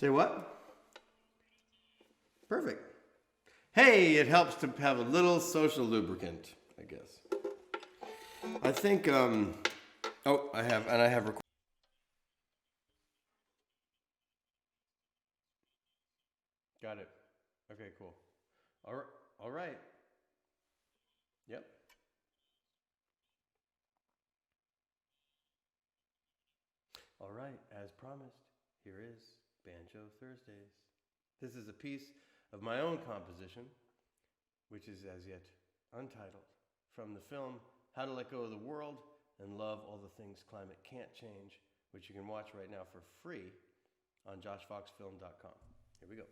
Say what? Perfect. Hey, it helps to have a little social lubricant, I guess. I think, I have got it. Okay, cool. All right. Yep. All right, as promised, here is Banjo Thursdays. This is a piece of my own composition, which is as yet untitled, from the film How to Let Go of the World and Love All the Things Climate Can't Change, which you can watch right now for free on joshfoxfilm.com. Here we go.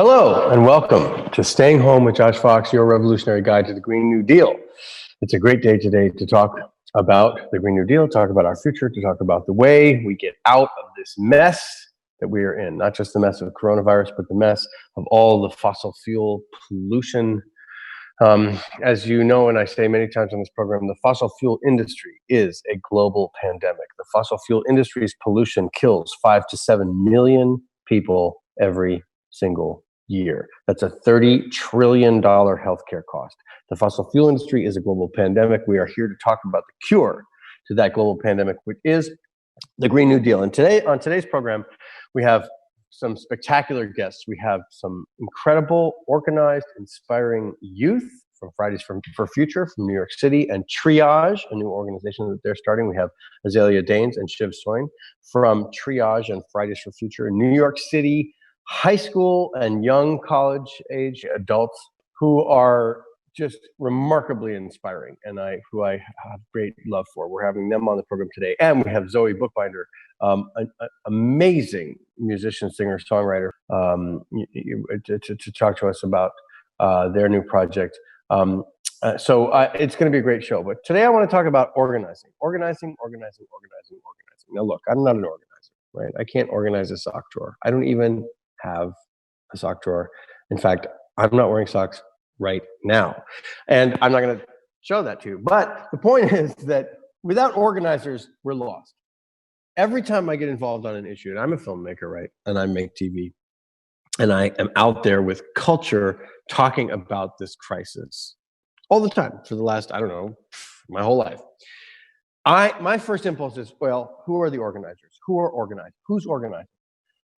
Hello and welcome to Staying Home with Josh Fox, your revolutionary guide to the Green New Deal. It's a great day today to talk about the Green New Deal, talk about our future, to talk about the way we get out of this mess that we are in. Not just the mess of coronavirus, but the mess of all the fossil fuel pollution. As you know, and I say many times on this program, the fossil fuel industry is a global pandemic. The fossil fuel industry's pollution kills 5 to 7 million people every single year. That's a $30 trillion healthcare cost. The fossil fuel industry is a global pandemic. We are here to talk about the cure to that global pandemic, which is the Green New Deal. And today, on today's program, we have some spectacular guests. We have some incredible, organized, inspiring youth from Fridays for Future from New York City, and Triage, a new organization that they're starting. We have Azalea Danes and Shiv Soin from Triage and Fridays for Future in New York City, high school and young college age adults who are just remarkably inspiring, and who I have great love for. We're having them on the program today, and we have Zoe Bookbinder, an amazing musician, singer, songwriter, to talk to us about their new project. So it's going to be a great show. But today I want to talk about organizing. Now, look, I'm not an organizer, right? I can't organize a sock drawer. I don't even have a sock drawer. In fact, I'm not wearing socks right now. And I'm not going to show that to you. But the point is that without organizers, we're lost. Every time I get involved on an issue, and I'm a filmmaker, right? And I make TV, and I am out there with culture talking about this crisis all the time for the last, I don't know, my whole life. My first impulse is, well, who are the organizers? Who are organized? Who's organizing?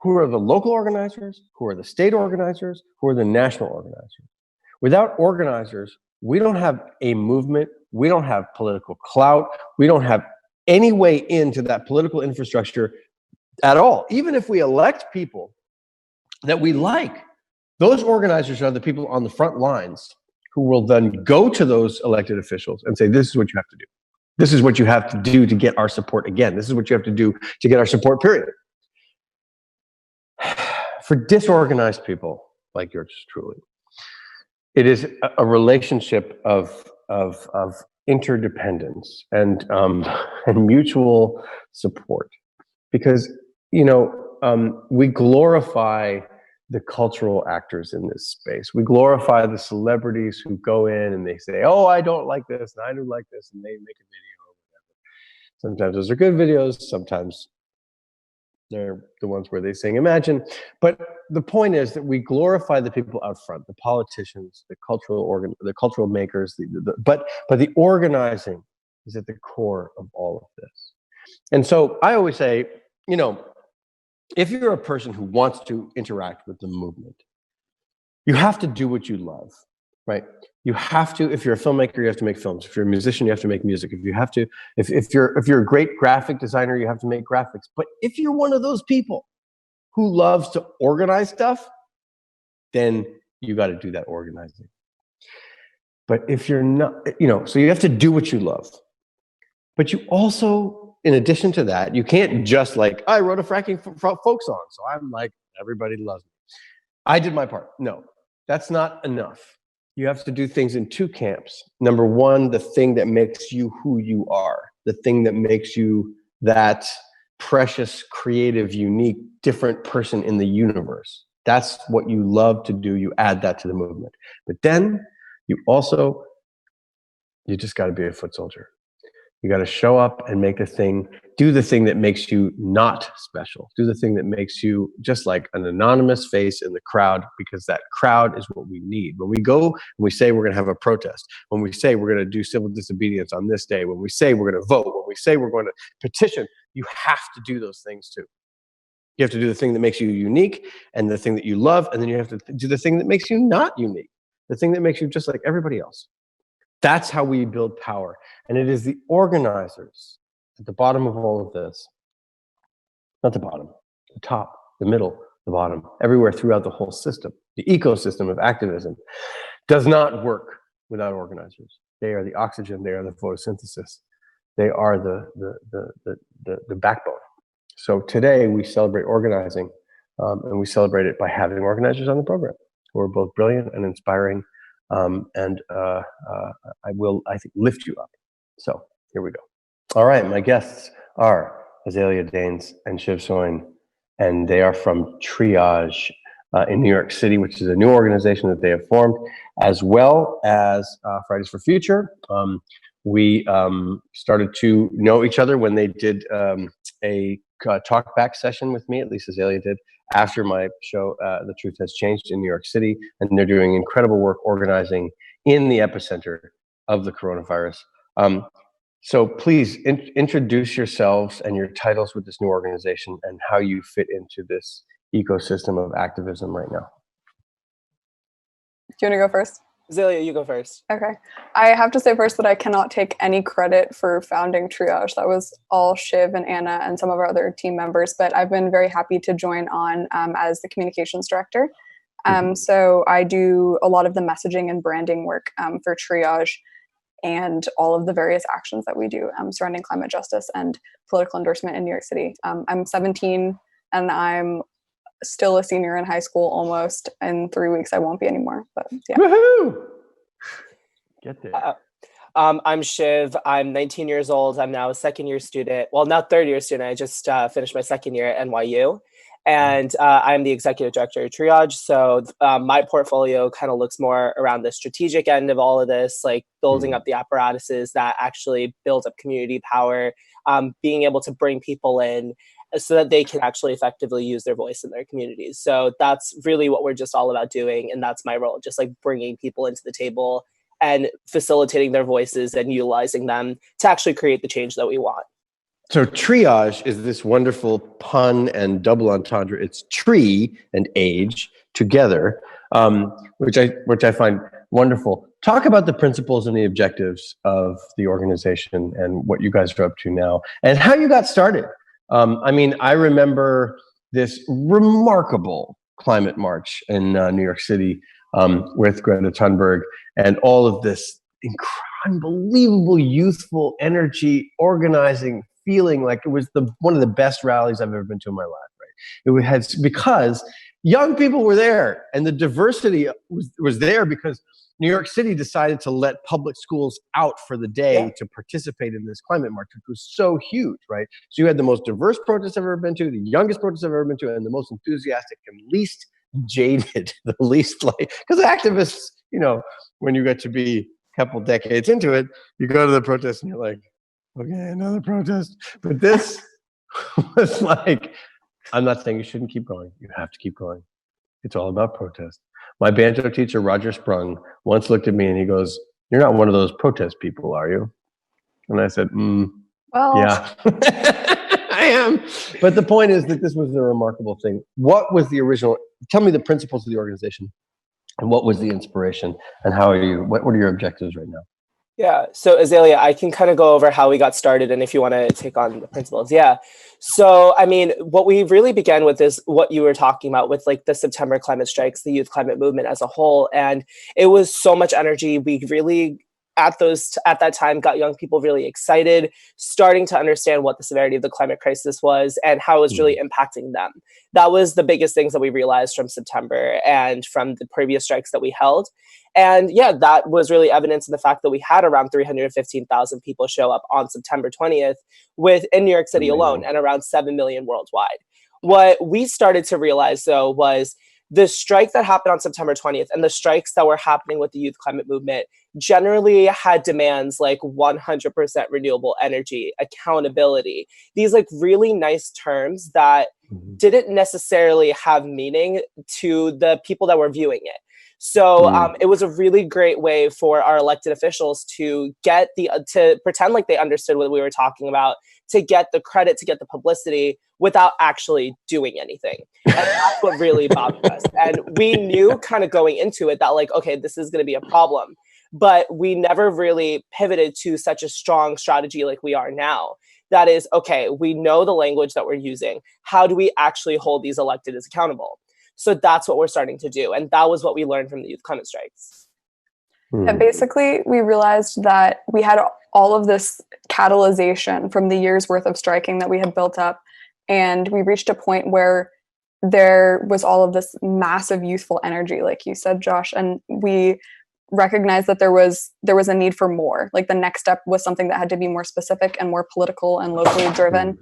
Who are the local organizers? Who are the state organizers? Who are the national organizers? Without organizers, we don't have a movement. We don't have political clout. We don't have any way into that political infrastructure at all. Even if we elect people that we like, those organizers are the people on the front lines who will then go to those elected officials and say, this is what you have to do. This is what you have to do to get our support again. This is what you have to do to get our support, period. For disorganized people like yours truly, it is a relationship of interdependence and mutual support, because we glorify the cultural actors in this space. We glorify the celebrities who go in and they say, "Oh, I don't like this, and I do like this," and they make a video or whatever. Sometimes those are good videos. Sometimes they're the ones where they sing Imagine. But the point is that we glorify the people out front, the politicians, the cultural makers, but the organizing is at the core of all of this. And so I always say, if you're a person who wants to interact with the movement, you have to do what you love, right? You have to, if you're a filmmaker, you have to make films. If you're a musician, you have to make music. If you're a great graphic designer, you have to make graphics. But if you're one of those people who loves to organize stuff, then you got to do that organizing. But if you're not, so you have to do what you love. But you also, in addition to that, you can't just I wrote a fracking folk song, so I'm like, everybody loves me. I did my part. No, that's not enough. You have to do things in two camps. Number one, the thing that makes you who you are, the thing that makes you that precious, creative, unique, different person in the universe. That's what you love to do. You add that to the movement. But then you just got to be a foot soldier. You got to show up and do the thing that makes you not special. Do the thing that makes you just like an anonymous face in the crowd, because that crowd is what we need. When we go and we say we're going to have a protest, when we say we're going to do civil disobedience on this day, when we say we're going to vote, when we say we're going to petition, you have to do those things too. You have to do the thing that makes you unique and the thing that you love, and then you have to do the thing that makes you not unique, the thing that makes you just like everybody else. That's how we build power. And it is the organizers at the bottom of all of this, not the bottom, the top, the middle, the bottom, everywhere throughout the whole system. The ecosystem of activism does not work without organizers. They are the oxygen, they are the photosynthesis, they are the backbone. So today we celebrate organizing and we celebrate it by having organizers on the program who are both brilliant and inspiring, I think, lift you up. So here we go. All right, my guests are Azalea Danes and Shiv Soin, and they are from Triage in New York City, which is a new organization that they have formed, as well as Fridays for Future. We started to know each other when they did a talk back session with me, at least Azalea did, after my show, The Truth Has Changed in New York City. And they're doing incredible work organizing in the epicenter of the coronavirus. So please introduce yourselves and your titles with this new organization and how you fit into this ecosystem of activism right now. Do you want to go first? Azalea, you go first. Okay. I have to say first that I cannot take any credit for founding Triage. That was all Shiv and Anna and some of our other team members, but I've been very happy to join on as the communications director. So I do a lot of the messaging and branding work for Triage and all of the various actions that we do surrounding climate justice and political endorsement in New York City. I'm 17 and I'm still a senior in high school almost. In 3 weeks I won't be anymore, but yeah. Woohoo! Get there. I'm Shiv. I'm 19 years old. I'm now a second year student. Well, not third year student. I just finished my second year at NYU. And I'm the executive director of Triage. So my portfolio kind of looks more around the strategic end of all of this, like building up the apparatuses that actually build up community power, being able to bring people in so that they can actually effectively use their voice in their communities. So that's really what we're just all about doing. And that's my role, just like bringing people into the table and facilitating their voices and utilizing them to actually create the change that we want. So triage is this wonderful pun and double entendre. It's tree and age together, which I find wonderful. Talk about the principles and the objectives of the organization and what you guys are up to now and how you got started. I remember this remarkable climate march in New York City with Greta Thunberg and all of this unbelievable youthful energy, organizing, feeling like it was one of the best rallies I've ever been to in my life. Right? It had because young people were there, and the diversity was there because New York City decided to let public schools out for the day to participate in this climate march, which was so huge, right? So you had the most diverse protest I've ever been to, the youngest protest I've ever been to, and the most enthusiastic and least jaded, the least like, because activists, when you get to be a couple decades into it, you go to the protest and you're like, okay, another protest. But this was like, I'm not saying you shouldn't keep going. You have to keep going. It's all about protest. My banjo teacher, Roger Sprung, once looked at me and he goes, "You're not one of those protest people, are you?" And I said, well, yeah, I am. But the point is that this was a remarkable thing. What was the original? Tell me the principles of the organization and what was the inspiration and what are your objectives right now? Yeah. So Azalea, I can kind of go over how we got started and if you want to take on the principles. Yeah. So, what we really began with is what you were talking about with like the September climate strikes, the youth climate movement as a whole. And it was so much energy. We really, at that time, got young people really excited, starting to understand what the severity of the climate crisis was and how it was really impacting them. That was the biggest things that we realized from September and from the previous strikes that we held. And yeah, that was really evidence in the fact that we had around 315,000 people show up on September 20th in New York City alone and around 7 million worldwide. What we started to realize, though, was the strike that happened on September 20th and the strikes that were happening with the youth climate movement generally had demands like 100% renewable energy, accountability, these like really nice terms that didn't necessarily have meaning to the people that were viewing it. So it was a really great way for our elected officials to get to pretend like they understood what we were talking about, to get the credit, to get the publicity without actually doing anything. And that's what really bothered us. And we knew kind of going into it that like, okay, this is going to be a problem, but we never really pivoted to such a strong strategy like we are now. That is, okay, we know the language that we're using. How do we actually hold these electeds accountable? So that's what we're starting to do. And that was what we learned from the youth climate strikes. And basically, we realized that we had all of this catalyzation from the year's worth of striking that we had built up. And we reached a point where there was all of this massive youthful energy, like you said, Josh, and we recognized that there was a need for more. Like the next step was something that had to be more specific and more political and locally driven,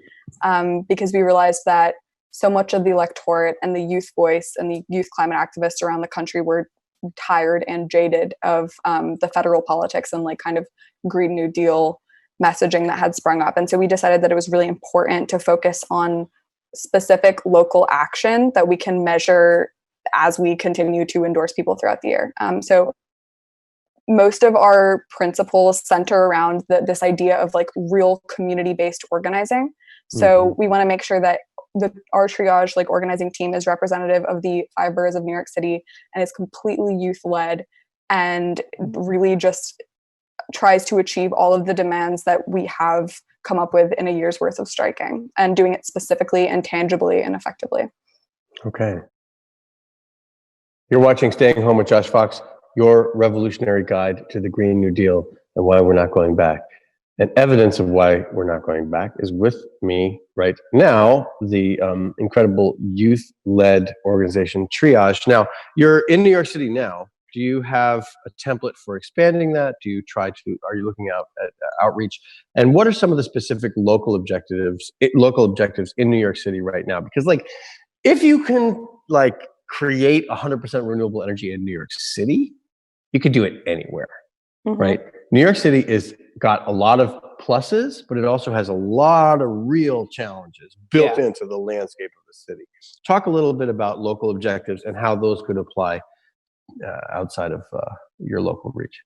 because we realized that so much of the electorate and the youth voice and the youth climate activists around the country were tired and jaded of the federal politics and like kind of Green New Deal messaging that had sprung up. And so we decided that it was really important to focus on specific local action that we can measure as we continue to endorse people throughout the year. So most of our principles center around this idea of like real community-based organizing. So we want to make sure that our triage like organizing team is representative of the 5 boroughs of New York City and is completely youth-led and really just tries to achieve all of the demands that we have come up with in a year's worth of striking, and doing it specifically and tangibly and effectively. Okay. You're watching Staying Home with Josh Fox, your revolutionary guide to the Green New Deal and why we're not going back. And evidence of why we're not going back is with me right now, the incredible youth-led organization Triage. Now, you're in New York City now. Do you have a template for expanding that? Are you looking out at outreach? And what are some of the specific local objectives in New York City right now? Because like, if you can like create 100% renewable energy in New York City, you could do it anywhere, right? New York City is got a lot of pluses, but it also has a lot of real challenges built into the landscape of the city. Talk a little bit about local objectives and how those could apply outside of your local reach.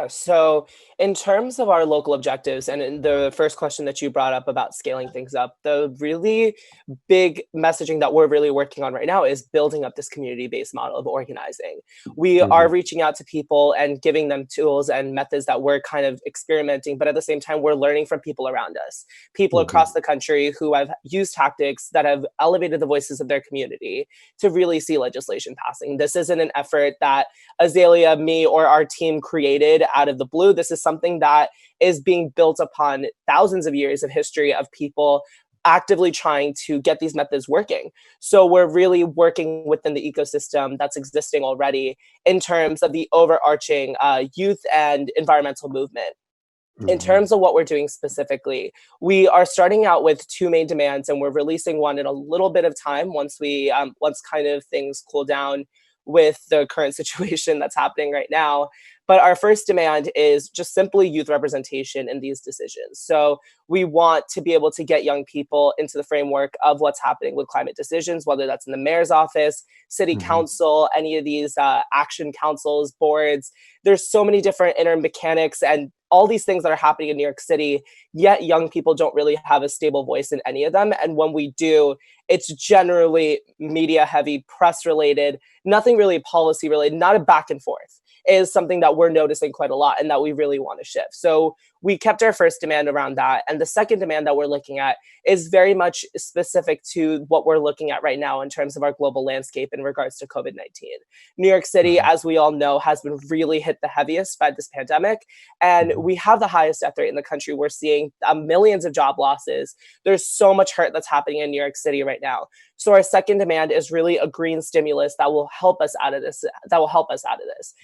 So in terms of our local objectives, and in the first question that you brought up about scaling things up, the really big messaging that we're really working on right now is building up this community-based model of organizing. We are reaching out to people and giving them tools and methods that we're kind of experimenting, but at the same time, we're learning from people around us, people across the country who have used tactics that have elevated the voices of their community to really see legislation passing. This isn't an effort that Azalea, me, or our team created out of the blue. This is something that is being built upon thousands of years of history of people actively trying to get these methods working. So we're really working within the ecosystem that's existing already in terms of the overarching youth and environmental movement. In terms of what we're doing specifically, we are starting out with 2 main demands, and we're releasing one in a little bit of time once kind of things cool down with the current situation that's happening right now. But our first demand is just simply youth representation in these decisions. So we want to be able to get young people into the framework of what's happening with climate decisions, whether that's in the mayor's office, city council, any of these action councils, boards. There's so many different inner mechanics and all these things that are happening in New York City, yet young people don't really have a stable voice in any of them. And when we do, it's generally media heavy, press related, nothing really policy related, not a back and forth, is something that we're noticing quite a lot and that we really want to shift. So we kept our first demand around that. And the second demand that we're looking at is very much specific to what we're looking at right now in terms of our global landscape in regards to COVID-19. New York City, as we all know, has been really hit the heaviest by this pandemic. And we have the highest death rate in the country. We're seeing millions of job losses. There's so much hurt that's happening in New York City right now. So our second demand is really a green stimulus that will help us out of this.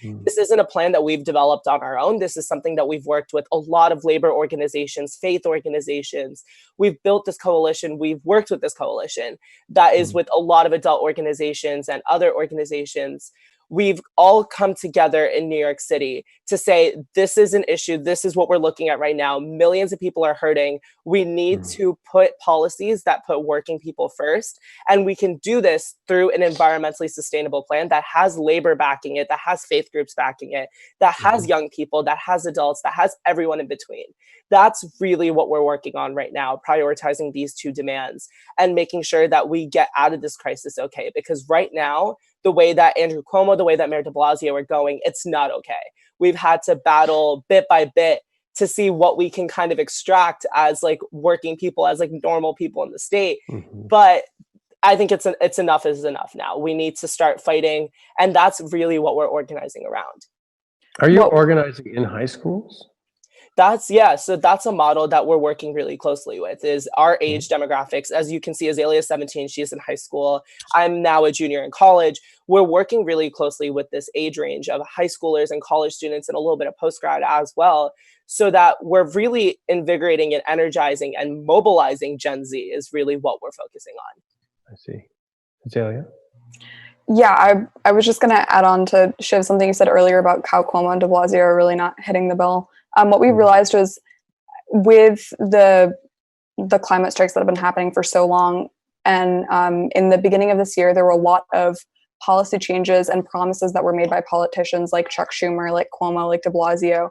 This isn't a plan that we've developed on our own. This is something that we've worked with a lot of labor organizations, faith organizations. We've built this coalition. We've worked with this coalition that is with a lot of adult organizations and other organizations. We've all come together in New York City to say, this is an issue. This is what we're looking at right now. Millions of people are hurting. We need to put policies that put working people first. And we can do this through an environmentally sustainable plan that has labor backing it, that has faith groups backing it, that has young people, that has adults, that has everyone in between. That's really what we're working on right now, prioritizing these 2 demands and making sure that we get out of this crisis okay. Because right now, the way that Andrew Cuomo, the way that Mayor de Blasio are going, it's not okay. We've had to battle bit by bit to see what we can kind of extract as like working people, as like normal people in the state. But I think it's enough is enough now. We need to start fighting. And that's really what we're organizing around. Are you organizing in high schools? So that's a model that we're working really closely with, is our age demographics. As you can see, Azalea is 17, she's in high school. I'm now a junior in college. We're working really closely with this age range of high schoolers and college students and a little bit of postgrad as well, so that we're really invigorating and energizing and mobilizing Gen Z is really what we're focusing on. I see. Azalea? Yeah, I was just going to add on to Shiv something you said earlier about how Cuomo and de Blasio are really not hitting the bill. What we realized was with the climate strikes that have been happening for so long, and in the beginning of this year, there were a lot of policy changes and promises that were made by politicians like Chuck Schumer, like Cuomo, like de Blasio,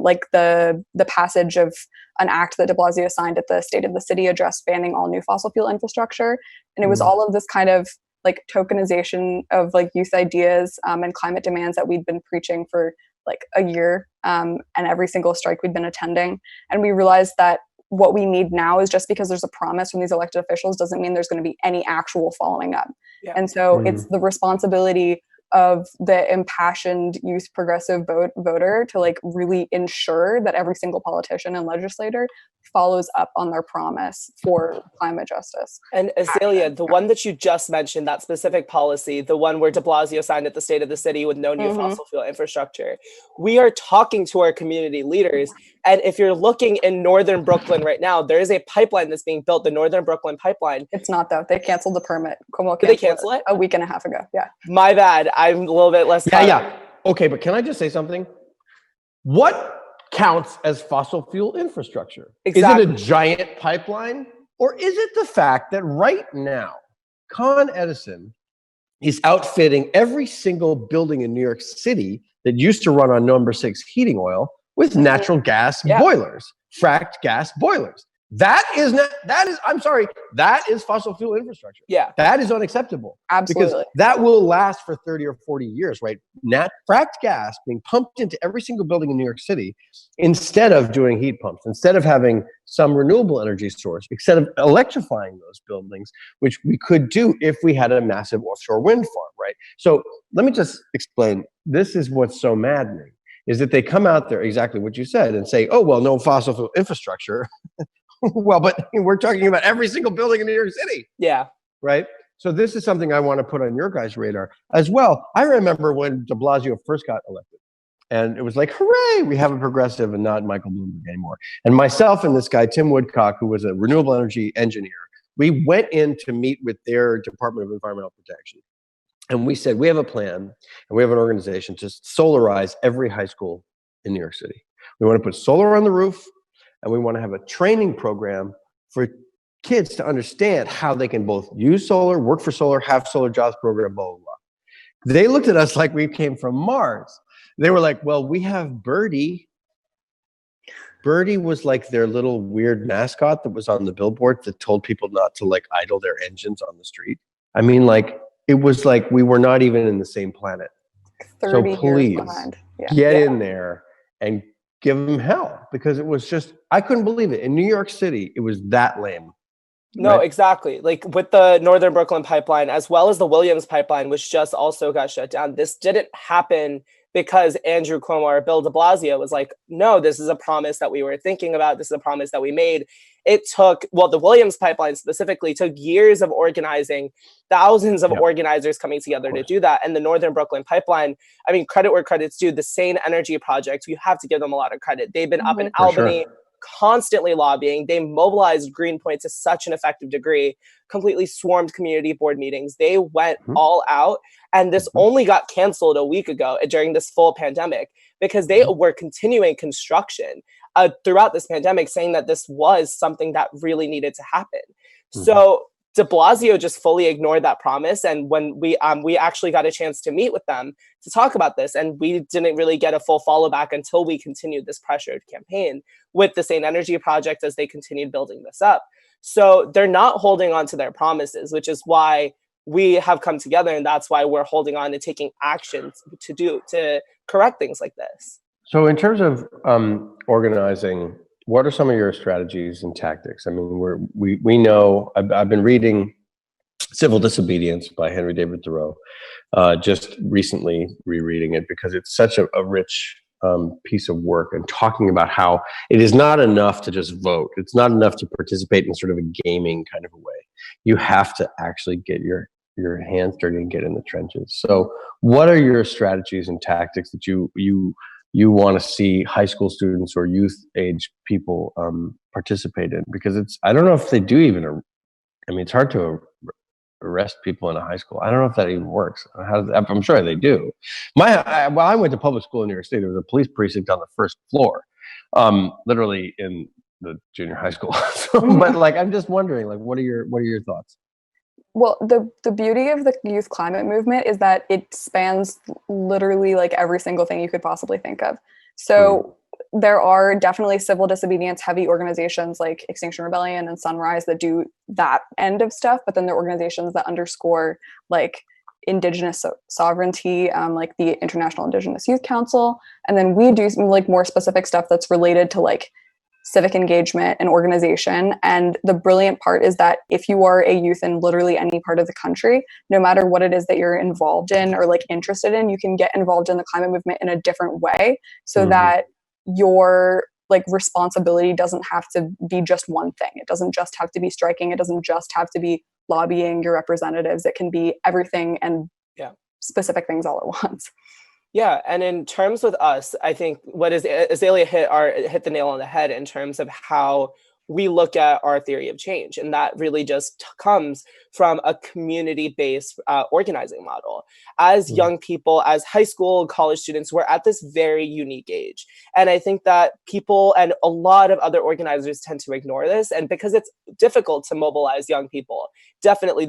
like the passage of an act that de Blasio signed at the State of the City address banning all new fossil fuel infrastructure. And it was all of this kind of like tokenization of like youth ideas and climate demands that we'd been preaching for like a year, and every single strike we'd been attending. And we realized that what we need now is, just because there's a promise from these elected officials doesn't mean there's going to be any actual following up. Yeah. And so it's the responsibility of the impassioned youth progressive voter to like really ensure that every single politician and legislator follows up on their promise for climate justice. And Azalea, the one that you just mentioned, that specific policy, the one where de Blasio signed at the State of the City with no new fossil fuel infrastructure, we are talking to our community leaders. And if you're looking in northern Brooklyn right now, there is a pipeline that's being built, the Northern Brooklyn Pipeline. It's not, though. They canceled the permit. Did they cancel it? A week and a half ago. Yeah. My bad. I'm a little bit less. Yeah. Okay, but can I just say something? What counts as fossil fuel infrastructure? Exactly. Is it a giant pipeline, or is it the fact that right now Con Edison is outfitting every single building in New York City that used to run on number 6 heating oil with natural gas boilers, fracked gas boilers? That is fossil fuel infrastructure. Yeah. That is unacceptable. Absolutely. Because that will last for 30 or 40 years, right? Fracked gas being pumped into every single building in New York City, instead of doing heat pumps, instead of having some renewable energy source, instead of electrifying those buildings, which we could do if we had a massive offshore wind farm, right? So let me just explain. This is what's so maddening, is that they come out there, exactly what you said, and say, oh, well, no fossil fuel infrastructure. Well, but we're talking about every single building in New York City. Yeah. Right? So this is something I want to put on your guys' radar as well. I remember when de Blasio first got elected, and it was like, hooray, we have a progressive and not Michael Bloomberg anymore. And myself and this guy, Tim Woodcock, who was a renewable energy engineer, we went in to meet with their Department of Environmental Protection. And we said, we have a plan, and we have an organization to solarize every high school in New York City. We want to put solar on the roof, and we want to have a training program for kids to understand how they can both use solar, work for solar, have solar jobs program, blah, blah, blah. They looked at us like we came from Mars. They were like, well, we have Birdie. Birdie was like their little weird mascot that was on the billboard that told people not to like idle their engines on the street. I mean, like, it was like we were not even in the same planet. 30 so please years behind. get in there and give them hell, because it was just, I couldn't believe it. In New York City, it was that lame. No, right? Exactly. Like with the Northern Brooklyn Pipeline, as well as the Williams Pipeline, which just also got shut down, this didn't happen because Andrew Cuomo or Bill de Blasio was like, no, this is a promise that we were thinking about. This is a promise that we made. It took, well, the Williams Pipeline specifically took years of organizing, thousands of organizers coming together to do that. And the Northern Brooklyn Pipeline, I mean, credit where credit's due, the Sane Energy Project, you have to give them a lot of credit. They've been up in Albany, constantly lobbying. They mobilized Greenpoint to such an effective degree, completely swarmed community board meetings. They went all out. And this only got canceled a week ago during this full pandemic, because they were continuing construction throughout this pandemic, saying that this was something that really needed to happen. So de Blasio just fully ignored that promise. And when we actually got a chance to meet with them to talk about this, and we didn't really get a full follow back until we continued this pressured campaign with the Sane Energy Project as they continued building this up. So they're not holding on to their promises, which is why we have come together, and that's why we're holding on and taking actions to correct things like this. So in terms of organizing, what are some of your strategies and tactics? I mean, we know, I've been reading Civil Disobedience by Henry David Thoreau, just recently rereading it, because it's such a rich piece of work and talking about how it is not enough to just vote. It's not enough to participate in sort of a gaming kind of a way. You have to actually get your hands dirty and get in the trenches. So what are your strategies and tactics that you want to see high school students or youth age people participate in? Because I don't know if they do even, I mean, it's hard to arrest people in a high school. I don't know if that even works. I'm sure they do. Well, I went to public school in New York City. There was a police precinct on the first floor, literally in the junior high school. But like, I'm just wondering, like, what are your thoughts? Well, the beauty of the youth climate movement is that it spans literally like every single thing you could possibly think of. So there are definitely civil disobedience heavy organizations like Extinction Rebellion and Sunrise that do that end of stuff, but then there are organizations that underscore like indigenous sovereignty, like the International Indigenous Youth Council, and then we do some like more specific stuff that's related to like civic engagement and organization. And the brilliant part is that if you are a youth in literally any part of the country, no matter what it is that you're involved in or like interested in, you can get involved in the climate movement in a different way so that your like responsibility doesn't have to be just one thing. It doesn't just have to be striking. It doesn't just have to be lobbying your representatives. It can be everything and specific things all at once. Yeah, and in terms with us, I think what is Azalea hit the nail on the head in terms of how we look at our theory of change, and that really just comes from a community-based organizing model. As young people, as high school, college students, we're at this very unique age, and I think that people and a lot of other organizers tend to ignore this, and because it's difficult to mobilize young people, definitely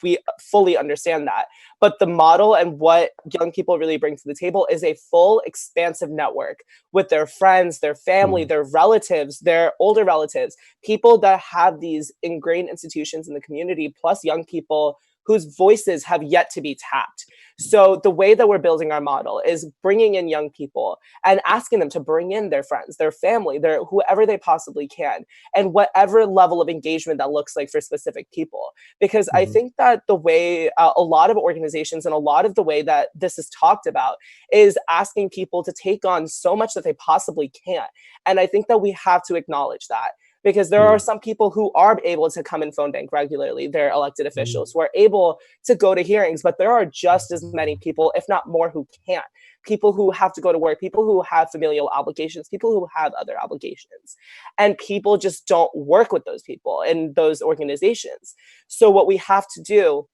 we fully understand that. But the model and what young people really bring to the table is a full, expansive network with their friends, their family, their relatives, their older relatives, people that have these ingrained institutions in the community, plus young people whose voices have yet to be tapped. So the way that we're building our model is bringing in young people and asking them to bring in their friends, their family, their whoever they possibly can, and whatever level of engagement that looks like for specific people. Because I think that the way a lot of organizations and a lot of the way that this is talked about is asking people to take on so much that they possibly can't. And I think that we have to acknowledge that. Because there are some people who are able to come in phone bank regularly. They're elected officials who are able to go to hearings, but there are just as many people, if not more, who can't. People who have to go to work, people who have familial obligations, people who have other obligations. And people just don't work with those people in those organizations. So what we have to do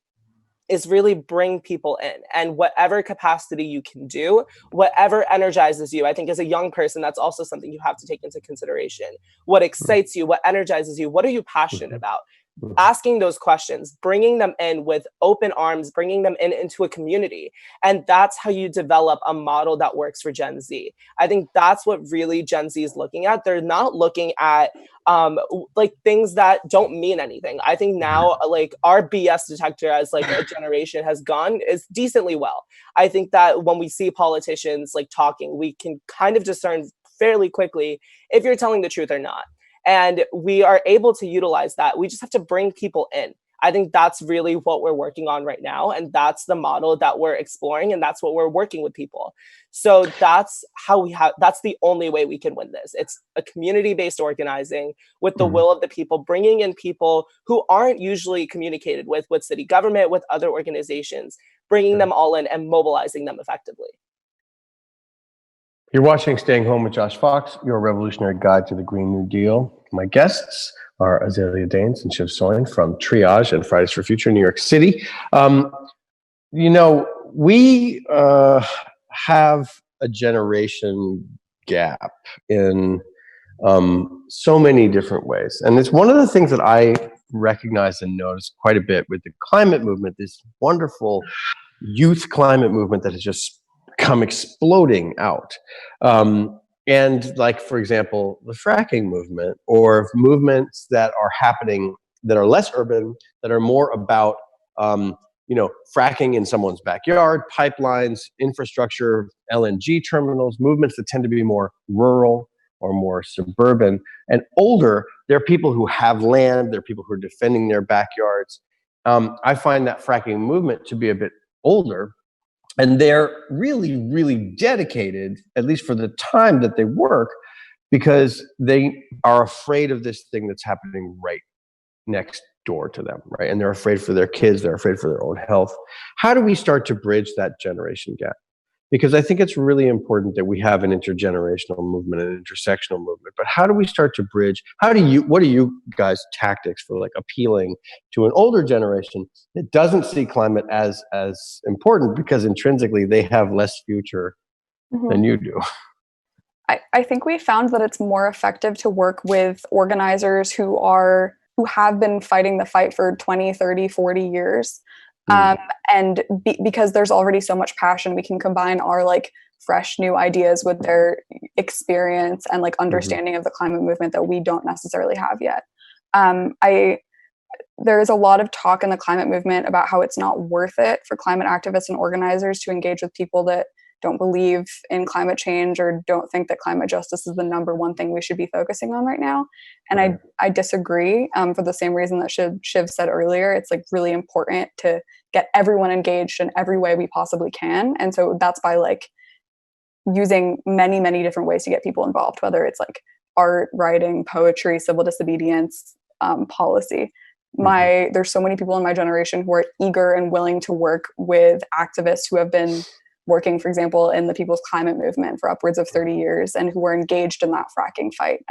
is really bring people in, and whatever capacity you can do, whatever energizes you. I think as a young person, that's also something you have to take into consideration. What excites you, what energizes you, what are you passionate about? Asking those questions, bringing them in with open arms, bringing them into a community. And that's how you develop a model that works for Gen Z. I think that's what really Gen Z is looking at. They're not looking at like things that don't mean anything. I think now like our BS detector as like a generation has gone is decently well. I think that when we see politicians like talking, we can kind of discern fairly quickly if you're telling the truth or not. And we are able to utilize that. We just have to bring people in. I think that's really what we're working on right now. And that's the model that we're exploring. And that's what we're working with people. So that's that's the only way we can win this. It's a community-based organizing with the will of the people, bringing in people who aren't usually communicated with city government, with other organizations, bringing them all in and mobilizing them effectively. You're watching Staying Home with Josh Fox, your revolutionary guide to the Green New Deal. My guests are Azalea Danes and Shiv Soin from Triage and Fridays for Future in New York City. You know, we have a generation gap in so many different ways. And it's one of the things that I recognize and notice quite a bit with the climate movement, this wonderful youth climate movement that has just come exploding out. And like, for example, the fracking movement or movements that are happening that are less urban, that are more about, fracking in someone's backyard, pipelines, infrastructure, LNG terminals, movements that tend to be more rural or more suburban and older. There are people who have land. There are people who are defending their backyards. I find that fracking movement to be a bit older. And they're really, really dedicated, at least for the time that they work, because they are afraid of this thing that's happening right next door to them, right? And they're afraid for their kids, they're afraid for their own health. How do we start to bridge that generation gap? Because I think it's really important that we have an intergenerational movement, an intersectional movement. But how do we start to bridge? What are you guys' tactics for like appealing to an older generation that doesn't see climate as important because intrinsically they have less future than you do? I think we found that it's more effective to work with organizers who have been fighting the fight for 20, 30, 40 years. And because there's already so much passion, we can combine our like fresh new ideas with their experience and like understanding of the climate movement that we don't necessarily have yet. There is a lot of talk in the climate movement about how it's not worth it for climate activists and organizers to engage with people that don't believe in climate change or don't think that climate justice is the number one thing we should be focusing on right now. And I disagree for the same reason that Shiv said earlier. It's like really important to get everyone engaged in every way we possibly can. And so that's by like using many, many different ways to get people involved, whether it's like art, writing, poetry, civil disobedience, policy. There's so many people in my generation who are eager and willing to work with activists who have been working, for example, in the People's Climate Movement for upwards of 30 years and who were engaged in that fracking fight.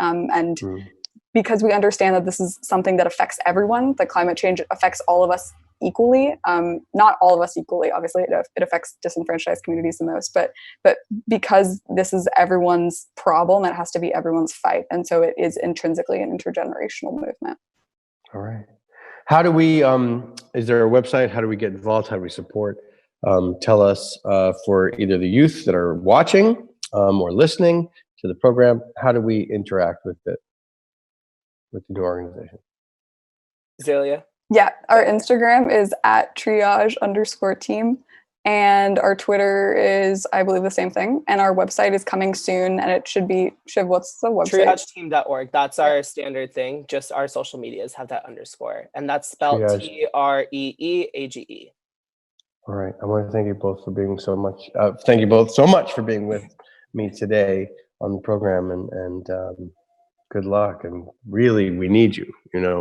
Because we understand that this is something that affects everyone, that climate change affects all of us equally. Not all of us equally, obviously, it affects disenfranchised communities the most, but because this is everyone's problem, it has to be everyone's fight. And so it is intrinsically an intergenerational movement. All right. How do we, is there a website? How do we get involved? How do we support? Tell us for either the youth that are watching or listening to the program, how do we interact with the new organization? Zelia? Yeah, our Instagram is at triage_team. And our Twitter is, I believe, the same thing. And our website is coming soon. And it should be, Shiv, what's the website? Triageteam.org. That's our standard thing. Just our social medias have that underscore. And that's spelled TREEAGE. All right. I want to thank you both for being so much. Thank you both so much for being with me today on the program. And good luck. And really, we need you,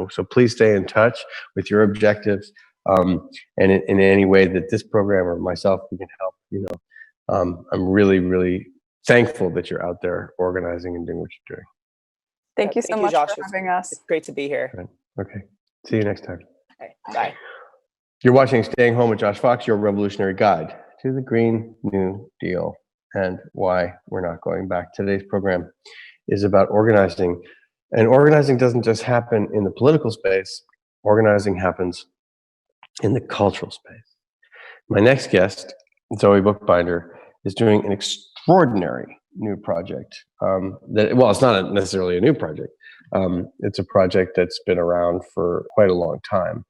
so please stay in touch with your objectives. And in any way that this program or myself we can help, I'm really, really thankful that you're out there organizing and doing what you're doing. Thank you so much Josh, for having us. It's great to be here. Okay. See you next time. Okay. Bye. You're watching Staying Home with Josh Fox, your revolutionary guide to the Green New Deal and why we're not going back. Today's program is about organizing. And organizing doesn't just happen in the political space. Organizing happens in the cultural space. My next guest, Zoe Bookbinder, is doing an extraordinary new project. It's not necessarily a new project. It's a project that's been around for quite a long time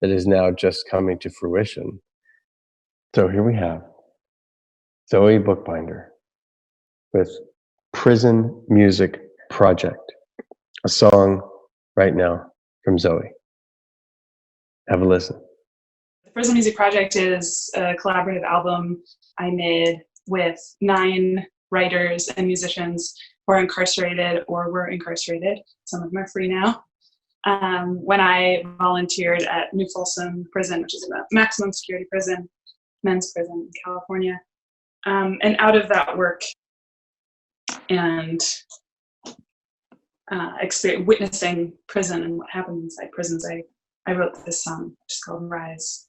that is now just coming to fruition. So here we have Zoe Bookbinder with Prison Music Project, a song right now from Zoe. Have a listen. The Prison Music Project is a collaborative album I made with 9 writers and musicians who are incarcerated or were incarcerated. Some of them are free now. When I volunteered at New Folsom Prison, which is a maximum security prison, men's prison in California. And out of that work and witnessing prison and what happens inside prisons, I wrote this song, which is called Rise.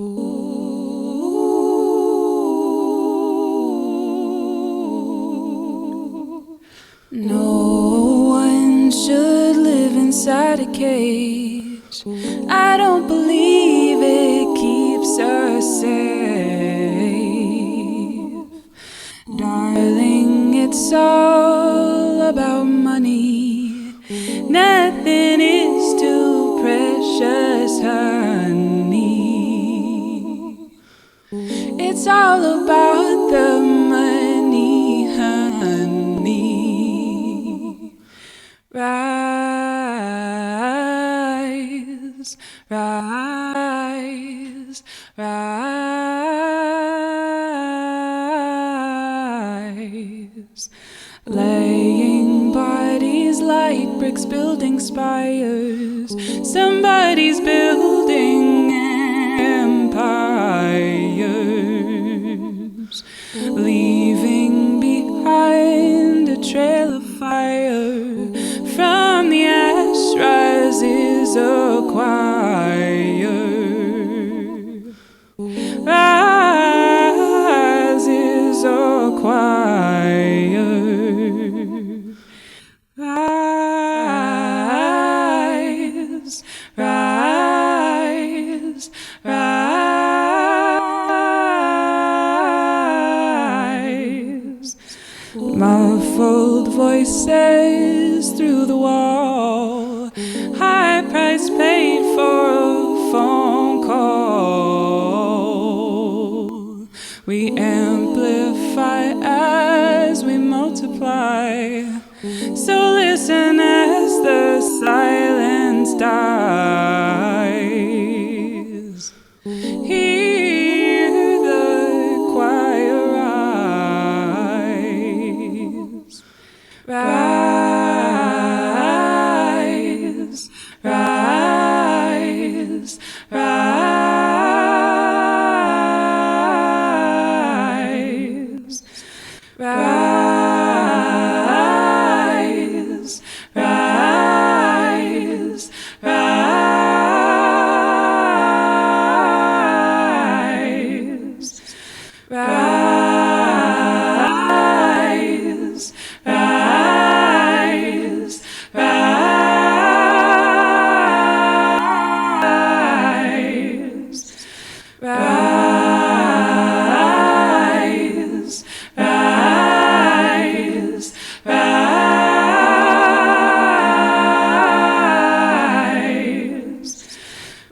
No one should live inside a cage. I don't believe it keeps us safe. Darling, it's all about money. Nothing is too precious, honey. It's all about the money, honey. Rise, rise, rise. Laying bodies like bricks building spires. Somebody's building empires, leaving behind a trail of fire. From the ash rises a choir. Rises a choir. Rise, rise, rise. Muffled voices through the wall. High price paid for a phone call. We amplify as we multiply. So listen as the silence dies. Hear the choir rise. Rise, rise, rise, rise, rise, rise, rise, rise, rise, rise,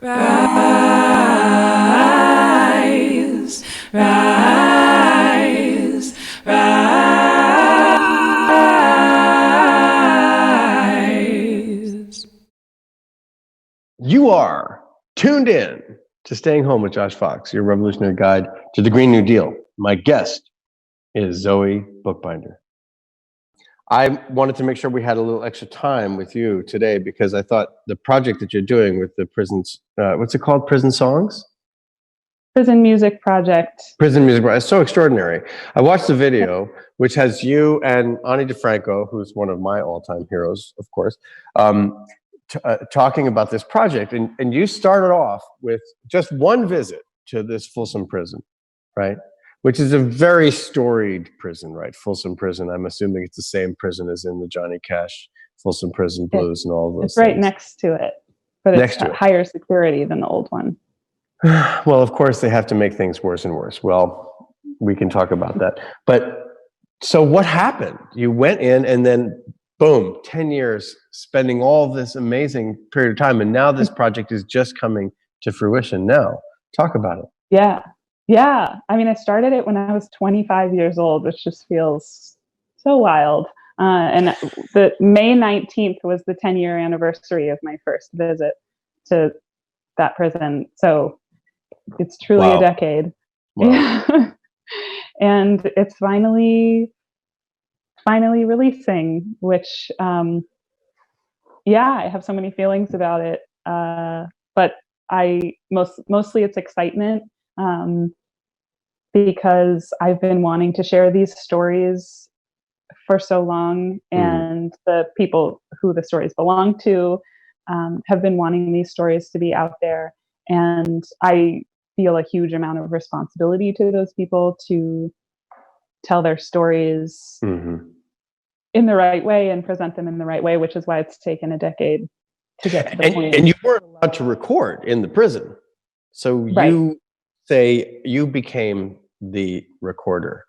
rise, rise, rise, rise, rise. You are tuned in to Staying Home with Josh Fox, your revolutionary guide to the Green New Deal. My guest is Zoe Bookbinder. I wanted to make sure we had a little extra time with you today because I thought the project that you're doing with the prisons, what's it called? Prison Songs? Prison Music Project. Prison Music Project. It's so extraordinary. I watched the video, which has you and Ani DeFranco, who's one of my all-time heroes, of course, talking about this project. And you started off with just one visit to this Folsom prison, right? Which is a very storied prison, right? Folsom Prison. I'm assuming it's the same prison as in the Johnny Cash Folsom Prison Blues and all those It's right things. next to it, but it's higher security than the old one. Well, of course, they have to make things worse and worse. Well, we can talk about that. But so what happened? You went in and then boom, 10 years spending all this amazing period of time. And now this project is just coming to fruition now. Talk about it. Yeah. Yeah. I mean, I started it when I was 25 years old, which just feels so wild. And the May 19th was the 10-year anniversary of my first visit to that prison. So it's truly a decade. Wow. Yeah. And it's finally releasing, which, I have so many feelings about it. But mostly it's excitement, because I've been wanting to share these stories for so long, and the people who the stories belong to have been wanting these stories to be out there. And I feel a huge amount of responsibility to those people to tell their stories in the right way and present them in the right way, which is why it's taken a decade to get to the point. And you weren't allowed to record in the prison. So you say you became the recorder,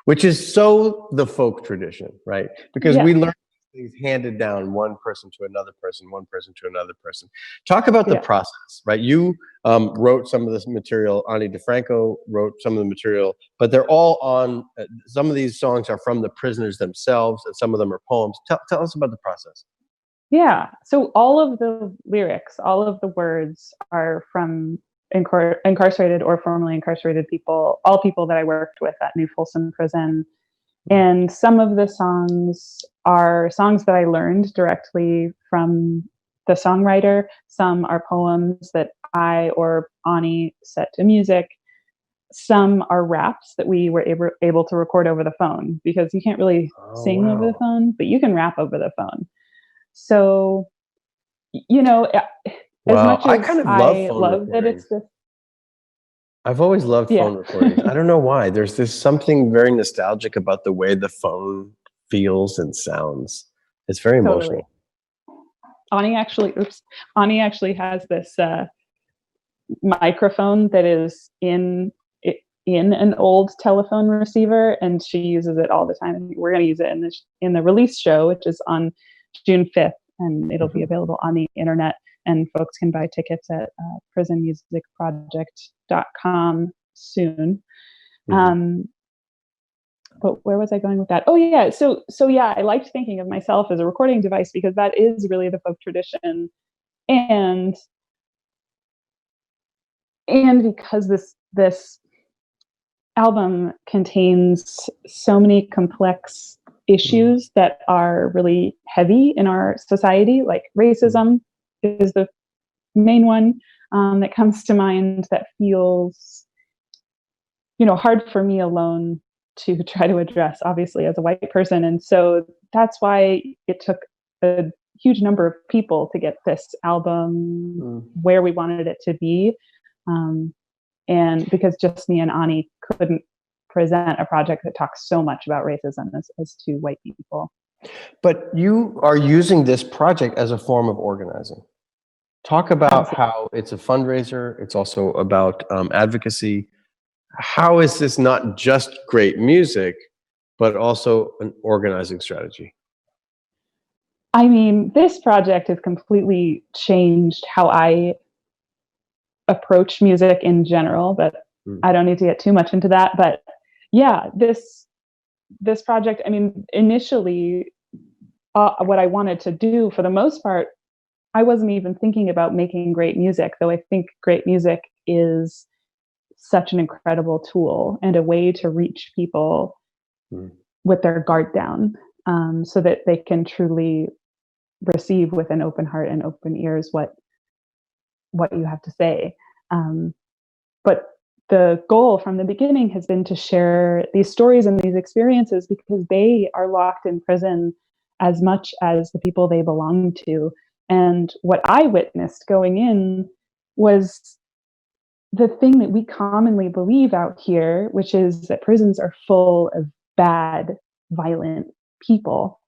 which is so the folk tradition, right? Because we learn things handed down one person to another person, one person to another person. Talk about the process, right? You wrote some of this material. Ani DeFranco wrote some of the material, but they're all on, some of these songs are from the prisoners themselves, and some of them are poems. Tell us about the process. Yeah. So all of the lyrics, all of the words are from incarcerated or formerly incarcerated people, all people that I worked with at New Folsom Prison. And some of the songs are songs that I learned directly from the songwriter. Some are poems that I or Ani set to music. Some are raps that we were able to record over the phone, because you can't really sing over the phone, but you can rap over the phone. So, you know, as much as I kind of love that it's this. I've always loved phone recordings. I don't know why. There's something very nostalgic about the way the phone feels and sounds. It's very emotional. Ani actually has this microphone that is in an old telephone receiver, and she uses it all the time. We're going to use it in the release show, which is on June 5th, and it'll be available on the internet, and folks can buy tickets at prisonmusicproject.com soon. But where was I going with that? Oh yeah, so yeah, I liked thinking of myself as a recording device, because that is really the folk tradition, and because this album contains so many complex issues that are really heavy in our society, like racism is the main one that comes to mind, that feels, hard for me alone to try to address, obviously, as a white person. And so that's why it took a huge number of people to get this album where we wanted it to be. And because just me and Ani couldn't present a project that talks so much about racism as two white people. But you are using this project as a form of organizing. Talk about how it's a fundraiser. It's also about advocacy. How is this not just great music, but also an organizing strategy? I mean, this project has completely changed how I approach music in general, but I don't need to get too much into that. But yeah, this project, I mean, initially what I wanted to do, for the most part, I wasn't even thinking about making great music, though I think great music is such an incredible tool and a way to reach people with their guard down, so that they can truly receive with an open heart and open ears what you have to say. But the goal from the beginning has been to share these stories and these experiences, because they are locked in prison as much as the people they belong to. And what I witnessed going in was the thing that we commonly believe out here, which is that prisons are full of bad, violent people.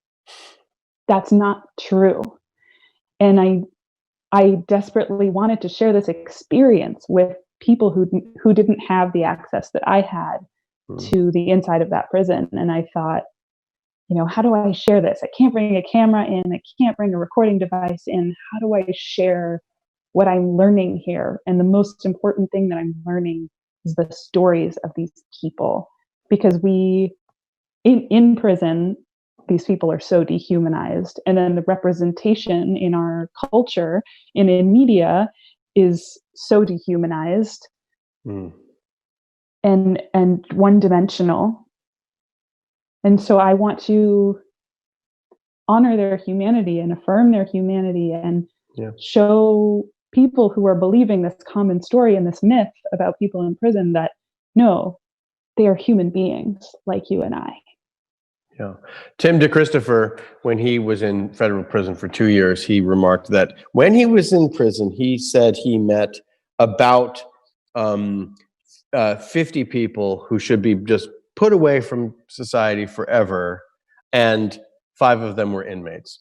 That's not true. And I desperately wanted to share this experience with people who didn't have the access that I had to the inside of that prison. And I thought, how do I share this? I can't bring a camera in. I can't bring a recording device in. How do I share what I'm learning here? And the most important thing that I'm learning is the stories of these people, because in prison, these people are so dehumanized. And then the representation in our culture and in media is so dehumanized and one-dimensional. And so I want to honor their humanity and affirm their humanity and show people who are believing this common story and this myth about people in prison that, no, they are human beings like you and I. Yeah. Tim DeChristopher, when he was in federal prison for 2 years, he remarked that when he was in prison, he said he met about 50 people who should be just put away from society forever, and 5 of them were inmates.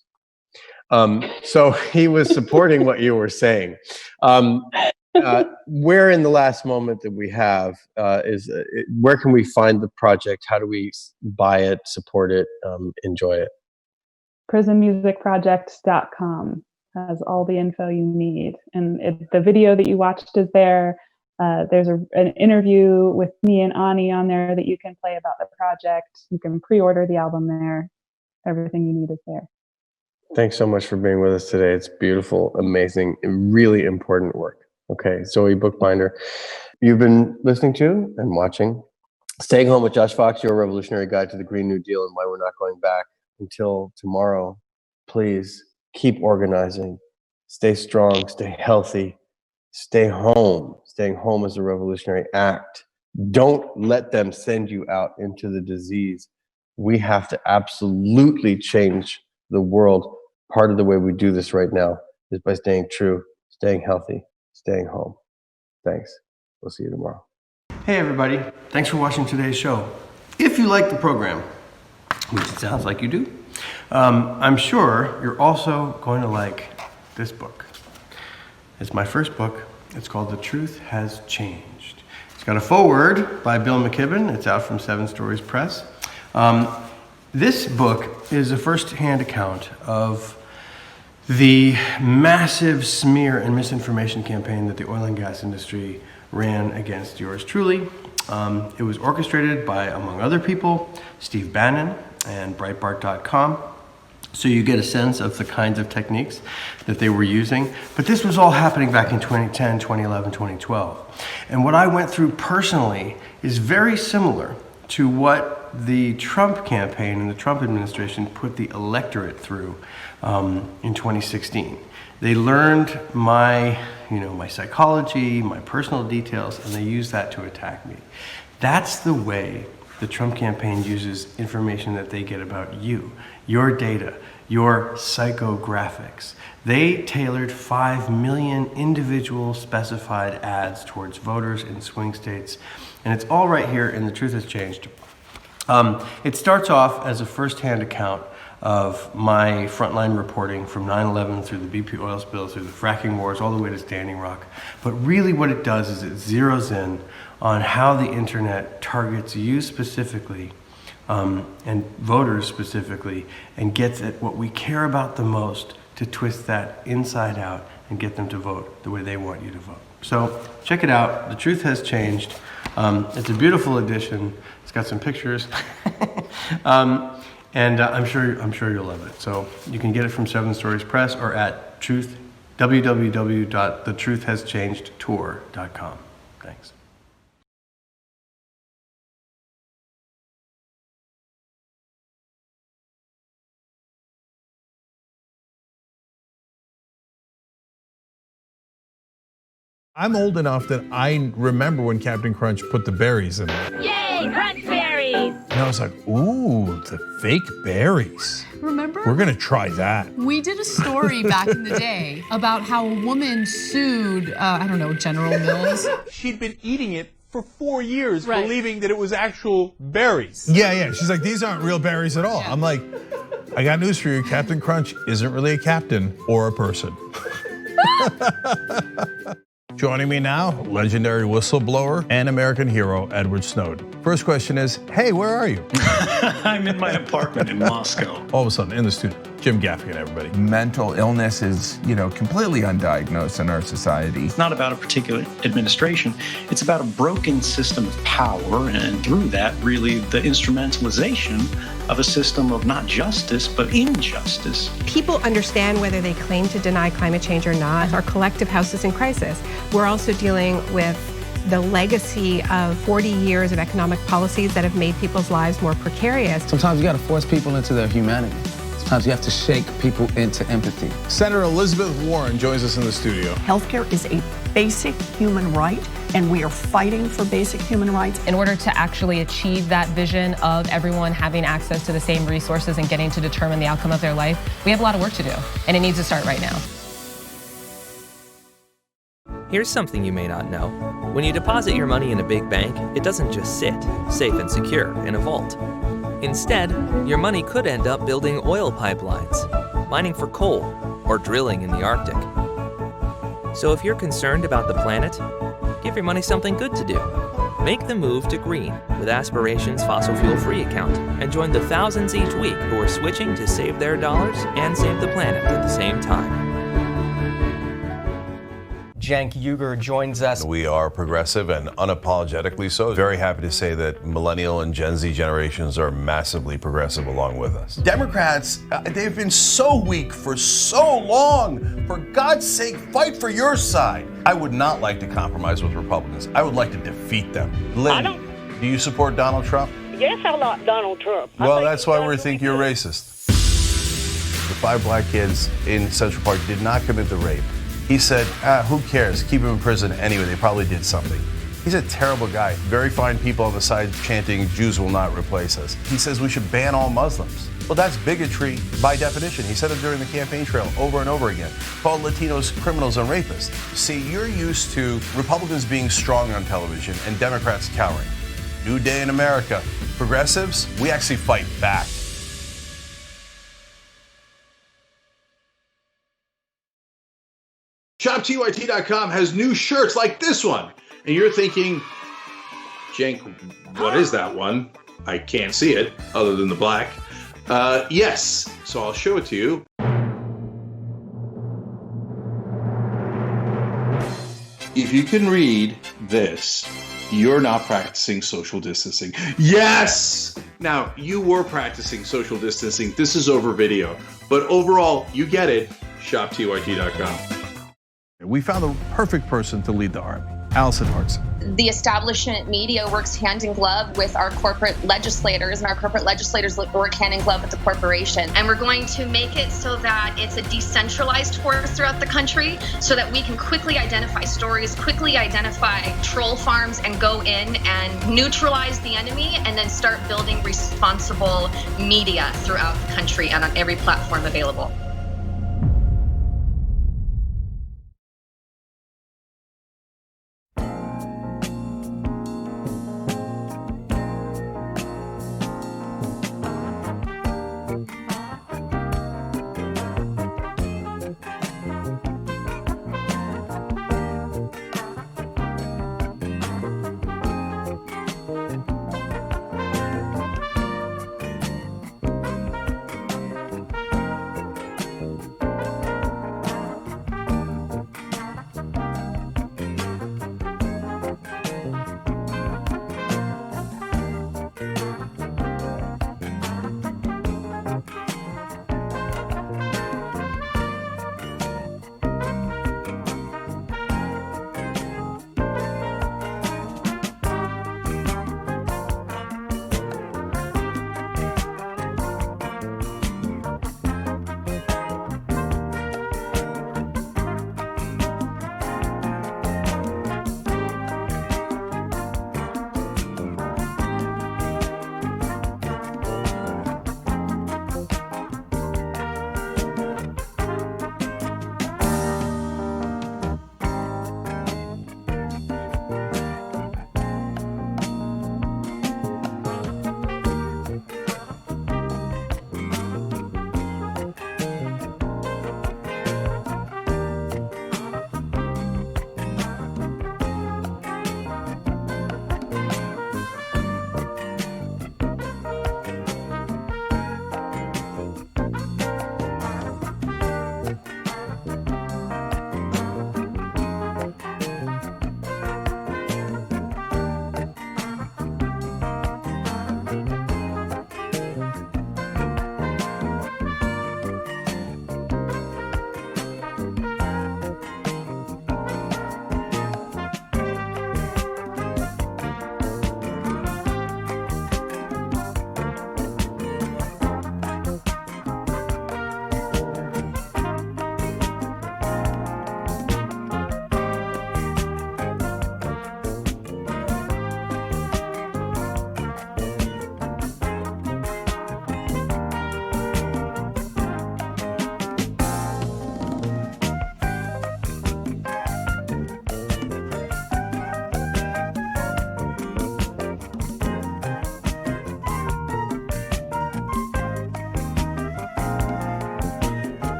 So he was supporting what you were saying. Where in the last moment that we have where can we find the project? How do we buy it, support it, enjoy it? prisonmusicproject.com has all the info you need. And the video that you watched is there. There's an interview with me and Ani on there that you can play about the project. You can pre-order the album there. Everything you need is there. Thanks so much for being with us today. It's beautiful, amazing, and really important work. Okay, Zoe Bookbinder, you've been listening to and watching Staying Home with Josh Fox, Your Revolutionary Guide to the Green New Deal and Why We're Not Going Back. Until tomorrow, please keep organizing, stay strong, stay healthy, stay home. Staying home is a revolutionary act. Don't let them send you out into the disease. We have to absolutely change the world. Part of the way we do this right now is by staying true, staying healthy, staying home. Thanks. We'll see you tomorrow. Hey everybody, thanks for watching today's show. If you like the program, which it sounds like you do, I'm sure you're also going to like this book. It's my first book. It's called The Truth Has Changed. It's got a foreword by Bill McKibben. It's out from 7 Stories Press. This book is a first-hand account of the massive smear and misinformation campaign that the oil and gas industry ran against yours truly. It was orchestrated by, among other people, Steve Bannon and Breitbart.com. So you get a sense of the kinds of techniques that they were using. But this was all happening back in 2010, 2011, 2012. And what I went through personally is very similar to what the Trump campaign and the Trump administration put the electorate through in 2016. They learned my psychology, my personal details, and they used that to attack me. That's the way the Trump campaign uses information that they get about you, your data, your psychographics. They tailored 5 million individual specified ads towards voters in swing states, and it's all right here in The Truth Has Changed. It starts off as a first-hand account of my frontline reporting from 9/11 through the BP oil spill, through the fracking wars, all the way to Standing Rock. But really what it does is it zeroes in on how the internet targets you specifically and voters specifically, and gets at what we care about the most to twist that inside out and get them to vote the way they want you to vote. So check it out. The Truth Has Changed. It's a beautiful edition. It's got some pictures. And I'm sure you'll love it. So you can get it from 7 Stories Press or at www.thetruthhaschangedtour.com. Thanks. I'm old enough that I remember when Captain Crunch put the berries in there. Yay, crunch berries! And I was like, ooh, the fake berries. Remember? We're gonna try that. We did a story back in the day about how a woman sued, General Mills. She'd been eating it for 4 years, Right. believing that it was actual berries. Yeah. She's like, these aren't real berries at all. Yeah. I'm like, I got news for you. Captain Crunch isn't really a captain or a person. Joining me now, legendary whistleblower and American hero, Edward Snowden. First question is, hey, where are you? I'm in my apartment in Moscow. All of a sudden, in the studio, Jim Gaffigan, everybody. Mental illness is, completely undiagnosed in our society. It's not about a particular administration. It's about a broken system of power, and through that, really, the instrumentalization of a system of not justice, but injustice. People understand whether they claim to deny climate change or not. Our collective house is in crisis. We're also dealing with the legacy of 40 years of economic policies that have made people's lives more precarious. Sometimes you got to force people into their humanity. Sometimes you have to shake people into empathy. Senator Elizabeth Warren joins us in the studio. Healthcare is a basic human right, and we are fighting for basic human rights. In order to actually achieve that vision of everyone having access to the same resources and getting to determine the outcome of their life, we have a lot of work to do, and it needs to start right now. Here's something you may not know. When you deposit your money in a big bank, it doesn't just sit, safe and secure, in a vault. Instead, your money could end up building oil pipelines, mining for coal, or drilling in the Arctic. So if you're concerned about the planet, give your money something good to do. Make the move to green with Aspiration's fossil fuel-free account and join the thousands each week who are switching to save their dollars and save the planet at the same time. Cenk Uygur joins us. We are progressive and unapologetically so. Very happy to say that millennial and Gen Z generations are massively progressive along with us. Democrats, they've been so weak for so long. For God's sake, fight for your side. I would not like to compromise with Republicans. I would like to defeat them. Lynn, do you support Donald Trump? Yes, I like Donald Trump. Well, that's why we think you're racist. The 5 black kids in Central Park did not commit the rape. He said, who cares? Keep him in prison anyway. They probably did something. He's a terrible guy. Very fine people on the side chanting, Jews will not replace us. He says we should ban all Muslims. Well, that's bigotry by definition. He said it during the campaign trail over and over again. Called Latinos criminals and rapists. See, you're used to Republicans being strong on television and Democrats cowering. New day in America. Progressives, we actually fight back. ShopTYT.com has new shirts like this one. And you're thinking, Cenk, what is that one? I can't see it other than the black. Yes, so I'll show it to you. If you can read this, you're not practicing social distancing. Yes! Now, you were practicing social distancing. This is over video. But overall, you get it. ShopTYT.com. We found the perfect person to lead the Army, Allison Hartson. The establishment media works hand in glove with our corporate legislators, and our corporate legislators work hand in glove with the corporation. And we're going to make it so that it's a decentralized force throughout the country so that we can quickly identify stories, quickly identify troll farms, and go in and neutralize the enemy, and then start building responsible media throughout the country and on every platform available.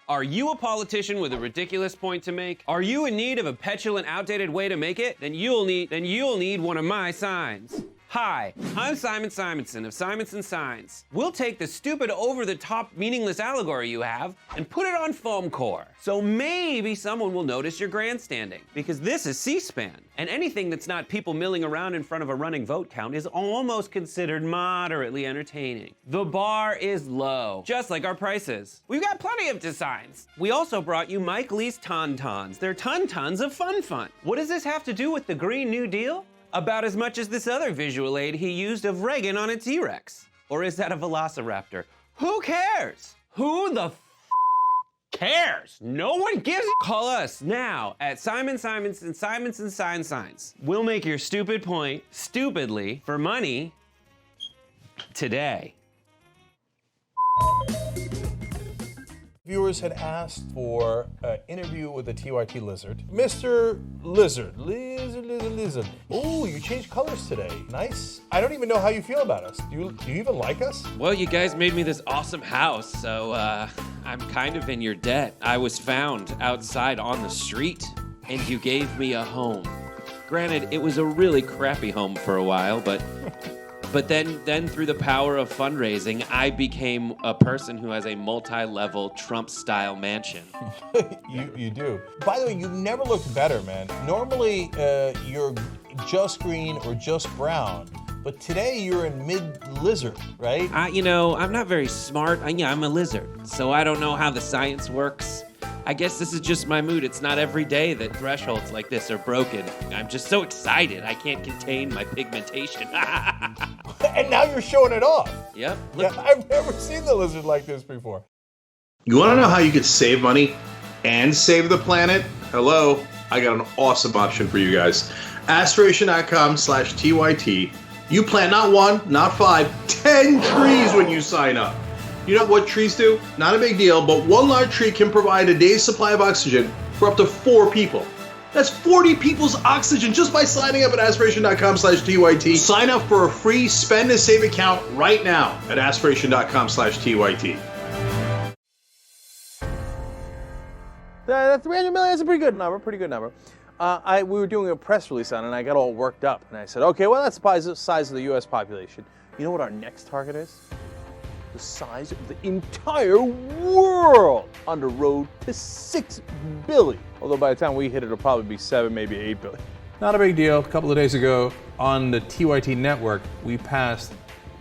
Are you a politician with a ridiculous point to make? Are you in need of a petulant, outdated way to make it? Then you'll need one of my signs. Hi, I'm Simon Simonson of Simonson Signs. We'll take the stupid, over-the-top, meaningless allegory you have and put it on foam core. So maybe someone will notice your grandstanding, because this is C-SPAN, and anything that's not people milling around in front of a running vote count is almost considered moderately entertaining. The bar is low, just like our prices. We've got plenty of designs. We also brought you Mike Lee's Tauntauns. They're tons of fun. What does this have to do with the Green New Deal? About as much as this other visual aid he used of Reagan on a T-Rex. Or is that a velociraptor? Who cares? Who the cares? No one gives a. Call us now at Simon Simonson Signs. We'll make your stupid point stupidly for money today. Viewers had asked for an interview with the TYT Lizard. Mr. Lizard. Oh, you changed colors today. Nice. I don't even know how you feel about us. Do you even like us? Well, you guys made me this awesome house, so I'm kind of in your debt. I was found outside on the street, and you gave me a home. Granted, it was a really crappy home for a while, but then through the power of fundraising, I became a person who has a multi-level Trump-style mansion. You do. By the way, you never looked better, man. Normally, you're just green or just brown, but today you're in mid-lizard, right? I'm not very smart. I'm a lizard, so I don't know how the science works. I guess this is just my mood. It's not every day that thresholds like this are broken. I'm just so excited. I can't contain my pigmentation. And now you're showing it off. Yep. Yeah, I've never seen the lizard like this before. You want to know how you could save money and save the planet? Hello, I got an awesome option for you guys. Aspiration.com/TYT. You plant not 1, not 5, 10 trees when you sign up. You know what trees do? Not a big deal, but one large tree can provide a day's supply of oxygen for up to 4 people. That's 40 people's oxygen just by signing up at aspiration.com/TYT. Sign up for a free spend and save account right now at aspiration.com/TYT. That 300 million is a pretty good number. We were doing a press release on it, and I got all worked up. And I said, okay, well, that's the size of the U.S. population. You know what our next target is? The size of the entire world on the road to 6 billion. Although by the time we hit it, it'll probably be 7, maybe 8 billion. Not a big deal. A couple of days ago on the TYT network, we passed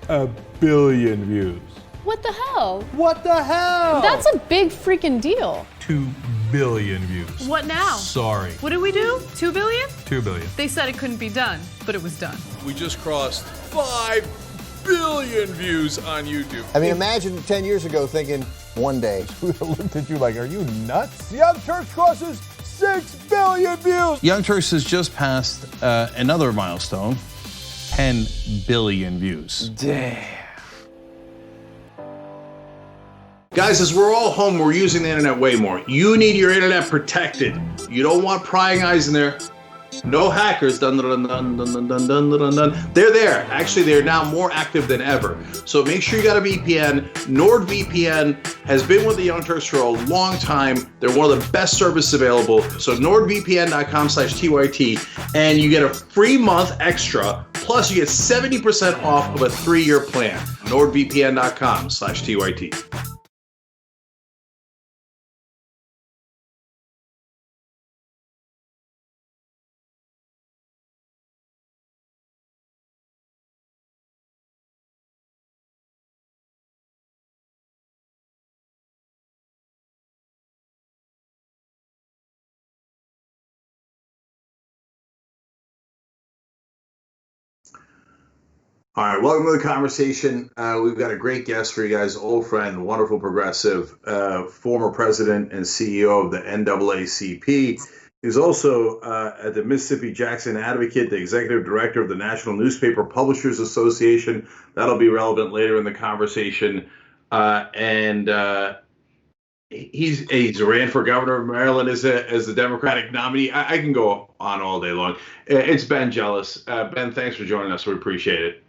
1 billion views. What the hell? What the hell? That's a big freaking deal. 2 billion views. What now? Sorry. What did we do? 2 billion? 2 billion. They said it couldn't be done, but it was done. We just crossed 5 billion views on YouTube. I mean, imagine 10 years ago thinking one day. We looked at you like, are you nuts? Young Turks crosses 6 billion views. Young Turks has just passed another milestone, 10 billion views. Damn. Guys, as we're all home, we're using the internet way more. You need your internet protected. You don't want prying eyes in there. No hackers. Dun, dun, dun, dun, dun, dun, dun, dun, dun. They're there. Actually, they're now more active than ever. So make sure you got a VPN. NordVPN has been with the Young Turks for a long time. They're one of the best services available. So NordVPN.com/TYT, and you get a free month extra. Plus, you get 70% off of a 3-year plan. NordVPN.com/TYT. All right, welcome to the conversation. We've got a great guest for you guys, old friend, wonderful progressive, former president and CEO of the NAACP. He's also at the Mississippi Jackson Advocate, the executive director of the National Newspaper Publishers Association. That'll be relevant later in the conversation. He's ran for governor of Maryland as the Democratic nominee. I can go on all day long. It's Ben Jealous. Ben, thanks for joining us. We appreciate it.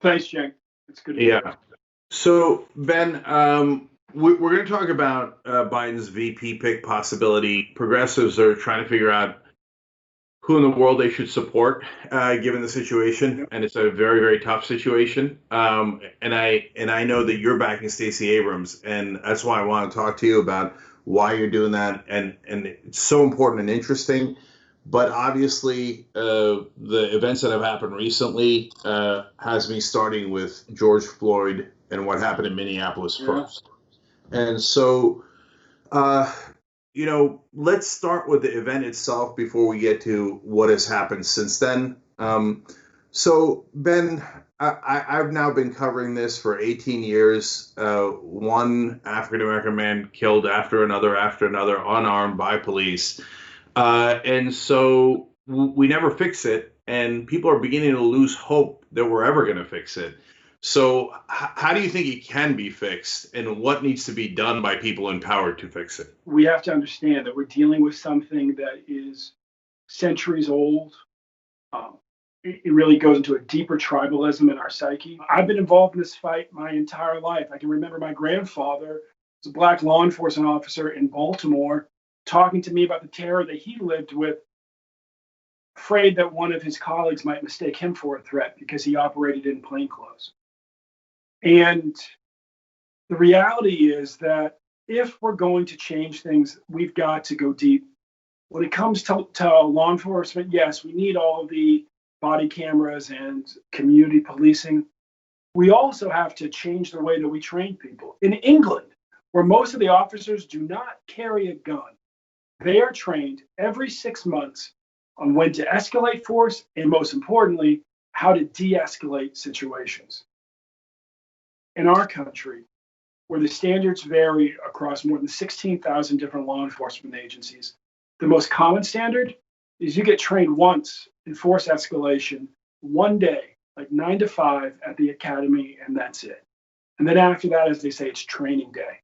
Thanks, Jack. It's good to be here. So, Ben, We're going to talk about Biden's VP pick possibility. Progressives are trying to figure out who in the world they should support, given the situation, and it's a very, very tough situation. And I know that you're backing Stacey Abrams, and that's why I want to talk to you about why you're doing that, and it's so important and interesting. But obviously, the events that have happened recently has me starting with George Floyd and what happened in Minneapolis first. And so, let's start with the event itself before we get to what has happened since then. So, Ben, I've now been covering this for 18 years. One African American man killed after another, unarmed by police. And so we never fix it, and people are beginning to lose hope that we're ever going to fix it. So how do you think it can be fixed, and what needs to be done by people empowered to fix it? We have to understand that we're dealing with something that is centuries old. It really goes into a deeper tribalism in our psyche. I've been involved in this fight my entire life. I can remember my grandfather was a black law enforcement officer in Baltimore talking to me about the terror that he lived with, afraid that one of his colleagues might mistake him for a threat because he operated in plainclothes. And the reality is that if we're going to change things, we've got to go deep. When it comes to law enforcement, yes, we need all of the body cameras and community policing. We also have to change the way that we train people. In England, where most of the officers do not carry a gun, they are trained every 6 months on when to escalate force and, most importantly, how to de-escalate situations. In our country, where the standards vary across more than 16,000 different law enforcement agencies, the most common standard is you get trained once in force escalation, one day, like 9 to 5 at the academy, and that's it. And then after that, as they say, it's training day.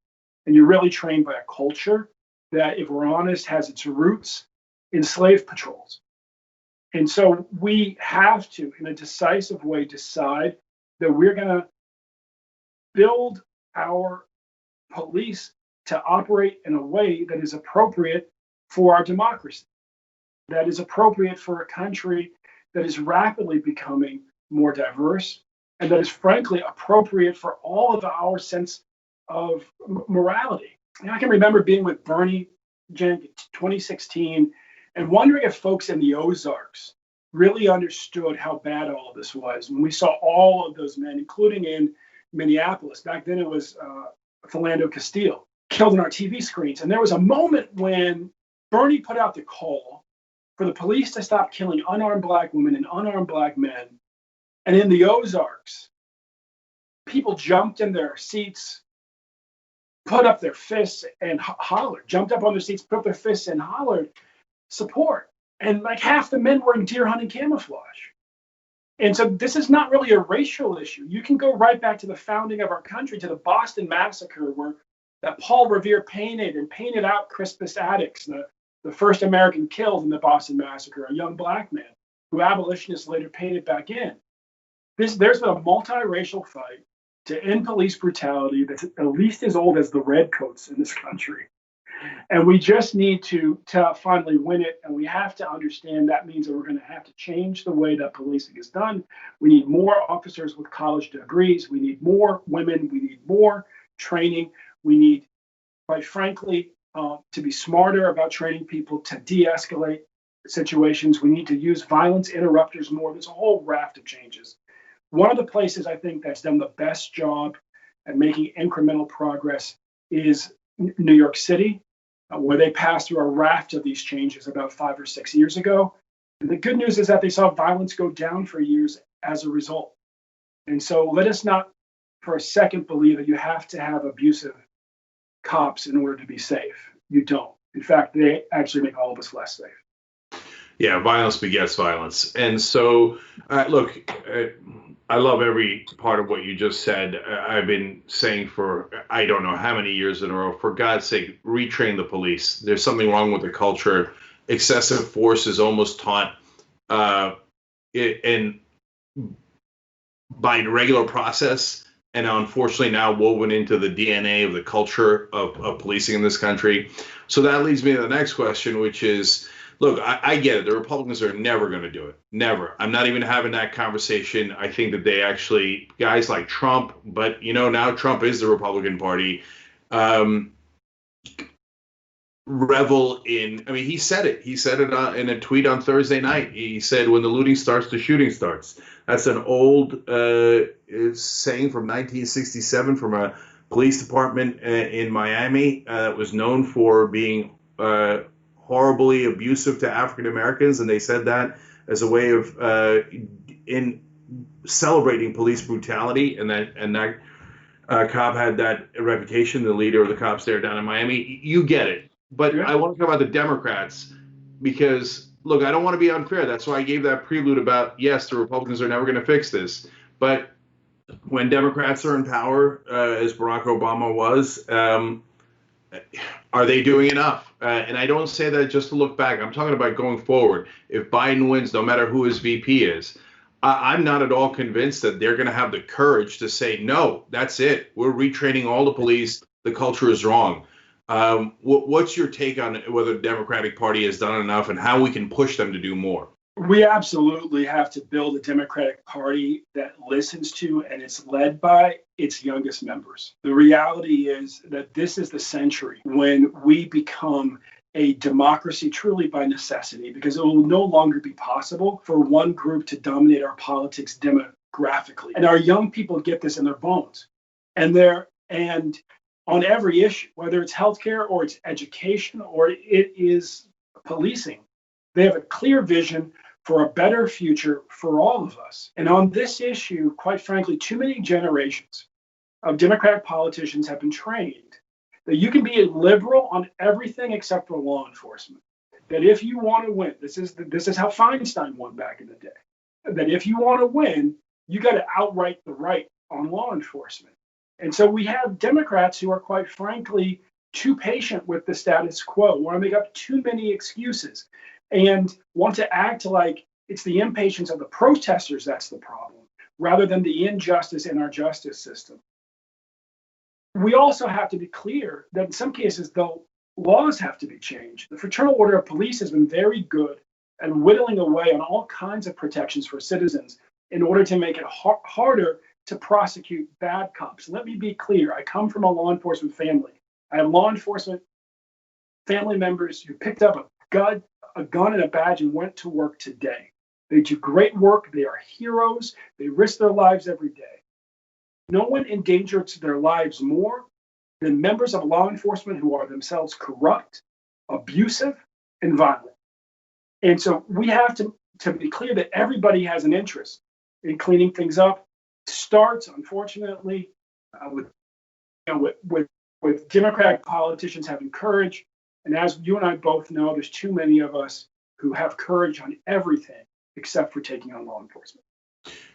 And you're really trained by a culture that, if we're honest, has its roots in slave patrols. And so we have to, in a decisive way, decide that we're going to build our police to operate in a way that is appropriate for our democracy, that is appropriate for a country that is rapidly becoming more diverse, and that is frankly appropriate for all of our sense of morality. And I can remember being with Bernie Jenk in 2016 and wondering if folks in the Ozarks really understood how bad all of this was. When we saw all of those men, including in Minneapolis, back then it was Philando Castile, killed on our TV screens. And there was a moment when Bernie put out the call for the police to stop killing unarmed black women and unarmed black men. And in the Ozarks, people jumped in their seats, put up their fists and hollered, jumped up on their seats, put up their fists and hollered support. And like half the men were in deer hunting camouflage. And so this is not really a racial issue. You can go right back to the founding of our country, to the Boston Massacre, where that Paul Revere painted out Crispus Attucks, the first American killed in the Boston Massacre, a young black man who abolitionists later painted back in. There's been a multiracial fight to end police brutality that's at least as old as the Redcoats in this country. And we just need to finally win it. And we have to understand that means that we're going to have to change the way that policing is done. We need more officers with college degrees. We need more women. We need more training. We need, quite frankly, to be smarter about training people to de-escalate situations. We need to use violence interrupters more. There's a whole raft of changes. One of the places I think that's done the best job at making incremental progress is New York City, where they passed through a raft of these changes about 5 or 6 years ago. And the good news is that they saw violence go down for years as a result. And so let us not for a second believe that you have to have abusive cops in order to be safe. You don't. In fact, they actually make all of us less safe. Yeah, violence begets violence. And so, look, I love every part of what you just said. I've been saying for I don't know how many years in a row, for God's sake, retrain the police. There's something wrong with the culture. Excessive force is almost taught and by regular process. and unfortunately now woven into the DNA of the culture of policing in this country. So that leads me to the next question, which is, look, I get it. The Republicans are never going to do it. Never. I'm not even having that conversation. I think that they actually, guys like Trump, but now Trump is the Republican Party, revel in, I mean, he said it. He said it in a tweet on Thursday night. He said, when the looting starts, the shooting starts. That's an old saying from 1967 from a police department in Miami that was known for being horribly abusive to African Americans, and they said that as a way of in celebrating police brutality, and that cop had that reputation, the leader of the cops there down in Miami. You get it. But I want to talk about the Democrats because, look, I don't want to be unfair. That's why I gave that prelude about, yes, the Republicans are never going to fix this. But when Democrats are in power, as Barack Obama was, are they doing enough? And I don't say that just to look back. I'm talking about going forward. If Biden wins, no matter who his VP is, I'm not at all convinced that they're going to have the courage to say, no, that's it. We're retraining all the police. The culture is wrong. What's your take on whether the Democratic Party has done enough and how we can push them to do more? We absolutely have to build a Democratic Party that listens to and is led by its youngest members. The reality is that this is the century when we become a democracy truly by necessity, because it will no longer be possible for one group to dominate our politics demographically. And our young people get this in their bones. And on every issue, whether it's healthcare or it's education or it is policing, they have a clear vision for a better future for all of us. And on this issue, quite frankly, too many generations of Democratic politicians have been trained that you can be a liberal on everything except for law enforcement. That if you want to win, this is how Feinstein won back in the day, that if you want to win, you got to outright the right on law enforcement. And so we have Democrats who are, quite frankly, too patient with the status quo, want to make up too many excuses, and want to act like it's the impatience of the protesters that's the problem, rather than the injustice in our justice system. We also have to be clear that in some cases, the laws have to be changed. The Fraternal Order of Police has been very good at whittling away on all kinds of protections for citizens in order to make it harder to prosecute bad cops. Let me be clear. I come from a law enforcement family. I have law enforcement family members who picked up a gun and a badge and went to work today. They do great work. They are heroes. They risk their lives every day. No one endangers their lives more than members of law enforcement who are themselves corrupt, abusive, and violent. And so we have to be clear that everybody has an interest in cleaning things up. Starts, unfortunately, with Democratic politicians having courage. And as you and I both know, there's too many of us who have courage on everything except for taking on law enforcement.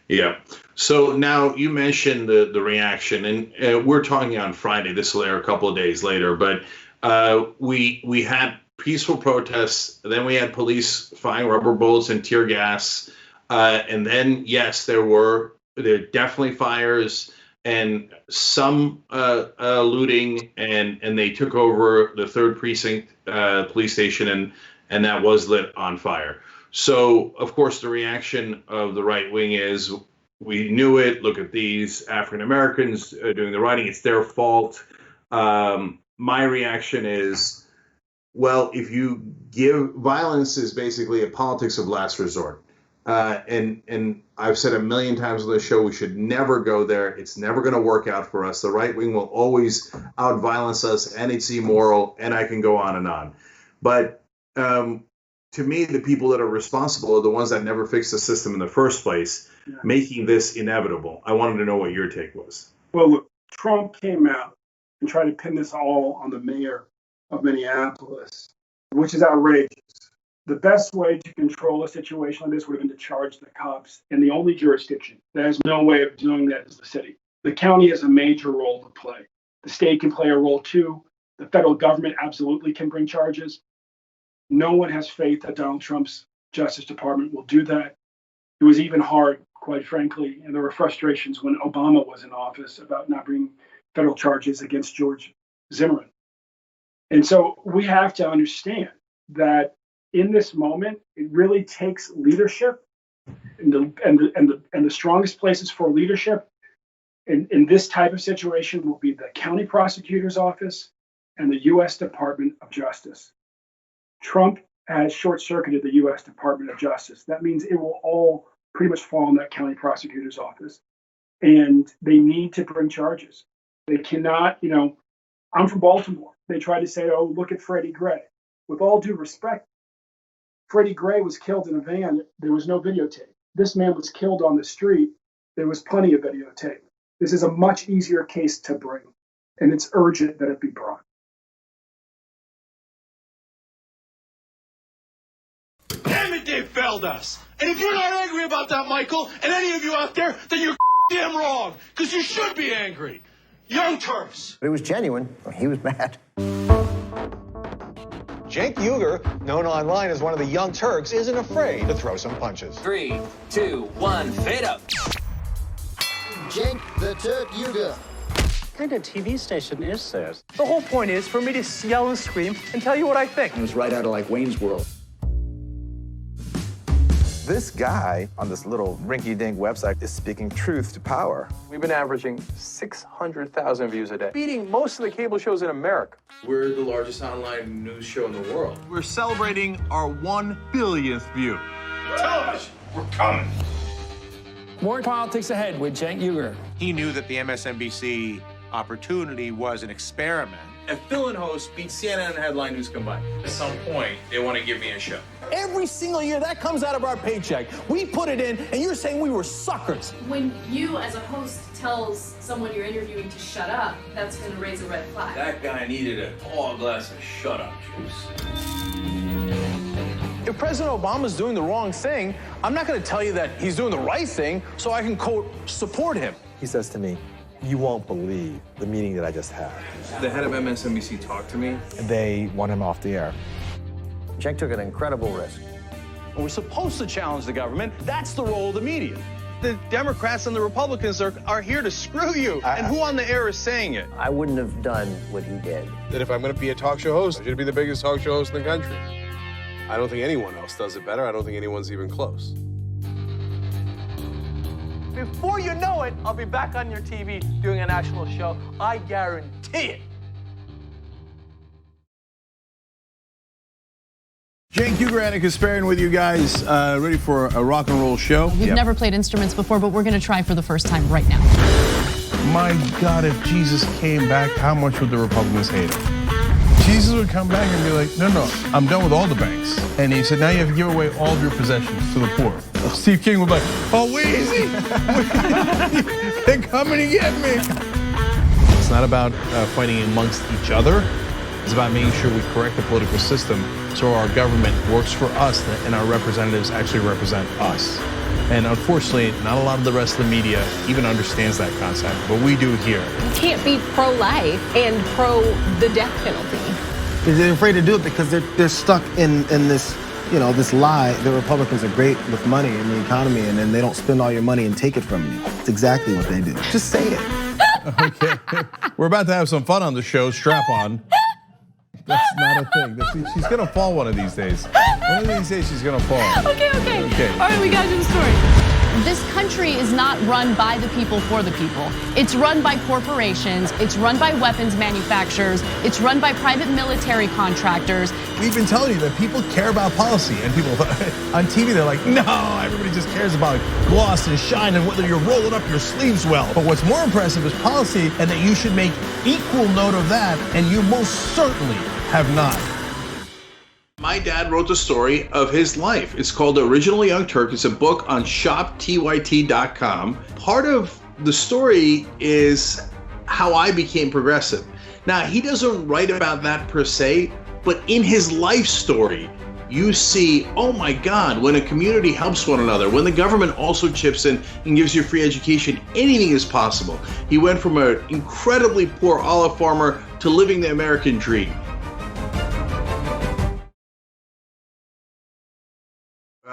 Yeah. So now you mentioned the reaction, and we're talking on Friday. This will air a couple of days later, but we had peaceful protests. Then we had police firing rubber bullets and tear gas, and then yes, there definitely fires and some looting, and they took over the 3rd Precinct police station, and that was lit on fire. So, of course, the reaction of the right wing is, we knew it. Look at these African Americans doing the rioting. It's their fault. My reaction is, well, if you give violence is basically a politics of last resort. And I've said a million times on the show, we should never go there. It's never going to work out for us. The right wing will always out-violence us, and it's immoral, and I can go on and on. But to me, the people that are responsible are the ones that never fixed the system in the first place, making this inevitable. I wanted to know what your take was. Well, look, Trump came out and tried to pin this all on the mayor of Minneapolis, which is outrageous. The best way to control a situation like this would have been to charge the cops in the only jurisdiction. There's no way of doing that as the city. The county has a major role to play. The state can play a role too. The federal government absolutely can bring charges. No one has faith that Donald Trump's Justice Department will do that. It was even hard, quite frankly. And there were frustrations when Obama was in office about not bringing federal charges against George Zimmerman. And so we have to understand that in this moment, it really takes leadership, and the strongest places for leadership in this type of situation will be the county prosecutor's office and the U.S. Department of Justice. Trump has short-circuited the U.S. Department of Justice. That means it will all pretty much fall in that county prosecutor's office. And they need to bring charges. They cannot, I'm from Baltimore. They try to say, oh, look at Freddie Gray. With all due respect, Freddie Gray was killed in a van. There was no videotape. This man was killed on the street. There was plenty of videotape. This is a much easier case to bring, and it's urgent that it be brought. Damn it, they failed us. And if you're not angry about that, Michael, and any of you out there, then you're damn wrong, because you should be angry. Young Turks. It was genuine. He was mad. Cenk Uygur, known online as one of the Young Turks, isn't afraid to throw some punches. 3, 2, 1, fade up. Cenk the Turk Uygur. What kind of TV station is this? The whole point is for me to yell and scream and tell you what I think. It was right out of like Wayne's World. This guy on this little rinky-dink website is speaking truth to power. We've been averaging 600,000 views a day, beating most of the cable shows in America. We're the largest online news show in the world. We're celebrating our 1 billionth view. Television, we're coming. More politics ahead with Cenk Uygur. He knew that the MSNBC opportunity was an experiment. A fill-in host beats CNN and headline news combined. At some point, they want to give me a show. Every single year, that comes out of our paycheck. We put it in, and you're saying we were suckers. When you, as a host, tells someone you're interviewing to shut up, that's going to raise a red flag. That guy needed a tall glass of shut-up juice. If President Obama's doing the wrong thing, I'm not going to tell you that he's doing the right thing so I can, quote, support him. He says to me, you won't believe the meeting that I just had. The head of MSNBC talked to me. They want him off the air. Cenk took an incredible risk. We're supposed to challenge the government. That's the role of the media. The Democrats and the Republicans are here to screw you. And who on the air is saying it? I wouldn't have done what he did. That if I'm going to be a talk show host, I should be the biggest talk show host in the country. I don't think anyone else does it better. I don't think anyone's even close. Before you know it, I'll be back on your TV doing a national show. I guarantee it. Cenk Uygur is sparing with you guys, ready for a rock and roll show. We've never played instruments before, but we're going to try for the first time right now. My God, if Jesus came back, how much would the Republicans hate him? Jesus would come back and be like, no, I'm done with all the banks. And he said, now you have to give away all of your possessions to the poor. Steve King would be like, oh, Weezy, they're coming to get me. It's not about fighting amongst each other. It's about making sure we correct the political system so our government works for us and our representatives actually represent us. And unfortunately, not a lot of the rest of the media even understands that concept, but we do here. You can't be pro-life and pro the death penalty. They're afraid to do it because they're stuck in this, this lie. The Republicans are great with money and the economy, and then they don't spend all your money and take it from you. It's exactly what they do. Just say it. Okay, we're about to have some fun on the show. Strap on. That's not a thing. She's gonna fall one of these days. One of these days she's gonna fall. Okay. All right, we got to do the story. This country is not run by the people for the people. It's run by corporations. It's run by weapons manufacturers. It's run by private military contractors. We've been telling you that people care about policy, and people on TV, they're like, no, everybody just cares about gloss and shine and whether you're rolling up your sleeves well. But what's more impressive is policy, and that you should make equal note of that, and you most certainly have not. My dad wrote the story of his life. It's called The Original Young Turk. It's a book on shoptyt.com. Part of the story is how I became progressive. Now, he doesn't write about that per se, but in his life story, you see, oh my God, when a community helps one another, when the government also chips in and gives you free education, anything is possible. He went from an incredibly poor olive farmer to living the American dream.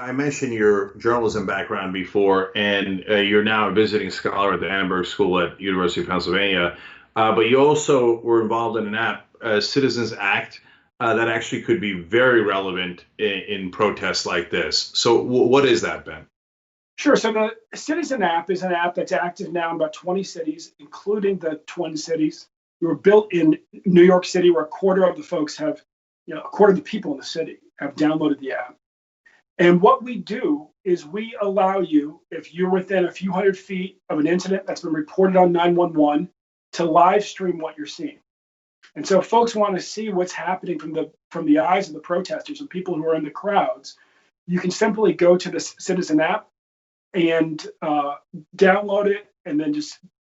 I mentioned your journalism background before, and you're now a visiting scholar at the Annenberg School at University of Pennsylvania. But you also were involved in an app, Citizens Act, that actually could be very relevant in protests like this. So what is that, Ben? Sure. So the Citizen app is an app that's active now in about 20 cities, including the Twin Cities. We were built in New York City, where a quarter of the folks have, a quarter of the people in the city have downloaded the app. And what we do is we allow you, if you're within a few hundred feet of an incident that's been reported on 911, to live stream what you're seeing. And so if folks want to see what's happening from the eyes of the protesters and people who are in the crowds, you can simply go to the Citizen app and download it, and then just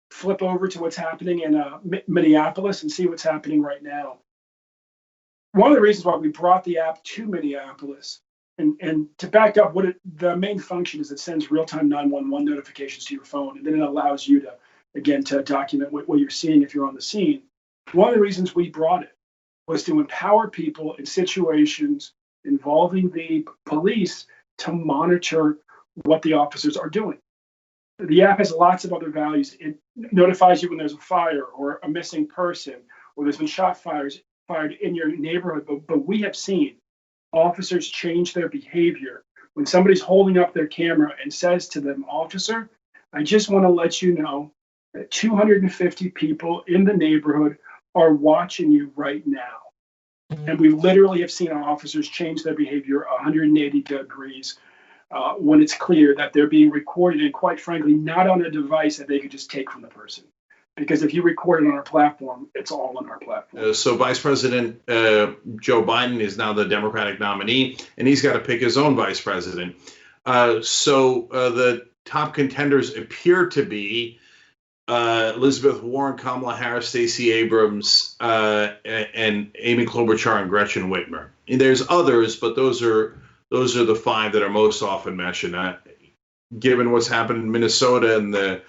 flip over to what's happening in Minneapolis and see what's happening right now. One of the reasons why we brought the app to Minneapolis, and to back up, the main function is it sends real-time 911 notifications to your phone, and then it allows you to document what you're seeing if you're on the scene. One of the reasons we brought it was to empower people in situations involving the police to monitor what the officers are doing. The app has lots of other values. It notifies you when there's a fire or a missing person, or there's been shot fired in your neighborhood. But we have seen officers change their behavior when somebody's holding up their camera and says to them, "Officer, I just want to let you know that 250 people in the neighborhood are watching you right now." And we literally have seen our officers change their behavior 180 degrees when it's clear that they're being recorded, and quite frankly, not on a device that they could just take from the person. Because if you record it on our platform, it's all on our platform. So Vice President Joe Biden is now the Democratic nominee, and he's got to pick his own vice president. So the top contenders appear to be Elizabeth Warren, Kamala Harris, Stacey Abrams, and Amy Klobuchar and Gretchen Whitmer. And there's others, but those are the five that are most often mentioned. Given what's happened in Minnesota and the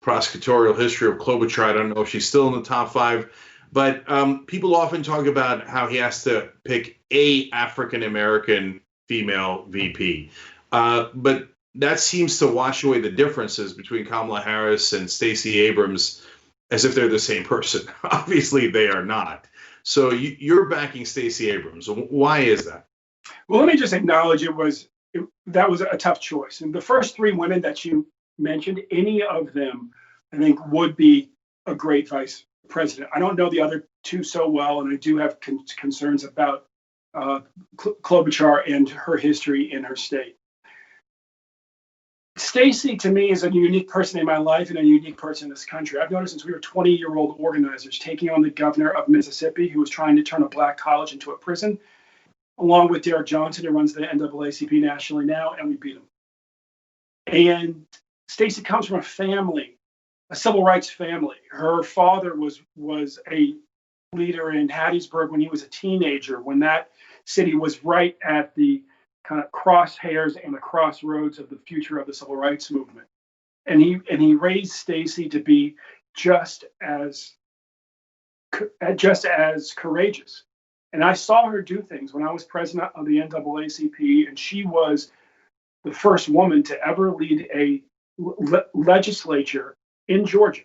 prosecutorial history of Klobuchar, I don't know if she's still in the top five. But people often talk about how he has to pick a African-American female VP. But that seems to wash away the differences between Kamala Harris and Stacey Abrams as if they're the same person. Obviously, they are not. So you're backing Stacey Abrams. Why is that? Well, let me just acknowledge that was a tough choice. And the first three women that you mentioned, any of them, I think, would be a great vice president. I don't know the other two so well, and I do have concerns about Klobuchar and her history in her state. Stacey, to me, is a unique person in my life and a unique person in this country. I've noticed since we were 20-year-old organizers, taking on the governor of Mississippi, who was trying to turn a black college into a prison, along with Derek Johnson, who runs the NAACP nationally now, and we beat him. And Stacey comes from a family, a civil rights family. Her father was a leader in Hattiesburg when he was a teenager, when that city was right at the kind of crosshairs and the crossroads of the future of the civil rights movement. And he raised Stacey to be just as courageous. And I saw her do things when I was president of the NAACP, and she was the first woman to ever lead a legislature in Georgia.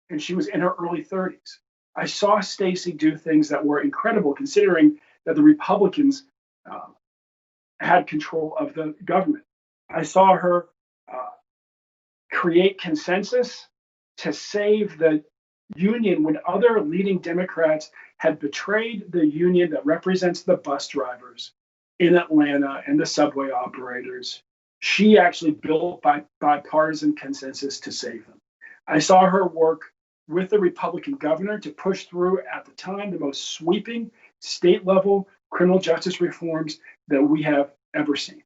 And she was in her early 30s. I saw Stacey do things that were incredible, considering that the Republicans had control of the government. I saw her create consensus to save the union when other leading Democrats had betrayed the union that represents the bus drivers in Atlanta and the subway operators. She actually built bipartisan consensus to save them. I saw her work with the Republican governor to push through, at the time, the most sweeping state-level criminal justice reforms that we have ever seen.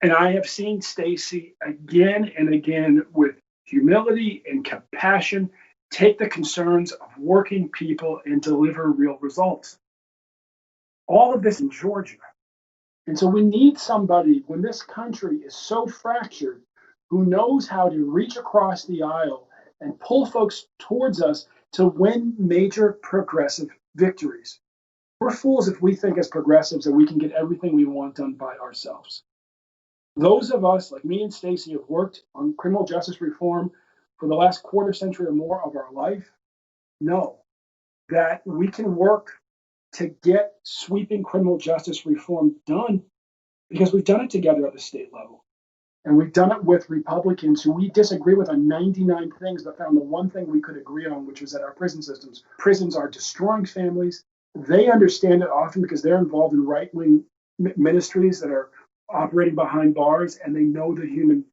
And I have seen Stacey again and again, with humility and compassion, take the concerns of working people and deliver real results. All of this in Georgia. And so we need somebody, when this country is so fractured, who knows how to reach across the aisle and pull folks towards us to win major progressive victories. We're fools if we think as progressives that we can get everything we want done by ourselves. Those of us, like me and Stacey, have worked on criminal justice reform for the last quarter century or more of our life, know that we can work to get sweeping criminal justice reform done because we've done it together at the state level. And we've done it with Republicans who we disagree with on 99 things, but found the one thing we could agree on, which was that our prisons are destroying families. They understand it often because they're involved in right-wing ministries that are operating behind bars, and they know the human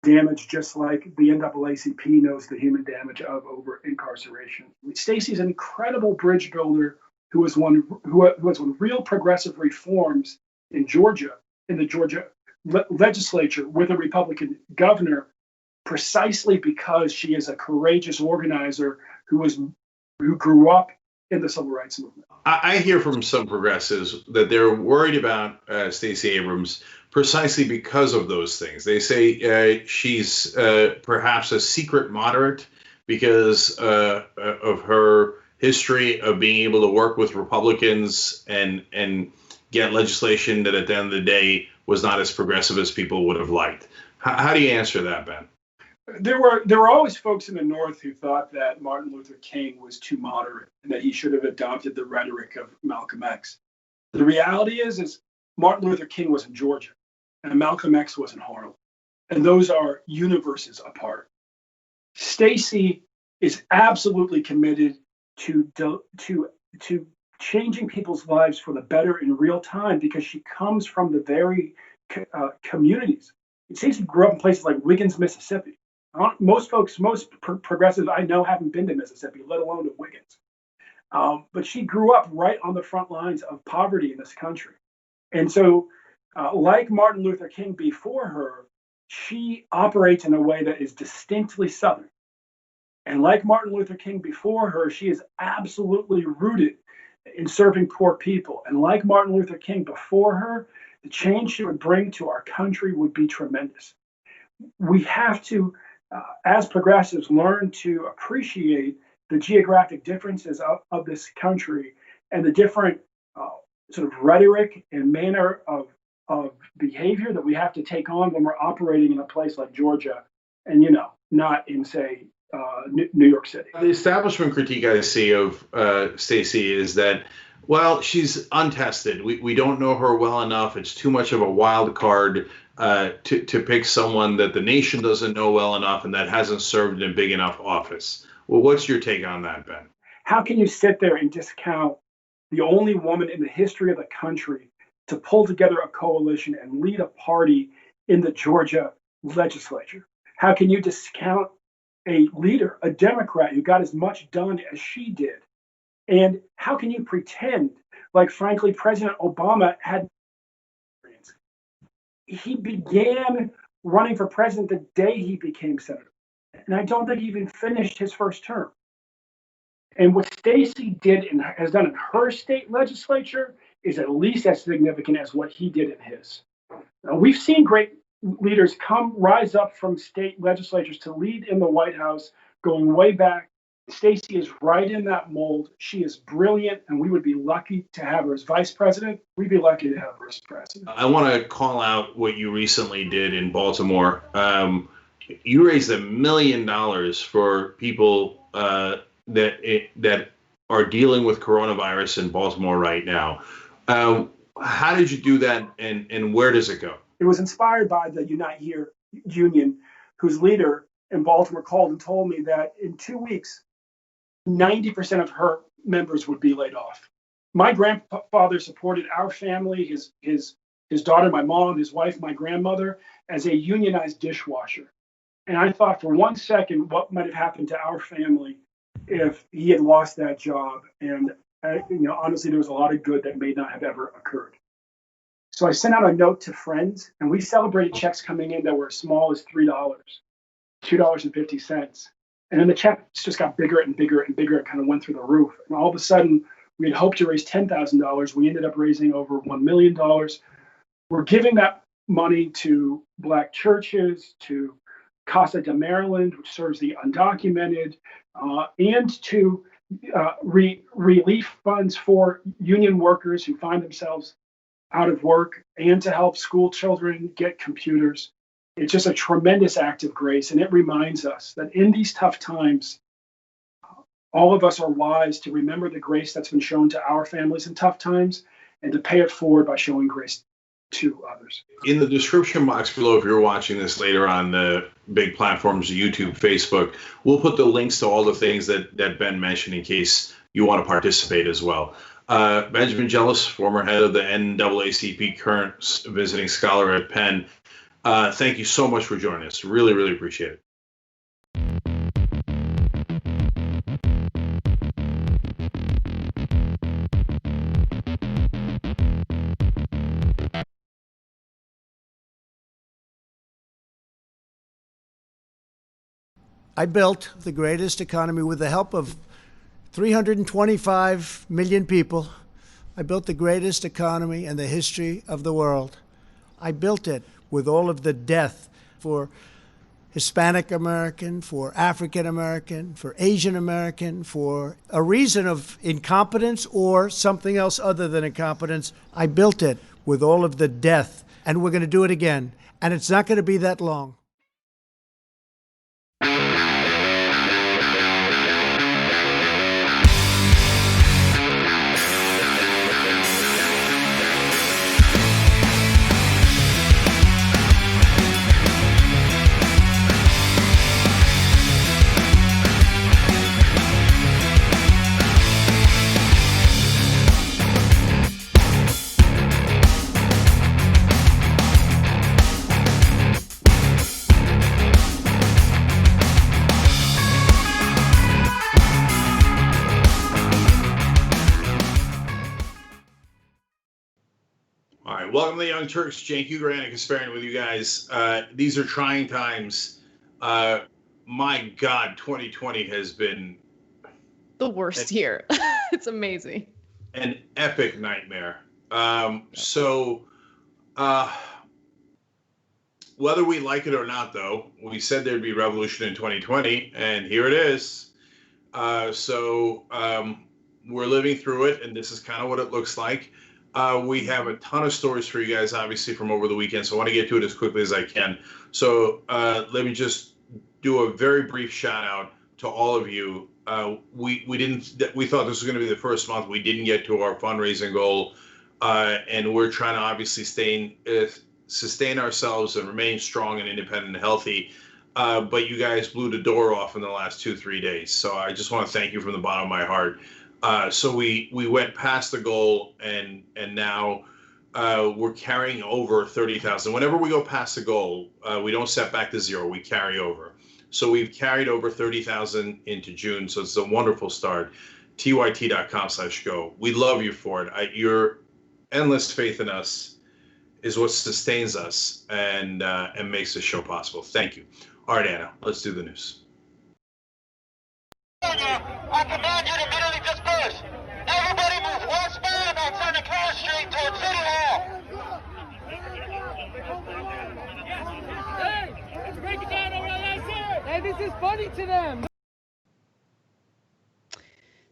damage just like the NAACP knows the human damage of over incarceration. Stacey's an incredible bridge builder who has won real progressive reforms in Georgia, in the Georgia legislature with a Republican governor, precisely because she is a courageous organizer who grew up in the civil rights movement. I hear from some progressives that they're worried about Stacey Abrams precisely because of those things. They say she's perhaps a secret moderate because of her history of being able to work with Republicans and get legislation that at the end of the day was not as progressive as people would have liked. How do you answer that, Ben? There were always folks in the North who thought that Martin Luther King was too moderate and that he should have adopted the rhetoric of Malcolm X. The reality is Martin Luther King was in Georgia and Malcolm X was in Harlem. And those are universes apart. Stacey is absolutely committed to changing people's lives for the better in real time because she comes from the very communities. Stacey grew up in places like Wiggins, Mississippi. Most progressives I know haven't been to Mississippi, let alone to Wiggins. But she grew up right on the front lines of poverty in this country. And so, like Martin Luther King before her, she operates in a way that is distinctly Southern. And like Martin Luther King before her, she is absolutely rooted in serving poor people. And like Martin Luther King before her, the change she would bring to our country would be tremendous. We have to, as progressives, learn to appreciate the geographic differences of this country and the different sort of rhetoric and manner of behavior that we have to take on when we're operating in a place like Georgia and, not in, say, New York City. The establishment critique I see of Stacey is that, well, she's untested. We don't know her well enough. It's too much of a wild card to pick someone that the nation doesn't know well enough and that hasn't served in a big enough office. Well, what's your take on that, Ben? How can you sit there and discount the only woman in the history of the country to pull together a coalition and lead a party in the Georgia legislature? How can you discount a leader, a Democrat who got as much done as she did? And how can you pretend like, frankly, President Obama had? He began running for president the day he became senator. And I don't think he even finished his first term. And what Stacey did and has done in her state legislature is at least as significant as what he did in his. Now, we've seen great leaders rise up from state legislatures to lead in the White House, going way back. Stacey is right in that mold. She is brilliant, and we would be lucky to have her as vice president. We'd be lucky to have her as president. I want to call out what you recently did in Baltimore. You raised $1 million for people that are dealing with coronavirus in Baltimore right now. How did you do that, and where does it go? It was inspired by the Unite Here union, whose leader in Baltimore called and told me that in 2 weeks, 90% of her members would be laid off. My grandfather supported our family, his daughter, my mom, his wife, my grandmother, as a unionized dishwasher. And I thought for 1 second what might have happened to our family if he had lost that job. And honestly, there was a lot of good that may not have ever occurred. So I sent out a note to friends, and we celebrated checks coming in that were as small as $3, $2.50. And then the checks just got bigger and bigger and bigger. It kind of went through the roof. And all of a sudden, we had hoped to raise $10,000. We ended up raising over $1 million. We're giving that money to Black churches, to Casa de Maryland, which serves the undocumented, and to relief funds for union workers who find themselves out of work and to help school children get computers. It's just a tremendous act of grace, and it reminds us that in these tough times, all of us are wise to remember the grace that's been shown to our families in tough times and to pay it forward by showing grace to others. In the description box below, if you're watching this later on the big platforms, YouTube, Facebook, we'll put the links to all the things that Ben mentioned in case you want to participate as well. Benjamin Jealous, former head of the NAACP, current visiting scholar at Penn, thank you so much for joining us. Really, really appreciate it. I built the greatest economy with the help of 325 million people. I built the greatest economy in the history of the world. I built it with all of the death for Hispanic American, for African American, for Asian American, for a reason of incompetence or something else other than incompetence. I built it with all of the death, and we're going to do it again. And it's not going to be that long. Welcome to the Young Turks. Cenk Uygur and Kasparian with you guys. These are trying times. My God, 2020 has been the worst year. It's amazing. An epic nightmare. So whether we like it or not, though, we said there'd be revolution in 2020, and here it is. So we're living through it, and this is kind of what it looks like. We have a ton of stories for you guys, obviously, from over the weekend, so I want to get to it as quickly as I can. So let me just do a very brief shout out to all of you. We thought this was going to be the first month. We didn't get to our fundraising goal, and we're trying to obviously sustain ourselves and remain strong and independent and healthy. But you guys blew the door off in the last 2-3 days. So I just want to thank you from the bottom of my heart. So we went past the goal, and now we're carrying over 30,000. Whenever we go past the goal, we don't set back to zero, we carry over. So we've carried over 30,000 into June, so it's a wonderful start. tyt.com/go. We love you for it. Your endless faith in us is what sustains us and makes this show possible. Thank you. All right, Anna, let's do the news. I command you to immediately disperse. Everybody move westbound on Santa Claus Street towards City Hall. Hey, let's break it down over on that side. Hey, this is funny to them.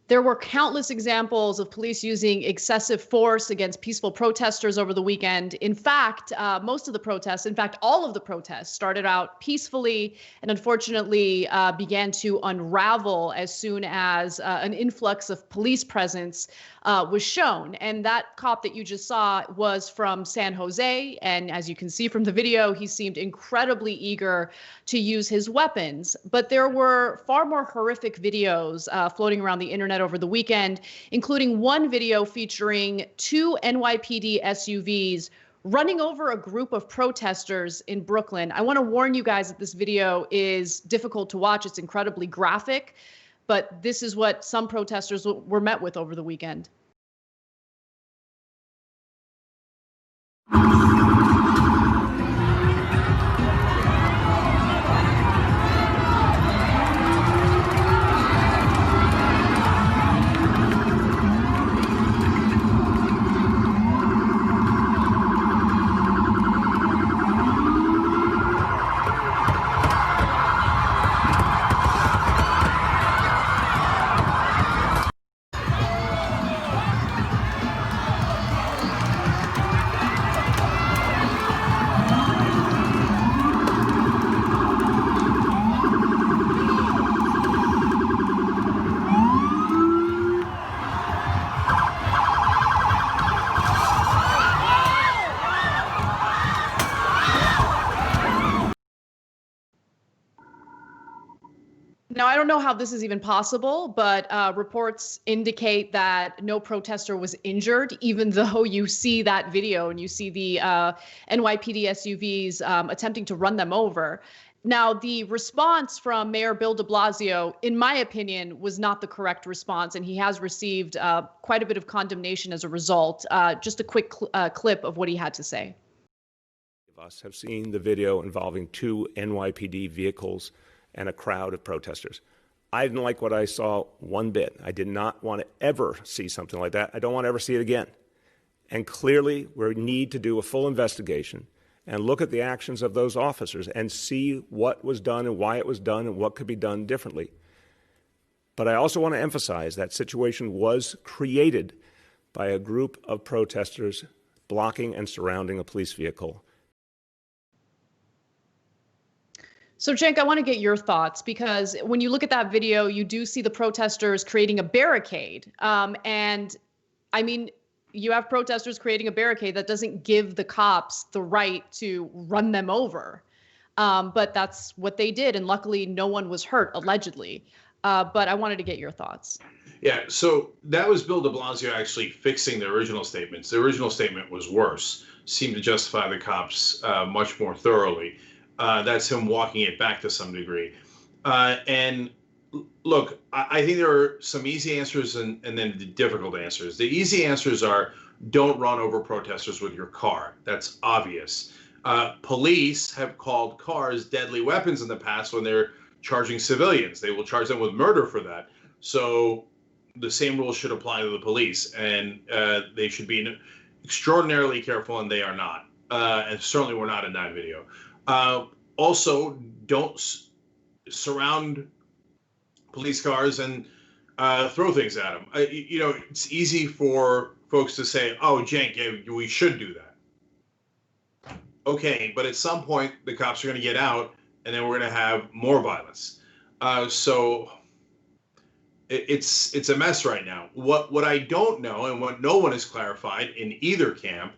There were countless examples of police using excessive force against peaceful protesters over the weekend. In fact, most of the protests, in fact, all of the protests started out peacefully and unfortunately began to unravel as soon as an influx of police presence was shown. And that cop that you just saw was from San Jose. And as you can see from the video, he seemed incredibly eager to use his weapons. But there were far more horrific videos floating around the internet over the weekend, including one video featuring 2 NYPD SUVs running over a group of protesters in Brooklyn. I want to warn you guys that this video is difficult to watch. It's incredibly graphic, but this is what some protesters were met with over the weekend. I don't know how this is even possible, but reports indicate that no protester was injured, even though you see that video and you see the NYPD SUVs attempting to run them over. Now, the response from Mayor Bill de Blasio, in my opinion, was not the correct response, and he has received quite a bit of condemnation as a result. Just a quick clip of what he had to say. Of us have seen the video involving 2 NYPD vehicles and a crowd of protesters. I didn't like what I saw one bit. I did not want to ever see something like that. I don't want to ever see it again. And clearly, we need to do a full investigation and look at the actions of those officers and see what was done and why it was done and what could be done differently. But I also want to emphasize that situation was created by a group of protesters blocking and surrounding a police vehicle. So, Cenk, I want to get your thoughts, because when you look at that video, you do see the protesters creating a barricade. And I mean, you have protesters creating a barricade that doesn't give the cops the right to run them over. But that's what they did. And luckily, no one was hurt, allegedly. But I wanted to get your thoughts. Yeah, so that was Bill de Blasio actually fixing the original statements. The original statement was worse, seemed to justify the cops much more thoroughly. That's him walking it back to some degree. And look, I think there are some easy answers and then the difficult answers. The easy answers are don't run over protesters with your car. That's obvious. Police have called cars deadly weapons in the past when they're charging civilians. They will charge them with murder for that. So the same rules should apply to the police, and they should be extraordinarily careful, and they are not. And certainly we're not in that video. Also, don't surround police cars and throw things at them. You know, it's easy for folks to say, oh, Cenk, we should do that. Okay, but at some point, the cops are going to get out, and then we're going to have more violence. So it's a mess right now. What I don't know, and what no one has clarified in either camp,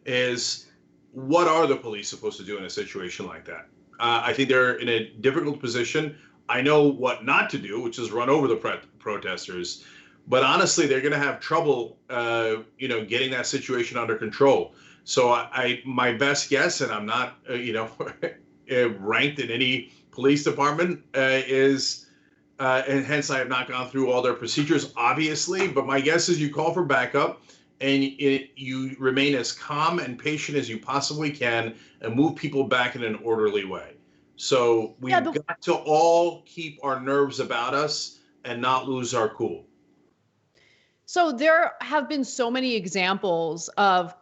is what are the police supposed to do in a situation like that? I think they're in a difficult position. I know what not to do, which is run over the protesters. But honestly, they're going to have trouble, getting that situation under control. So my best guess, and I'm not, ranked in any police department, is, and hence I have not gone through all their procedures, obviously. But my guess is you call for backup, and you remain as calm and patient as you possibly can and move people back in an orderly way. So we've got to all keep our nerves about us and not lose our cool. So there have been so many examples of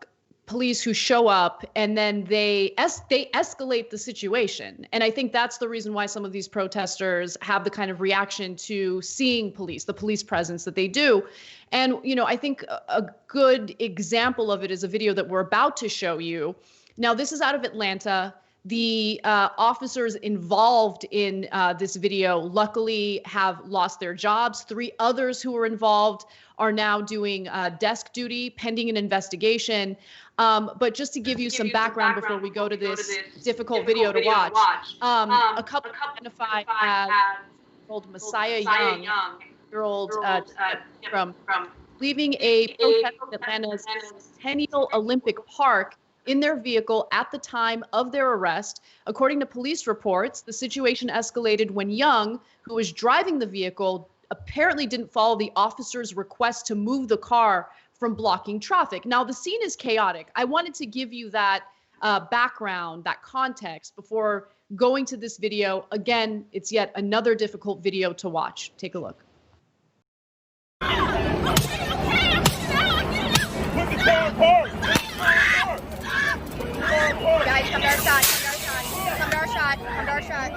police who show up and then they escalate the situation. And I think that's the reason why some of these protesters have the kind of reaction to seeing police, the police presence that they do. And, I think a good example of it is a video that we're about to show you. Now, this is out of Atlanta. The officers involved in this video luckily have lost their jobs. 3 others who were involved are now doing desk duty pending an investigation. But just to give you some background before we go to this difficult video to watch, a couple identified as old Messiah Young, year-old from leaving a protest at Atlanta's Centennial Olympic Park in their vehicle at the time of their arrest. According to police reports, the situation escalated when Young, who was driving the vehicle, apparently didn't follow the officer's request to move the car from blocking traffic. Now, the scene is chaotic. I wanted to give you that background, that context before going to this video. Again, it's yet another difficult video to watch. Take a look. Guys, come to our shot, come to our shot, come to our shot.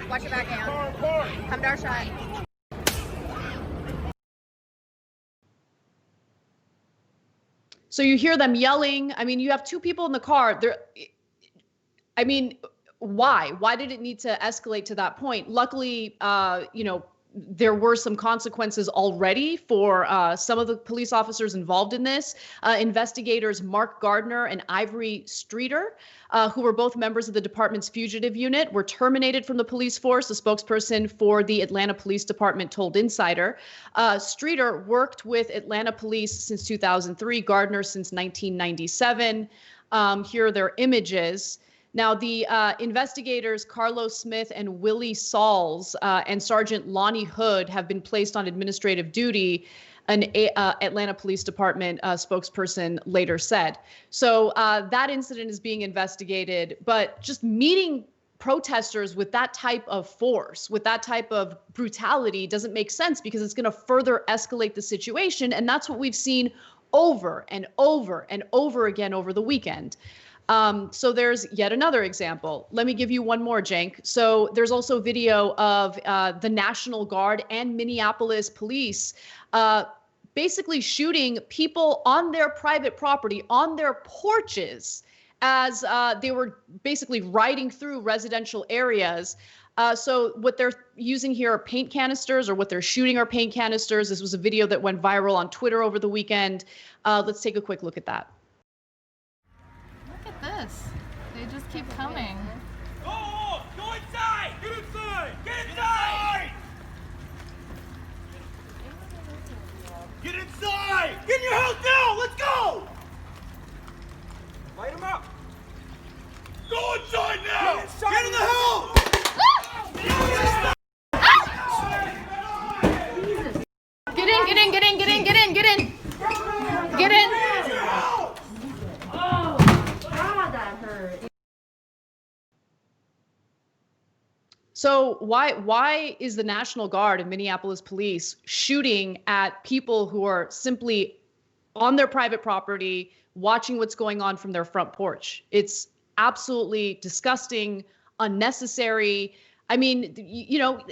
Watch your back hand. Come to our shot. So you hear them yelling. I mean, you have 2 people in the car. Why? Why did it need to escalate to that point? Luckily, there were some consequences already for some of the police officers involved in this. Investigators Mark Gardner and Ivory Streeter, who were both members of the department's fugitive unit, were terminated from the police force. A spokesperson for the Atlanta Police Department told Insider. Streeter worked with Atlanta police since 2003, Gardner since 1997. Here are their images. Now, the investigators Carlos Smith and Willie Sauls and Sergeant Lonnie Hood have been placed on administrative duty, an Atlanta Police Department spokesperson later said. So that incident is being investigated, but just meeting protesters with that type of force, with that type of brutality doesn't make sense because it's going to further escalate the situation. And that's what we've seen over and over and over again over the weekend. So there's yet another example. Let me give you one more, Cenk. So there's also video of the National Guard and Minneapolis police basically shooting people on their private property, on their porches, as they were basically riding through residential areas. So what they're using here are paint canisters, or what they're shooting are paint canisters. This was a video that went viral on Twitter over the weekend. Let's take a quick look at that. This. They just keep coming. Go inside! Get inside! Get inside! Get inside! Get in your house now! Let's go! Light him up! Go inside now! Get in the house! Get in, get in, get in, get in, get in, get in! Get in! So why is the National Guard and Minneapolis police shooting at people who are simply on their private property, watching what's going on from their front porch? It's absolutely disgusting, unnecessary. I mean, you know,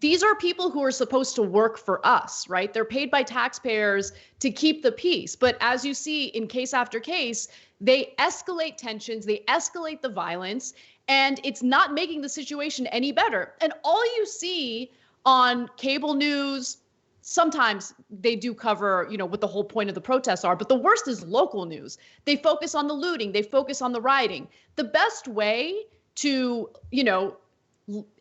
these are people who are supposed to work for us, right? They're paid by taxpayers to keep the peace. But as you see in case after case, they escalate tensions, they escalate the violence, and it's not making the situation any better. And all you see on cable news, sometimes they do cover, you know, what the whole point of the protests are, but the worst is local news. They focus on the looting, they focus on the rioting. The best way to, you know,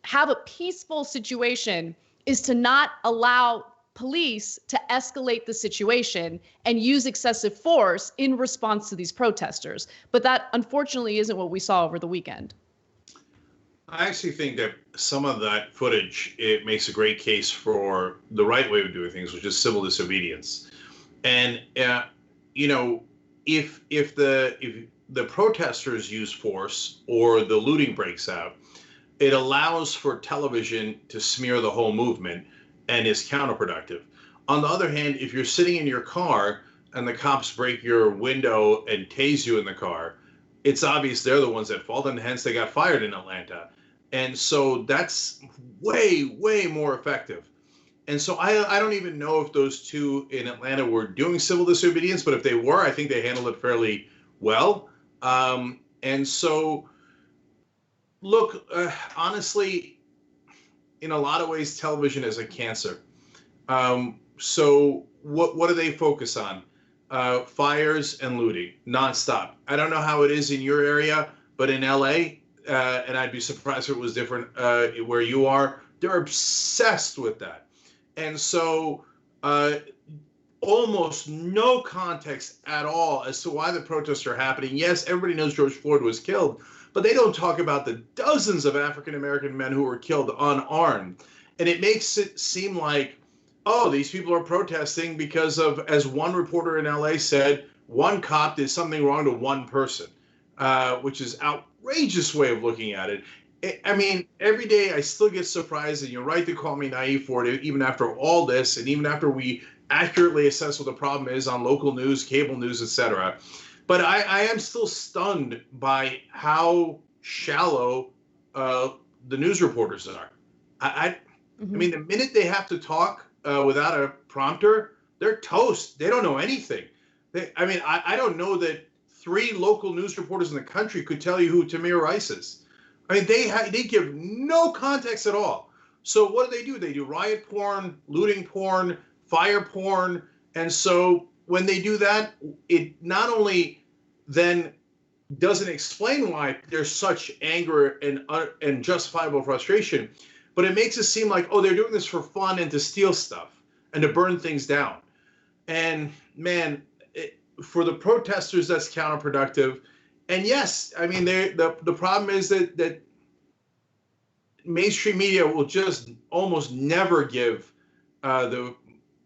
have a peaceful situation is to not allow police to escalate the situation and use excessive force in response to these protesters. But that unfortunately isn't what we saw over the weekend. I actually think that some of that footage, it makes a great case for the right way of doing things, which is civil disobedience. And you know, if the protesters use force or the looting breaks out, it allows for television to smear the whole movement and is counterproductive. On the other hand, if you're sitting in your car and the cops break your window and tase you in the car, it's obvious they're the ones at fault, and hence they got fired in Atlanta. And so that's way, way more effective. And so I don't even know if those two in Atlanta were doing civil disobedience, but if they were, I think they handled it fairly well. And so, look, honestly, in a lot of ways, television is a cancer. So what do they focus on? Fires and looting, nonstop. I don't know how it is in your area, but in LA, and I'd be surprised if it was different where you are, they're obsessed with that. And so almost no context at all as to why the protests are happening. Yes, everybody knows George Floyd was killed, but they don't talk about the dozens of African-American men who were killed unarmed. And it makes it seem like, oh, these people are protesting because of, as one reporter in LA said, one cop did something wrong to one person, which is outrageous way of looking at it. I mean, every day I still get surprised, and you're right to call me naive for it, even after all this, and even after we accurately assess what the problem is on local news, cable news, etc. But I am still stunned by how shallow the news reporters are. I mean, the minute they have to talk without a prompter, they're toast. They don't know anything. I don't know that 3 local news reporters in the country could tell you who Tamir Rice is. I mean, they give no context at all. So what do? They do riot porn, looting porn, fire porn. And so when they do that, it not only then doesn't explain why there's such anger and justifiable frustration, but it makes it seem like, oh, they're doing this for fun and to steal stuff and to burn things down. And man, for the protesters, that's counterproductive. And yes, I mean, the problem is that mainstream media will just almost never give the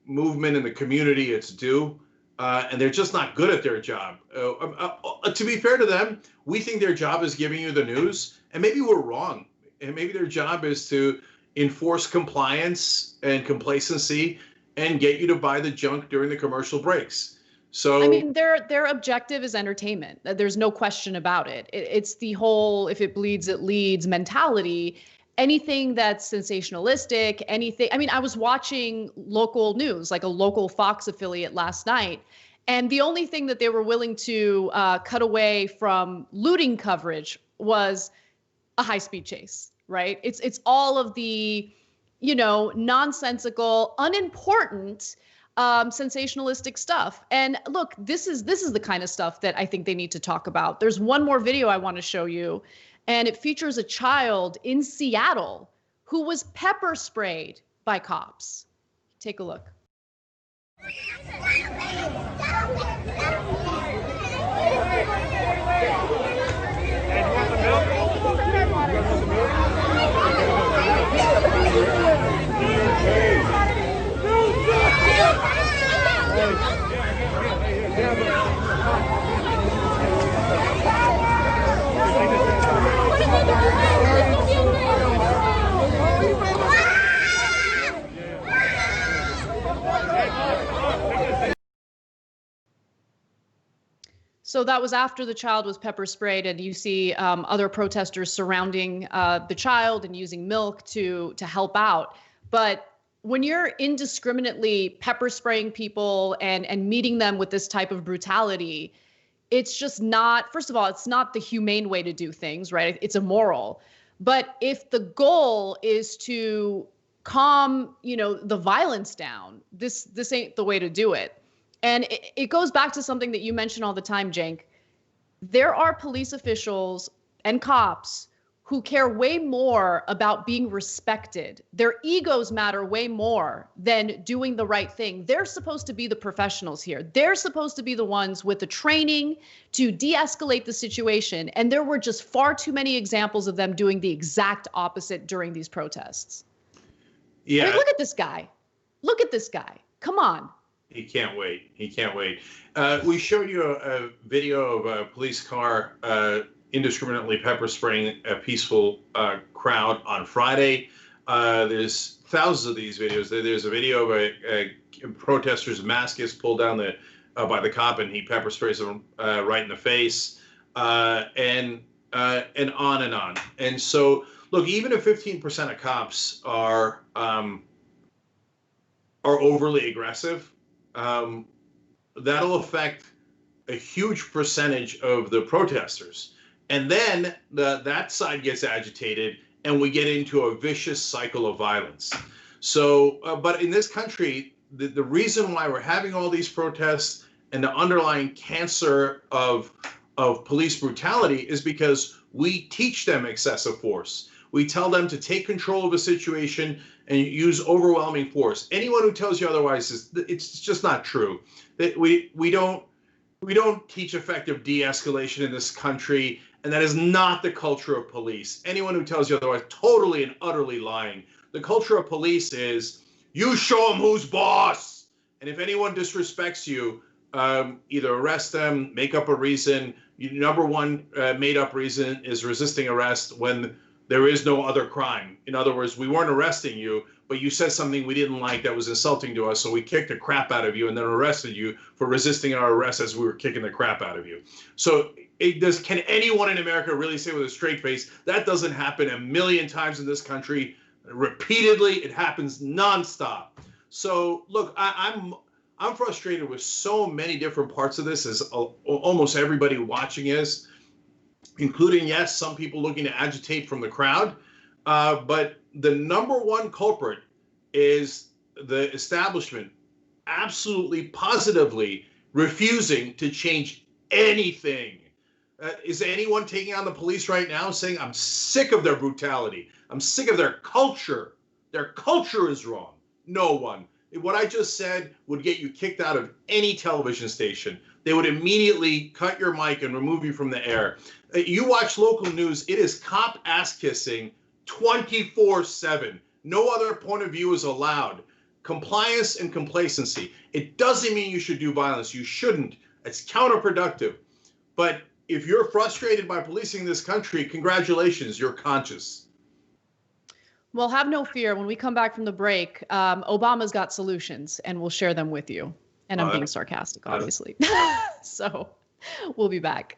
movement and the community its due. And they're just not good at their job. To be fair to them, we think their job is giving you the news, and maybe we're wrong. And maybe their job is to enforce compliance and complacency and get you to buy the junk during the commercial breaks. So I mean, their objective is entertainment. There's no question about it. It's the whole "if it bleeds, it leads" mentality. Anything that's sensationalistic, anything. I mean, I was watching local news, like a local Fox affiliate last night, and the only thing that they were willing to cut away from looting coverage was a high-speed chase, right? It's all of the, nonsensical, unimportant, sensationalistic stuff. And look, this is the kind of stuff that I think they need to talk about. There's one more video I want to show you. And it features a child in Seattle who was pepper sprayed by cops. Take a look. So that was after the child was pepper sprayed, and you see other protesters surrounding the child and using milk to help out. But when you're indiscriminately pepper spraying people and meeting them with this type of brutality, it's just not, first of all, it's not the humane way to do things, right? It's immoral. But if the goal is to calm, the violence down, this ain't the way to do it. And it goes back to something that you mention all the time, Cenk. There are police officials and cops who care way more about being respected. Their egos matter way more than doing the right thing. They're supposed to be the professionals here. They're supposed to be the ones with the training to de-escalate the situation. And there were just far too many examples of them doing the exact opposite during these protests. Yeah. I mean, look at this guy. Look at this guy. Come on. He can't wait. He can't wait. We showed you a video of a police car indiscriminately pepper spraying a peaceful crowd on Friday. There's thousands of these videos. There's a video of a protester's mask is pulled down by the cop, and he pepper sprays him right in the face, and on and on. And so, look, even if 15% of cops are overly aggressive, that'll affect a huge percentage of the protesters. And then that side gets agitated, and we get into a vicious cycle of violence. So, but in this country, the reason why we're having all these protests and the underlying cancer of police brutality is because we teach them excessive force. We tell them to take control of a situation and use overwhelming force. Anyone who tells you otherwise it's just not true. That we don't teach effective de-escalation in this country, and that is not the culture of police. Anyone who tells you otherwise, totally and utterly lying. The culture of police is you show them who's boss, and if anyone disrespects you, either arrest them, make up a reason. Number one made up reason is resisting arrest when there is no other crime. In other words, we weren't arresting you, but you said something we didn't like that was insulting to us, so we kicked the crap out of you and then arrested you for resisting our arrest as we were kicking the crap out of you. So can anyone in America really say with a straight face, that doesn't happen a million times in this country? Repeatedly, it happens nonstop. So look, I'm frustrated with so many different parts of this, as almost everybody watching is, including, yes, some people looking to agitate from the crowd. But the number one culprit is the establishment absolutely, positively refusing to change anything. Is anyone taking on the police right now saying, I'm sick of their brutality? I'm sick of their culture. Their culture is wrong. No one. What I just said would get you kicked out of any television station. They would immediately cut your mic and remove you from the air. You watch local news, it is cop ass kissing 24/7. No other point of view is allowed. Compliance and complacency. It doesn't mean you should do violence. You shouldn't. It's counterproductive. But if you're frustrated by policing this country, congratulations, you're conscious. Well, have no fear. When we come back from the break, Obama's got solutions, and we'll share them with you. And I'm being sarcastic, obviously. So we'll be back.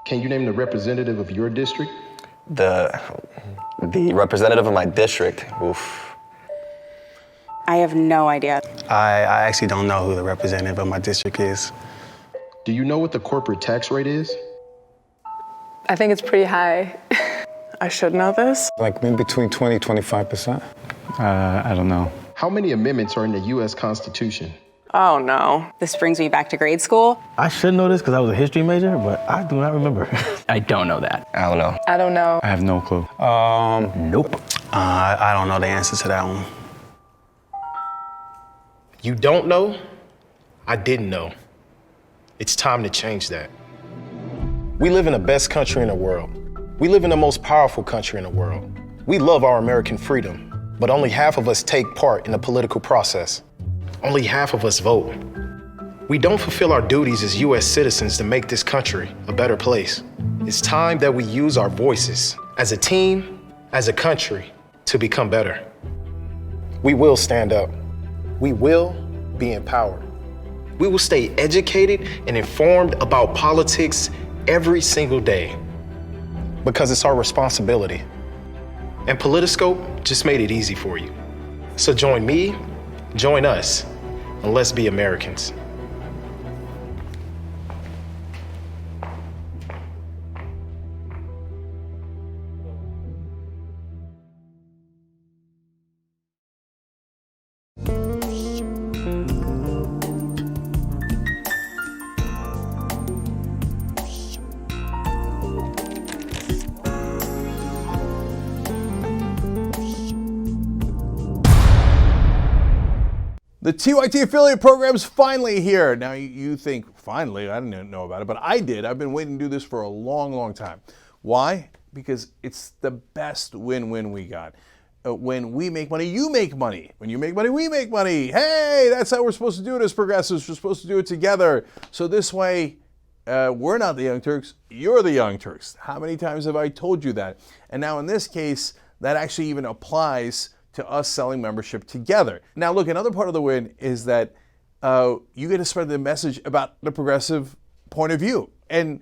Can you name the representative of your district? The representative of my district, oof. I have no idea. I actually don't know who the representative of my district is. Do you know what the corporate tax rate is? I think it's pretty high. I should know this. Like in between 20, 25%. I don't know. How many amendments are in the U.S. Constitution? Oh no. This brings me back to grade school. I should know this because I was a history major, but I do not remember. I don't know that. I don't know. I don't know. I have no clue. Nope. I don't know the answer to that one. You don't know? I didn't know. It's time to change that. We live in the best country in the world. We live in the most powerful country in the world. We love our American freedom, but only half of us take part in the political process. Only half of us vote. We don't fulfill our duties as U.S. citizens to make this country a better place. It's time that we use our voices as a team, as a country, to become better. We will stand up. We will be empowered. We will stay educated and informed about politics every single day because it's our responsibility. And Politiscope just made it easy for you. So join me, join us, and let's be Americans. The TYT affiliate program's finally here. Now you think, finally, I didn't know about it, but I did. I've been waiting to do this for a long, long time. Why? Because it's the best win-win we got. When we make money, you make money. When you make money, we make money. Hey, that's how we're supposed to do it as progressives. We're supposed to do it together. So this way, we're not the Young Turks, you're the Young Turks. How many times have I told you that? And now in this case, that actually even applies to us selling membership together. Now look, another part of the win is that you get to spread the message about the progressive point of view. And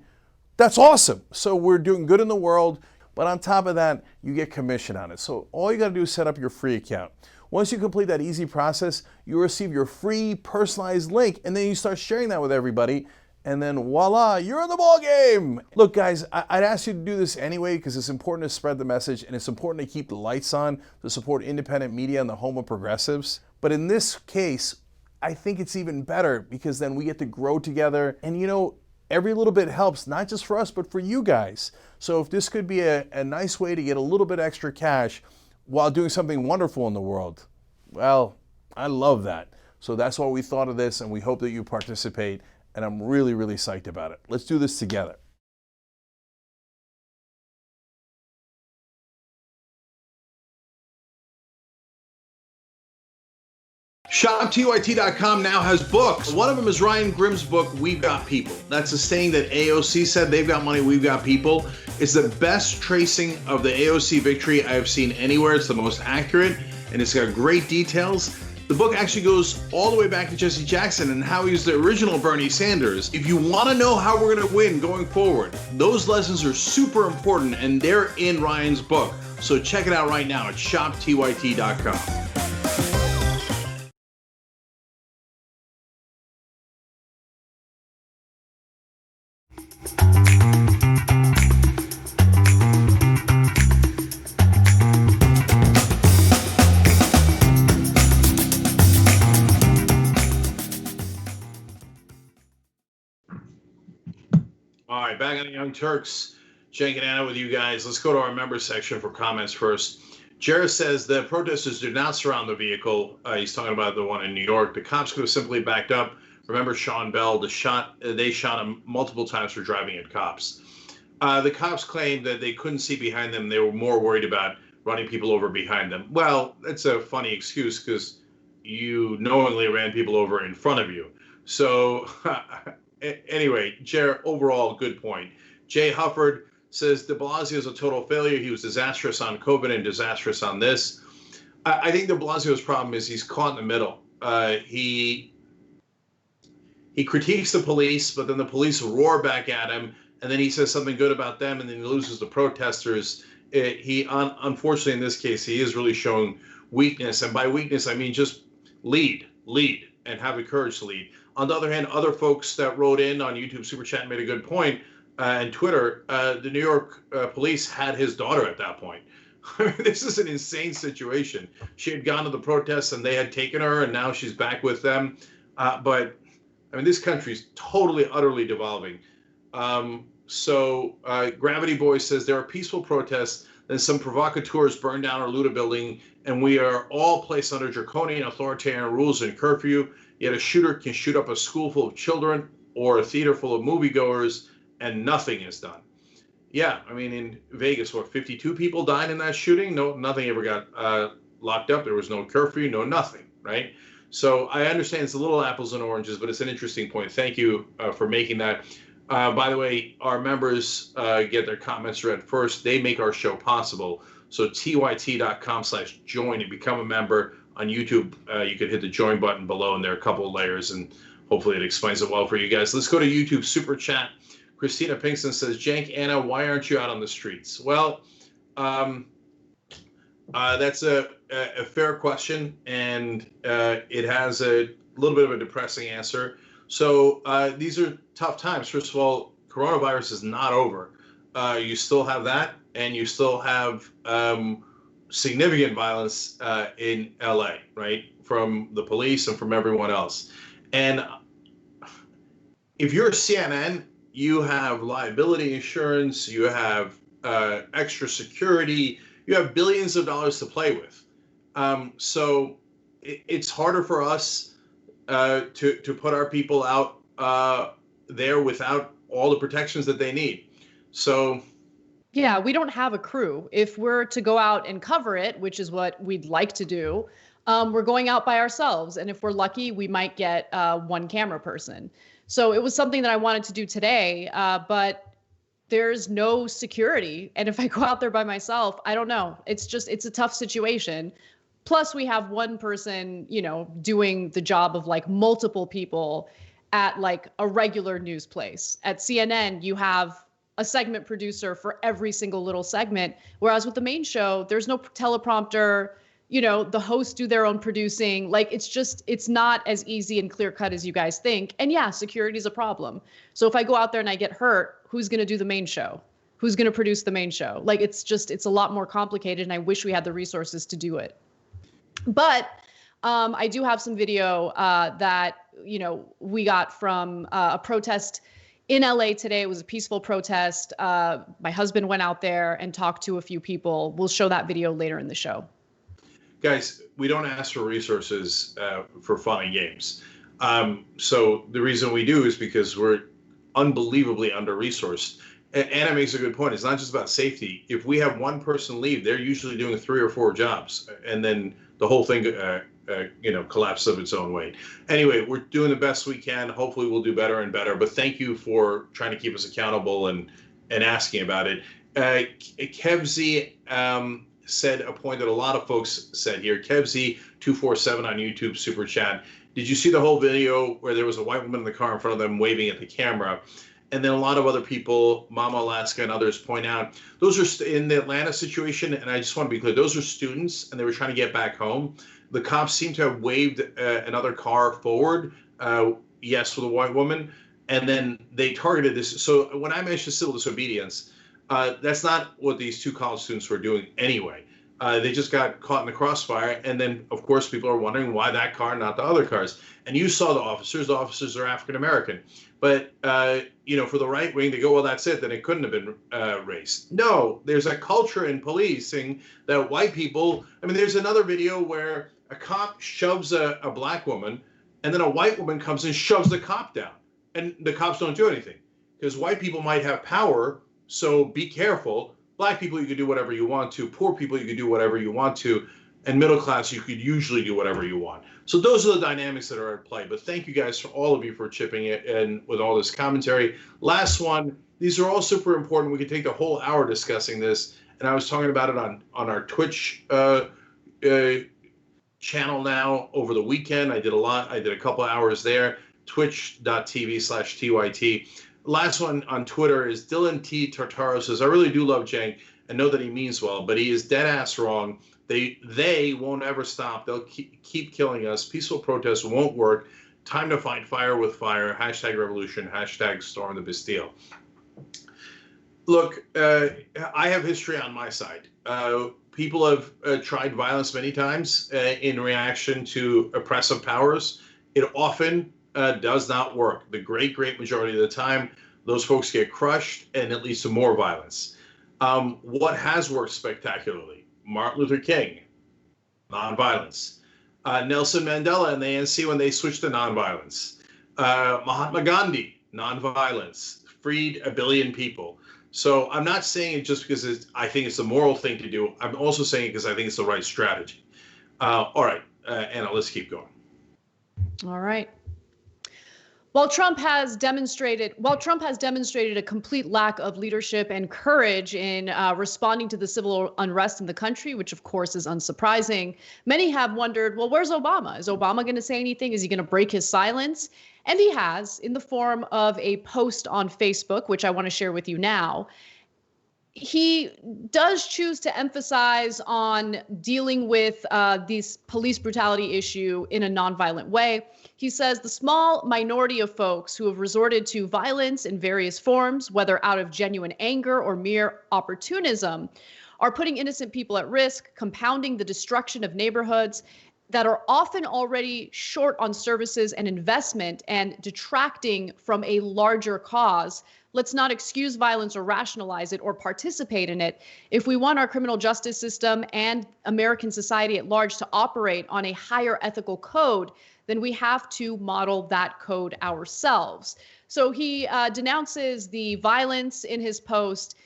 that's awesome. So we're doing good in the world, but on top of that, you get commission on it. So all you gotta do is set up your free account. Once you complete that easy process, you receive your free personalized link, and then you start sharing that with everybody, and then voila, you're in the ball game. Look guys, I'd ask you to do this anyway because it's important to spread the message and it's important to keep the lights on to support independent media and the home of progressives. But in this case, I think it's even better because then we get to grow together, and you know, every little bit helps, not just for us, but for you guys. So if this could be a nice way to get a little bit extra cash while doing something wonderful in the world, well, I love that. So that's why we thought of this, and we hope that you participate. And I'm really, really psyched about it. Let's do this together. ShopTYT.com now has books. One of them is Ryan Grimm's book, We've Got People. That's a saying that AOC said, they've got money, we've got people. It's the best tracing of the AOC victory I have seen anywhere. It's the most accurate, and it's got great details. The book actually goes all the way back to Jesse Jackson and how he was the original Bernie Sanders. If you want to know how we're going to win going forward, those lessons are super important, and they're in Ryan's book. So check it out right now at ShopTYT.com. Young Turks, Cenk and Anna with you guys. Let's go to our members section for comments first. Jared says the protesters did not surround the vehicle. He's talking about the one in New York. The cops could have simply backed up. Remember Sean Bell, they shot him multiple times for driving at cops. The cops claimed that they couldn't see behind them. They were more worried about running people over behind them. Well, that's a funny excuse because you knowingly ran people over in front of you. So anyway, Jared, overall, good point. Jay Hufford says de Blasio is a total failure. He was disastrous on COVID and disastrous on this. I think de Blasio's problem is he's caught in the middle. He critiques the police, but then the police roar back at him, and then he says something good about them, and then he loses the protesters. Unfortunately, in this case, he is really showing weakness, and by weakness, I mean just lead, and have the courage to lead. On the other hand, other folks that wrote in on YouTube Super Chat made a good point. And Twitter, the New York police had his daughter at that point. This is an insane situation. She had gone to the protests and they had taken her, and now she's back with them. But I mean, this country is totally, utterly devolving. Gravity Boy says there are peaceful protests, then some provocateurs burn down or loot a building, and we are all placed under draconian authoritarian rules and curfew. Yet a shooter can shoot up a school full of children or a theater full of moviegoers, and nothing is done. Yeah, I mean, in Vegas, 52 people died in that shooting? No, nothing ever got locked up. There was no curfew, no nothing, right? So I understand it's a little apples and oranges, but it's an interesting point. Thank you for making that. By the way, our members get their comments read first. They make our show possible. So tyt.com/join and become a member. On YouTube, you can hit the join button below, and there are a couple of layers, and hopefully it explains it well for you guys. Let's go to YouTube Super Chat. Christina Pinkston says, Cenk, Anna, why aren't you out on the streets? Well, that's a fair question, and it has a little bit of a depressing answer. So these are tough times. First of all, coronavirus is not over. You still have that, and you still have significant violence in LA, right, from the police and from everyone else. And if you're CNN, you have liability insurance, you have extra security, you have billions of dollars to play with. So it's harder for us to put our people out there without all the protections that they need. So yeah, we don't have a crew. If we're to go out and cover it, which is what we'd like to do, we're going out by ourselves. And if we're lucky, we might get one camera person. So it was something that I wanted to do today, but there's no security. And if I go out there by myself, I don't know. It's a tough situation. Plus we have one person, doing the job of like multiple people at like a regular news place. At CNN, you have a segment producer for every single little segment. Whereas with the main show, there's no teleprompter, the hosts do their own producing. Like, it's not as easy and clear cut as you guys think. And yeah, security is a problem. So if I go out there and I get hurt, who's going to do the main show? Who's going to produce the main show? Like, it's a lot more complicated, and I wish we had the resources to do it. But I do have some video that, we got from a protest in LA today. It was a peaceful protest. My husband went out there and talked to a few people. We'll show that video later in the show. Guys, we don't ask for resources for fun and games. So the reason we do is because we're unbelievably under-resourced. Anna makes a good point. It's not just about safety. If we have one person leave, they're usually doing 3 or 4 jobs, and then the whole thing collapse of its own weight. Anyway, we're doing the best we can. Hopefully we'll do better and better. But thank you for trying to keep us accountable and asking about it. Kevzy said a point that a lot of folks said here. Kevzy247 on YouTube Super Chat. Did you see the whole video where there was a white woman in the car in front of them waving at the camera? And then a lot of other people, Mama Alaska and others, point out those are in the Atlanta situation. And I just want to be clear, those are students and they were trying to get back home. The cops seem to have waved another car forward, yes, with a white woman, and then they targeted this. So when I mentioned civil disobedience, that's not what these 2 college students were doing anyway. They just got caught in the crossfire. And then, of course, people are wondering why that car, not the other cars. And you saw the officers. The officers are African-American. But, for the right wing, they go, well, that's it. Then it couldn't have been race. No, there's a culture in policing that white people, there's another video where a cop shoves a black woman, and then a white woman comes and shoves the cop down. And the cops don't do anything because white people might have power. So be careful. Black people, you can do whatever you want to. Poor people, you can do whatever you want to. And middle class, you could usually do whatever you want. So those are the dynamics that are at play. But thank you guys, for all of you, for chipping in with all this commentary. Last one, these are all super important. We could take the whole hour discussing this. And I was talking about it on our Twitch channel now over the weekend. I did a couple hours there, twitch.tv/TYT. Last one on Twitter is Dylan T. Tartaro says, I really do love Cenk and know that he means well, but he is dead ass wrong. They won't ever stop. They'll keep killing us. Peaceful protests won't work. Time to fight fire with fire. #revolution. #storm the Bastille. Look, I have history on my side. People have tried violence many times in reaction to oppressive powers. It often does not work. The great majority of the time, those folks get crushed and it leads to more violence. What has worked spectacularly? Martin Luther King, nonviolence. Nelson Mandela and the ANC when they switched to nonviolence. Mahatma Gandhi, nonviolence, freed 1 billion people. So I'm not saying it just because I think it's the moral thing to do. I'm also saying it because I think it's the right strategy. All right, Anna, let's keep going. All right. While Trump has demonstrated a complete lack of leadership and courage in responding to the civil unrest in the country, which of course is unsurprising, many have wondered, well, where's Obama? Is Obama going to say anything? Is he going to break his silence? And he has, in the form of a post on Facebook, which I want to share with you now. He does choose to emphasize on dealing with this police brutality issue in a nonviolent way. He says the small minority of folks who have resorted to violence in various forms, whether out of genuine anger or mere opportunism, are putting innocent people at risk, compounding the destruction of neighborhoods that are often already short on services and investment and detracting from a larger cause. Let's not excuse violence or rationalize it or participate in it. If we want our criminal justice system and American society at large to operate on a higher ethical code, then we have to model that code ourselves. So he denounces the violence in his post.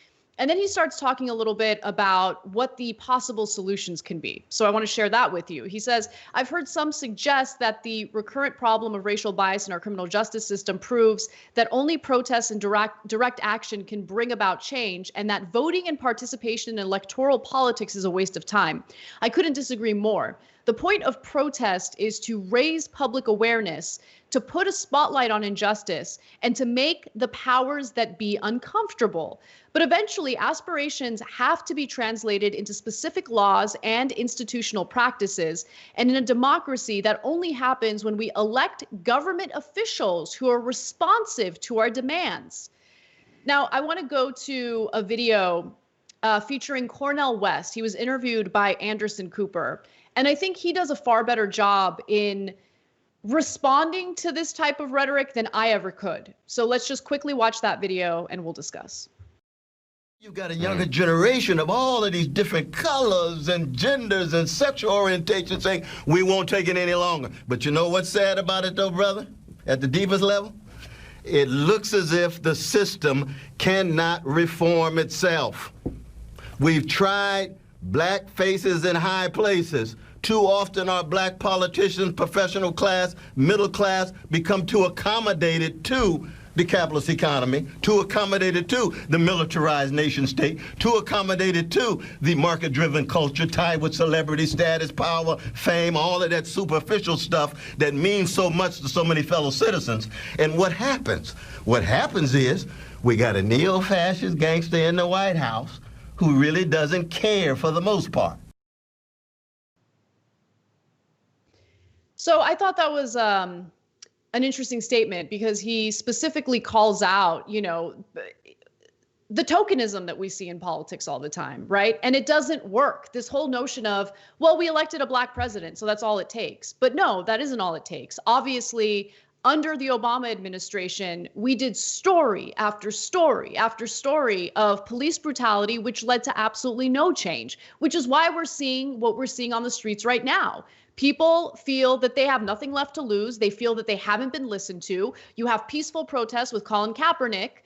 And then he starts talking a little bit about what the possible solutions can be. So I want to share that with you. He says, I've heard some suggest that the recurrent problem of racial bias in our criminal justice system proves that only protests and direct action can bring about change, and that voting and participation in electoral politics is a waste of time. I couldn't disagree more. The point of protest is to raise public awareness, to put a spotlight on injustice, and to make the powers that be uncomfortable. But eventually, aspirations have to be translated into specific laws and institutional practices. And in a democracy, that only happens when we elect government officials who are responsive to our demands. Now, I want to go to a video featuring Cornel West. He was interviewed by Anderson Cooper. And I think he does a far better job in responding to this type of rhetoric than I ever could. So let's just quickly watch that video and we'll discuss. You've got a younger generation of all of these different colors and genders and sexual orientations saying, we won't take it any longer. But you know what's sad about it though, brother? At the deepest level? It looks as if the system cannot reform itself. We've tried black faces in high places. Too often our black politicians, professional class, middle class, become too accommodated to the capitalist economy, too accommodated to the militarized nation state, too accommodated to the market-driven culture tied with celebrity status, power, fame, all of that superficial stuff that means so much to so many fellow citizens. And what happens? What happens is we got a neo-fascist gangster in the White House who really doesn't care for the most part. So I thought that was an interesting statement because he specifically calls out, the tokenism that we see in politics all the time, right? And it doesn't work. This whole notion of, well, we elected a black president, so that's all it takes. But no, that isn't all it takes. Obviously, under the Obama administration, we did story after story after story of police brutality, which led to absolutely no change, which is why we're seeing what we're seeing on the streets right now. People feel that they have nothing left to lose. They feel that they haven't been listened to. You have peaceful protests with Colin Kaepernick,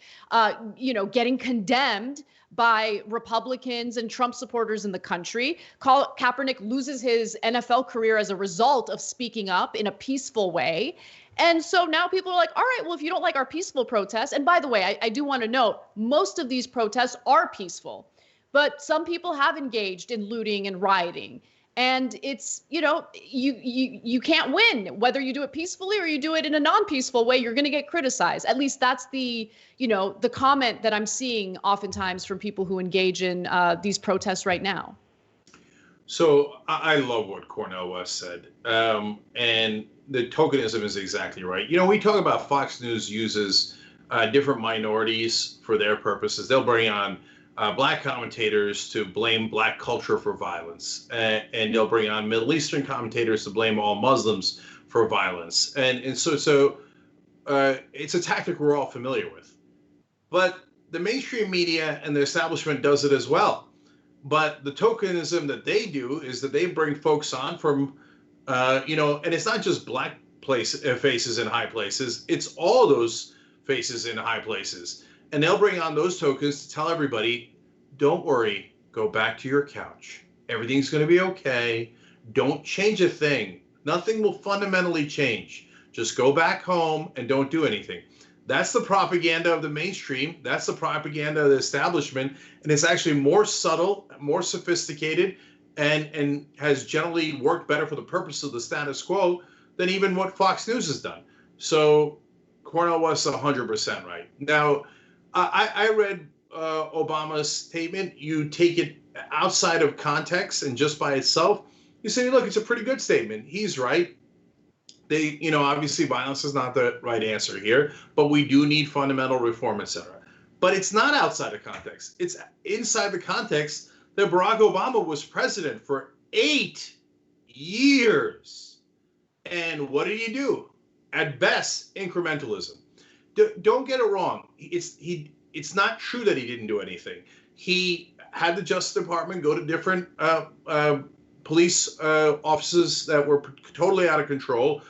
getting condemned by Republicans and Trump supporters in the country. Kaepernick loses his NFL career as a result of speaking up in a peaceful way. And so now people are like, all right, well, if you don't like our peaceful protests, and by the way, I do want to note, most of these protests are peaceful, but some people have engaged in looting and rioting. And it's, you can't win. Whether you do it peacefully or you do it in a non-peaceful way, you're going to get criticized. At least that's the comment that I'm seeing oftentimes from people who engage in these protests right now. So I love what Cornel West said. And the tokenism is exactly right. We talk about Fox News uses different minorities for their purposes. They'll bring on black commentators to blame black culture for violence, and they'll bring on Middle Eastern commentators to blame all Muslims for violence, and so it's a tactic we're all familiar with. But the mainstream media and the establishment does it as well. But the tokenism that they do is that they bring folks on from, and it's not just black faces in high places; it's all those faces in high places. And they'll bring on those tokens to tell everybody, don't worry, go back to your couch. Everything's going to be okay. Don't change a thing. Nothing will fundamentally change. Just go back home and don't do anything. That's the propaganda of the mainstream. That's the propaganda of the establishment. And it's actually more subtle, more sophisticated, and has generally worked better for the purpose of the status quo than even what Fox News has done. So Cornel West is 100% right. Now, I read Obama's statement. You take it outside of context and just by itself, you say, look, it's a pretty good statement. He's right. Obviously violence is not the right answer here, but we do need fundamental reform, etc. But it's not outside of context. It's inside the context that Barack Obama was president for 8 years. And what did he do? At best, incrementalism. Don't get it wrong. It's not true that he didn't do anything. He had the Justice Department go to different police offices that were totally out of control.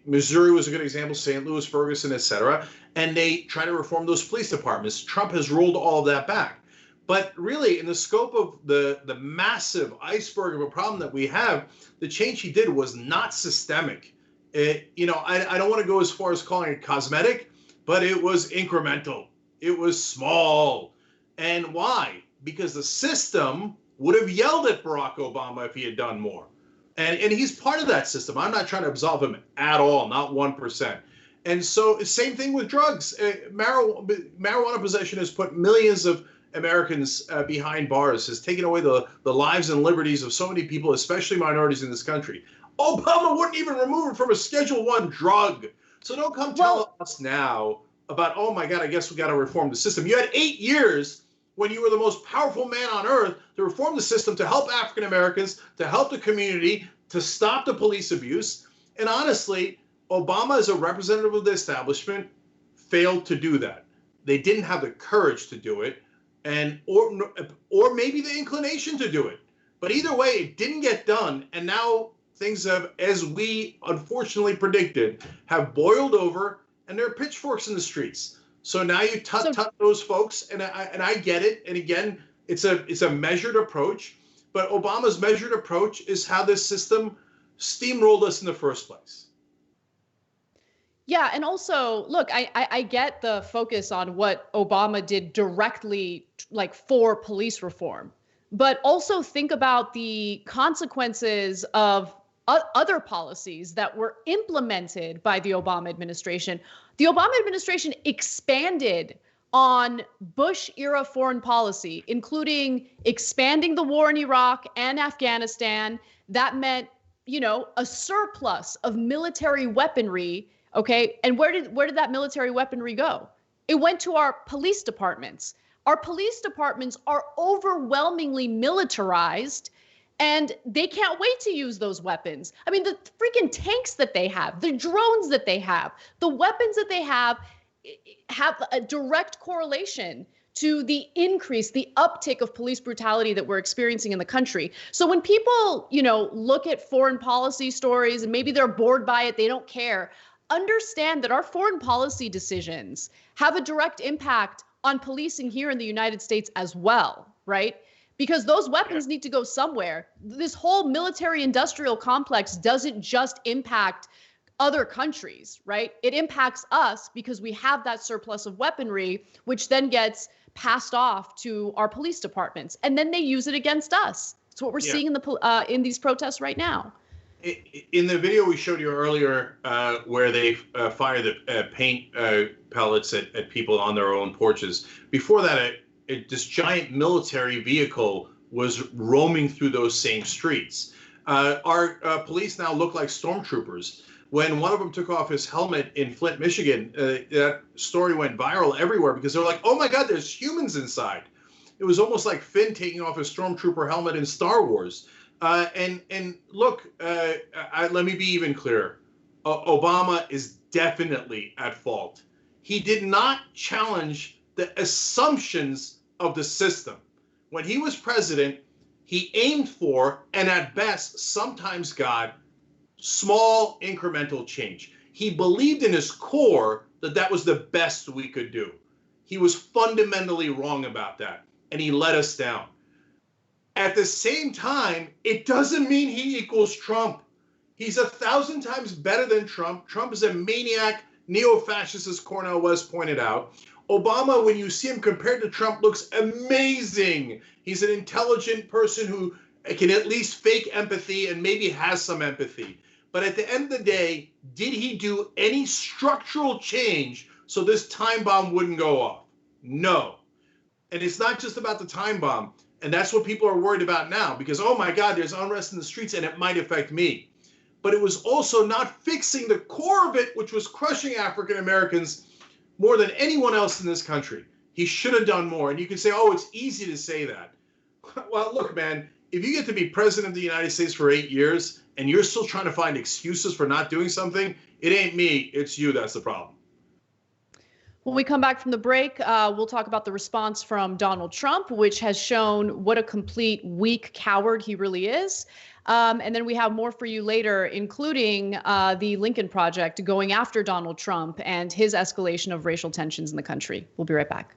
Missouri was a good example, St. Louis, Ferguson, etc. And they try to reform those police departments. Trump has rolled all of that back. But really, in the scope of the massive iceberg of a problem that we have, the change he did was not systemic. I don't want to go as far as calling it cosmetic, but it was incremental. It was small. And why? Because the system would have yelled at Barack Obama if he had done more. And he's part of that system. I'm not trying to absolve him at all, not 1%. And so same thing with drugs. Marijuana possession has put millions of Americans behind bars, has taken away the lives and liberties of so many people, especially minorities in this country. Obama wouldn't even remove it from a Schedule I drug. So don't come tell us now about, oh my God, I guess we got to reform the system. You had 8 years when you were the most powerful man on earth to reform the system, to help African Americans, to help the community, to stop the police abuse. And honestly, Obama, as a representative of the establishment, failed to do that. They didn't have the courage to do it, or maybe the inclination to do it. But either way, it didn't get done. And now things have, as we unfortunately predicted, have boiled over, and there are pitchforks in the streets. So now you tut those folks, and I get it. And again, it's a measured approach, but Obama's measured approach is how this system steamrolled us in the first place. Yeah, and also, look, I get the focus on what Obama did directly, like for police reform, but also think about the consequences of other policies that were implemented by the Obama administration. The Obama administration expanded on Bush-era foreign policy, including expanding the war in Iraq and Afghanistan. That meant, a surplus of military weaponry. Okay, and where did that military weaponry go? It went to our police departments. Our police departments are overwhelmingly militarized, and they can't wait to use those weapons. I mean, the freaking tanks that they have, the drones that they have, the weapons that they have a direct correlation to the increase, the uptick of police brutality that we're experiencing in the country. So when people, look at foreign policy stories and maybe they're bored by it, they don't care, understand that our foreign policy decisions have a direct impact on policing here in the United States as well, right? Because those weapons need to go somewhere. This whole military industrial complex doesn't just impact other countries, right? It impacts us because we have that surplus of weaponry, which then gets passed off to our police departments, and then they use it against us. It's what we're seeing in these protests right now. In the video we showed you earlier, where they fire the paint pellets at people on their own porches, before that, this giant military vehicle was roaming through those same streets. Our police now look like stormtroopers. When one of them took off his helmet in Flint, Michigan, that story went viral everywhere because they're like, oh my God, there's humans inside. It was almost like Finn taking off his stormtrooper helmet in Star Wars. And look, let me be even clearer. Obama is definitely at fault. He did not challenge the assumptions of the system. When he was president, he aimed for, and at best, sometimes got, small incremental change. He believed in his core that that was the best we could do. He was fundamentally wrong about that, and he let us down. At the same time, it doesn't mean he equals Trump. He's 1,000 times better than Trump. Trump is a maniac, neo-fascist, as Cornel West pointed out. Obama, when you see him compared to Trump, looks amazing. He's an intelligent person who can at least fake empathy and maybe has some empathy. But at the end of the day, did he do any structural change so this time bomb wouldn't go off? No. And it's not just about the time bomb. And that's what people are worried about now because, oh my God, there's unrest in the streets and it might affect me. But it was also not fixing the core of it, which was crushing African Americans more than anyone else in this country. He should have done more. And you can say, oh, it's easy to say that. Well, look, man, if you get to be president of the United States for 8 years and you're still trying to find excuses for not doing something, it ain't me, it's you that's the problem. When we come back from the break, we'll talk about the response from Donald Trump, which has shown what a complete weak coward he really is. And then we have more for you later, including the Lincoln Project going after Donald Trump and his escalation of racial tensions in the country. We'll be right back.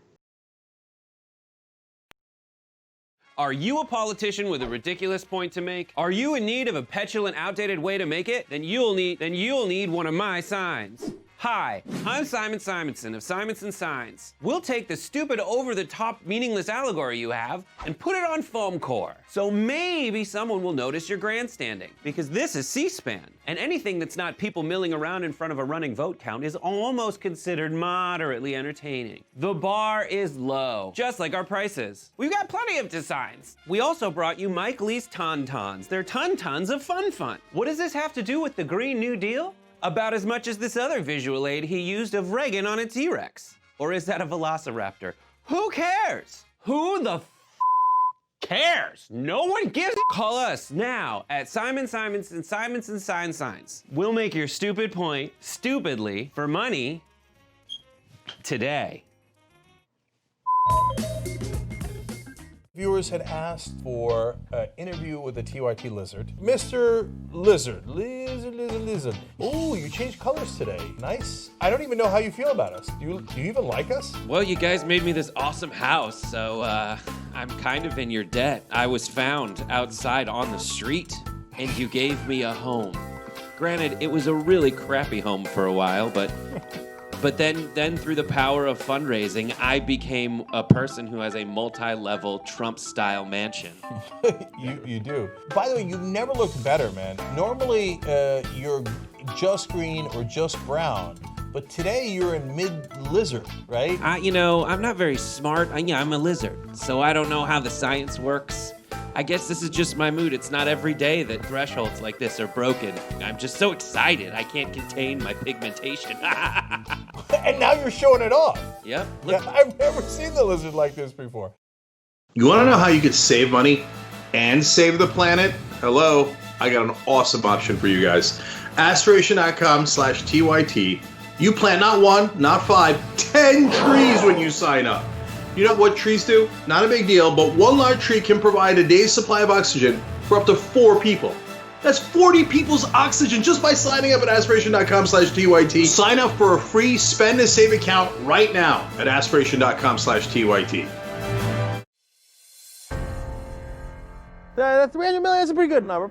Are you a politician with a ridiculous point to make? Are you in need of a petulant, outdated way to make it? Then you'll need one of my signs. Hi, I'm Simon Simonson of Simonson Signs. We'll take the stupid, over-the-top, meaningless allegory you have and put it on foam core. So maybe someone will notice your grandstanding, because this is C-SPAN, and anything that's not people milling around in front of a running vote count is almost considered moderately entertaining. The bar is low, just like our prices. We've got plenty of designs. We also brought you Mike Lee's Tauntauns. They're tons of fun. What does this have to do with the Green New Deal? About as much as this other visual aid he used of Reagan on a T-Rex. Or is that a Velociraptor? Who cares? Who the cares? No one gives a Call us now at Simon Simonson Signs. We'll make your stupid point stupidly for money today. Viewers had asked for an interview with the TYT Lizard. Mr. Lizard. Oh, you changed colors today. Nice. I don't even know how you feel about us. Do you even like us? Well, you guys made me this awesome house, so I'm kind of in your debt. I was found outside on the street, and you gave me a home. Granted, it was a really crappy home for a while, but then through the power of fundraising, I became a person who has a multi-level Trump-style mansion. You do. By the way, you never looked better, man. Normally, you're just green or just brown, but today you're in mid-lizard, right? I'm not very smart. I'm a lizard, so I don't know how the science works. I guess this is just my mood. It's not every day that thresholds like this are broken. I'm just so excited. I can't contain my pigmentation. And now you're showing it off. Yep. Yeah, I've never seen the lizard like this before. You want to know how you could save money and save the planet? Hello, I got an awesome option for you guys. Aspiration.com/TYT. You plant not 1, not 5, 10 trees when you sign up. You know what trees do? Not a big deal, but one large tree can provide a day's supply of oxygen for up to 4 people. That's 40 people's oxygen just by signing up at aspiration.com/TYT. Sign up for a free spend and save account right now at aspiration.com/TYT. That 300 million is a pretty good number,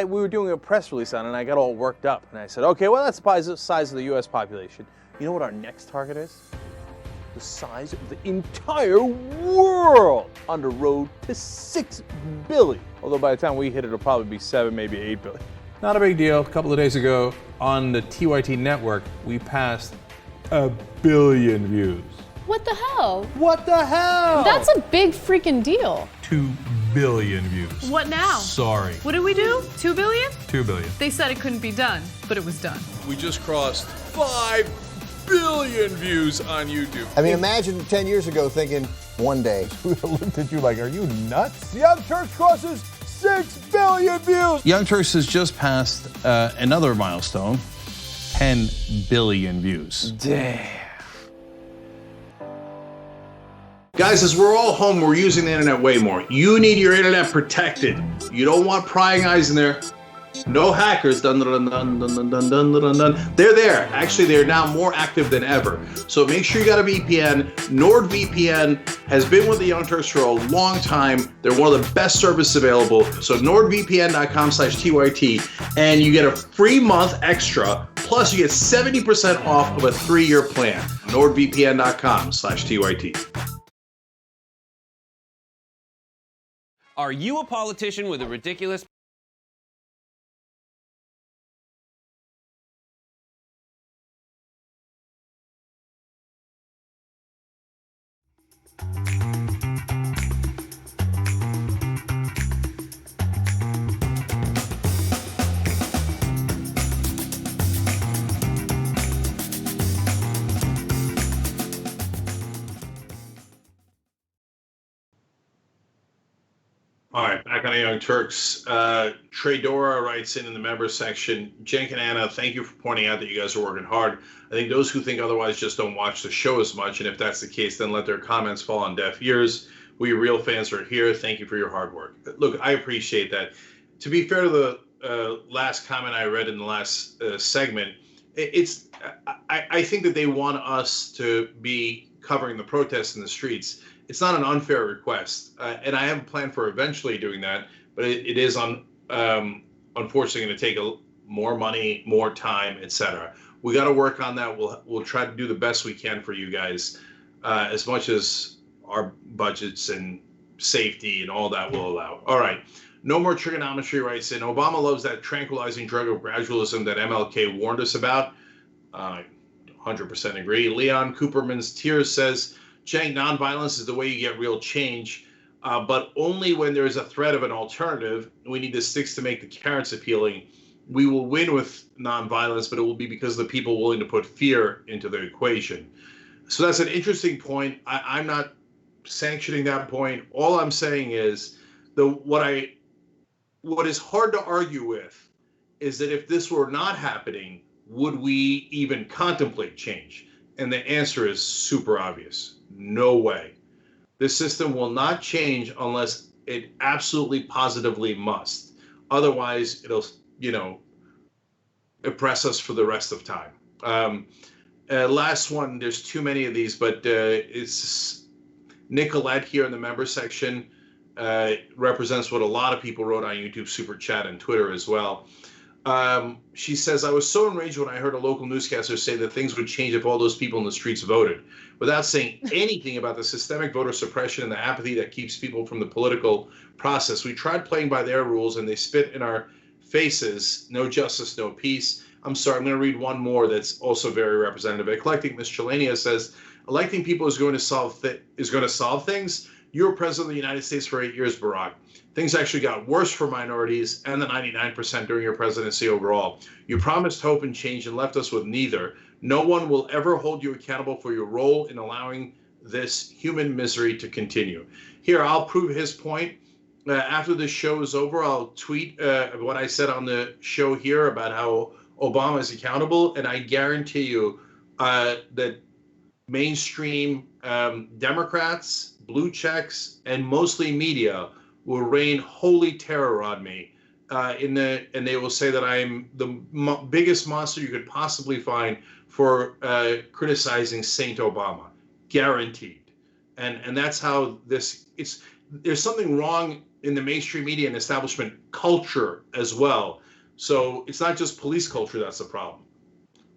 we were doing a press release on it, and I got all worked up. And I said, okay, well, that's the size of the U.S. population. You know what our next target is? The size of the entire world on the road to 6 billion. Although by the time we hit it, it'll probably be 7, maybe 8 billion. Not a big deal. A couple of days ago on the TYT network, we passed 1 billion views. What the hell? What the hell? That's a big freaking deal. 2 billion views. What now? Sorry. What did we do? 2 billion? 2 billion. They said it couldn't be done, but it was done. We just crossed 5 billion views on YouTube. I mean, imagine 10 years ago thinking, one day. We looked at you like, are you nuts? Young Turks crosses 6 billion views. Young Turks has just passed another milestone, 10 billion views. Damn. Guys, as we're all home, we're using the internet way more. You need your internet protected. You don't want prying eyes in there. No hackers. Dun, dun, dun, dun, dun, dun, dun, dun, dun. They're there. Actually, they're now more active than ever. So make sure you got a VPN. NordVPN has been with the Young Turks for a long time. They're one of the best services available. So NordVPN.com/TYT, and you get a free month extra. Plus, you get 70% off of a 3-year plan. NordVPN.com/TYT. Are you a politician with a ridiculous... All right, back on the Young Turks. Tradora writes in the members section, Jenk and Anna, thank you for pointing out that you guys are working hard. I think those who think otherwise just don't watch the show as much, and if that's the case, then let their comments fall on deaf ears. We real fans are here. Thank you for your hard work. Look, I appreciate that. To be fair to the last comment I read in the last segment, I think that they want us to be covering the protests in the streets. It's not an unfair request, and I have a plan for eventually doing that, but it is unfortunately going to take more money, more time, etc. We got to work on that. We'll try to do the best we can for you guys, as much as our budgets and safety and all that will allow. All right. No more trigonometry writes in. Obama loves that tranquilizing drug of gradualism that MLK warned us about. 100% agree. Leon Cooperman's Tears says, Chang, nonviolence is the way you get real change, but only when there is a threat of an alternative. We need the sticks to make the carrots appealing. We will win with nonviolence, but it will be because of the people willing to put fear into the equation. So that's an interesting point. I'm not sanctioning that point. All I'm saying is what is hard to argue with is that if this were not happening, would we even contemplate change? And the answer is super obvious. No way. This system will not change unless it absolutely positively must. Otherwise, it'll, oppress us for the rest of time. Last one, there's too many of these, but it's Nicolette here in the member section. Represents what a lot of people wrote on YouTube, Super Chat, and Twitter as well. She says, I was so enraged when I heard a local newscaster say that things would change if all those people in the streets voted, without saying anything about the systemic voter suppression and the apathy that keeps people from the political process. We tried playing by their rules and they spit in our faces. No justice, no peace. I'm sorry, I'm going to read one more that's also very representative. Eclectic Miss Chelania says, electing people is going to solve things. You were president of the United States for 8 years, Barack. Things actually got worse for minorities and the 99% during your presidency overall. You promised hope and change and left us with neither. No one will ever hold you accountable for your role in allowing this human misery to continue. Here, I'll prove his point. After this show is over, I'll tweet what I said on the show here about how Obama is accountable, and I guarantee you that mainstream Democrats, blue checks, and mostly media will rain holy terror on me. And they will say that I'm the biggest monster you could possibly find for criticizing Saint Obama, guaranteed. And that's how there's something wrong in the mainstream media and establishment culture as well. So it's not just police culture that's the problem.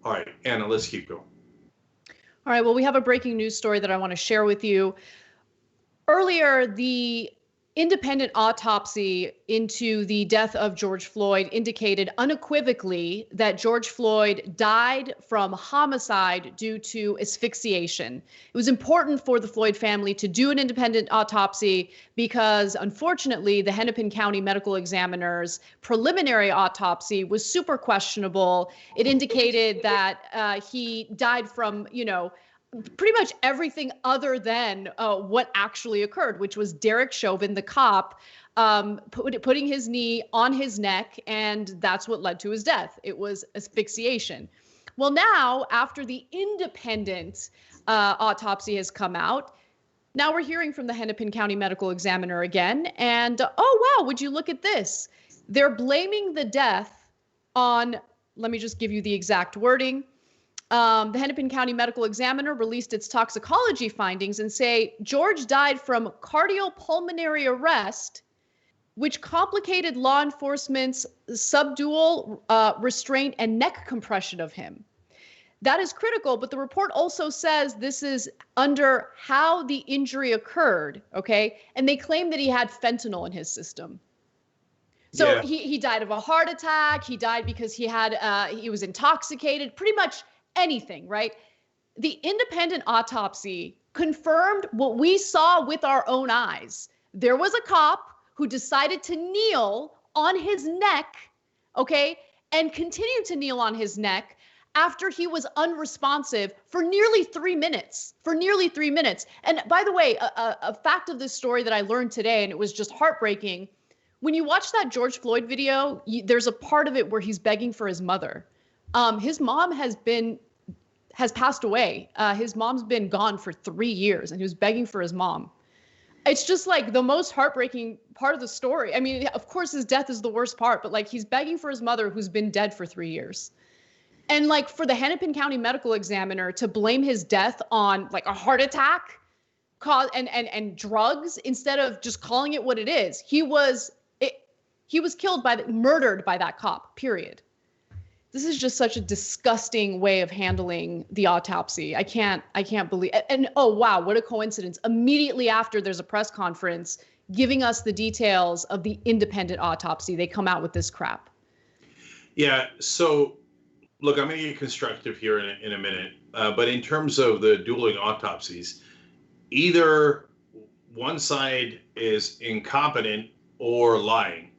All right, Anna, let's keep going. All right, well, we have a breaking news story that I want to share with you. Earlier, the independent autopsy into the death of George Floyd indicated unequivocally that George Floyd died from homicide due to asphyxiation. It was important for the Floyd family to do an independent autopsy because, unfortunately, the Hennepin County Medical Examiner's preliminary autopsy was super questionable. It indicated that he died from, pretty much everything other than what actually occurred, which was Derek Chauvin, the cop, putting his knee on his neck, and that's what led to his death. It was asphyxiation. Well, now, after the independent autopsy has come out, now we're hearing from the Hennepin County Medical Examiner again, and oh, wow, would you look at this? They're blaming the death on, let me just give you the exact wording. The Hennepin County Medical Examiner released its toxicology findings and say George died from cardiopulmonary arrest, which complicated law enforcement's subdual restraint and neck compression of him. That is critical, but the report also says this is under how the injury occurred, okay? And they claim that he had fentanyl in his system. So he died of a heart attack. He died because he was intoxicated, pretty much anything, right? The independent autopsy confirmed what we saw with our own eyes. There was a cop who decided to kneel on his neck, okay, and continued to kneel on his neck after he was unresponsive for nearly 3 minutes. And by the way, a fact of this story that I learned today, and it was just heartbreaking, when you watch that George Floyd video, there's a part of it where he's begging for his mother. His mom has passed away. His mom's been gone for 3 years, and he was begging for his mom. It's just like the most heartbreaking part of the story. I mean, of course, his death is the worst part, but like he's begging for his mother who's been dead for 3 years. And like for the Hennepin County Medical Examiner to blame his death on like a heart attack and drugs instead of just calling it what it is, he was murdered by that cop, period. This is just such a disgusting way of handling the autopsy. I can't believe, and oh wow, what a coincidence. Immediately after there's a press conference giving us the details of the independent autopsy, they come out with this crap. Yeah, so look, I'm going to get constructive here in a minute, but in terms of the dueling autopsies, either one side is incompetent or lying,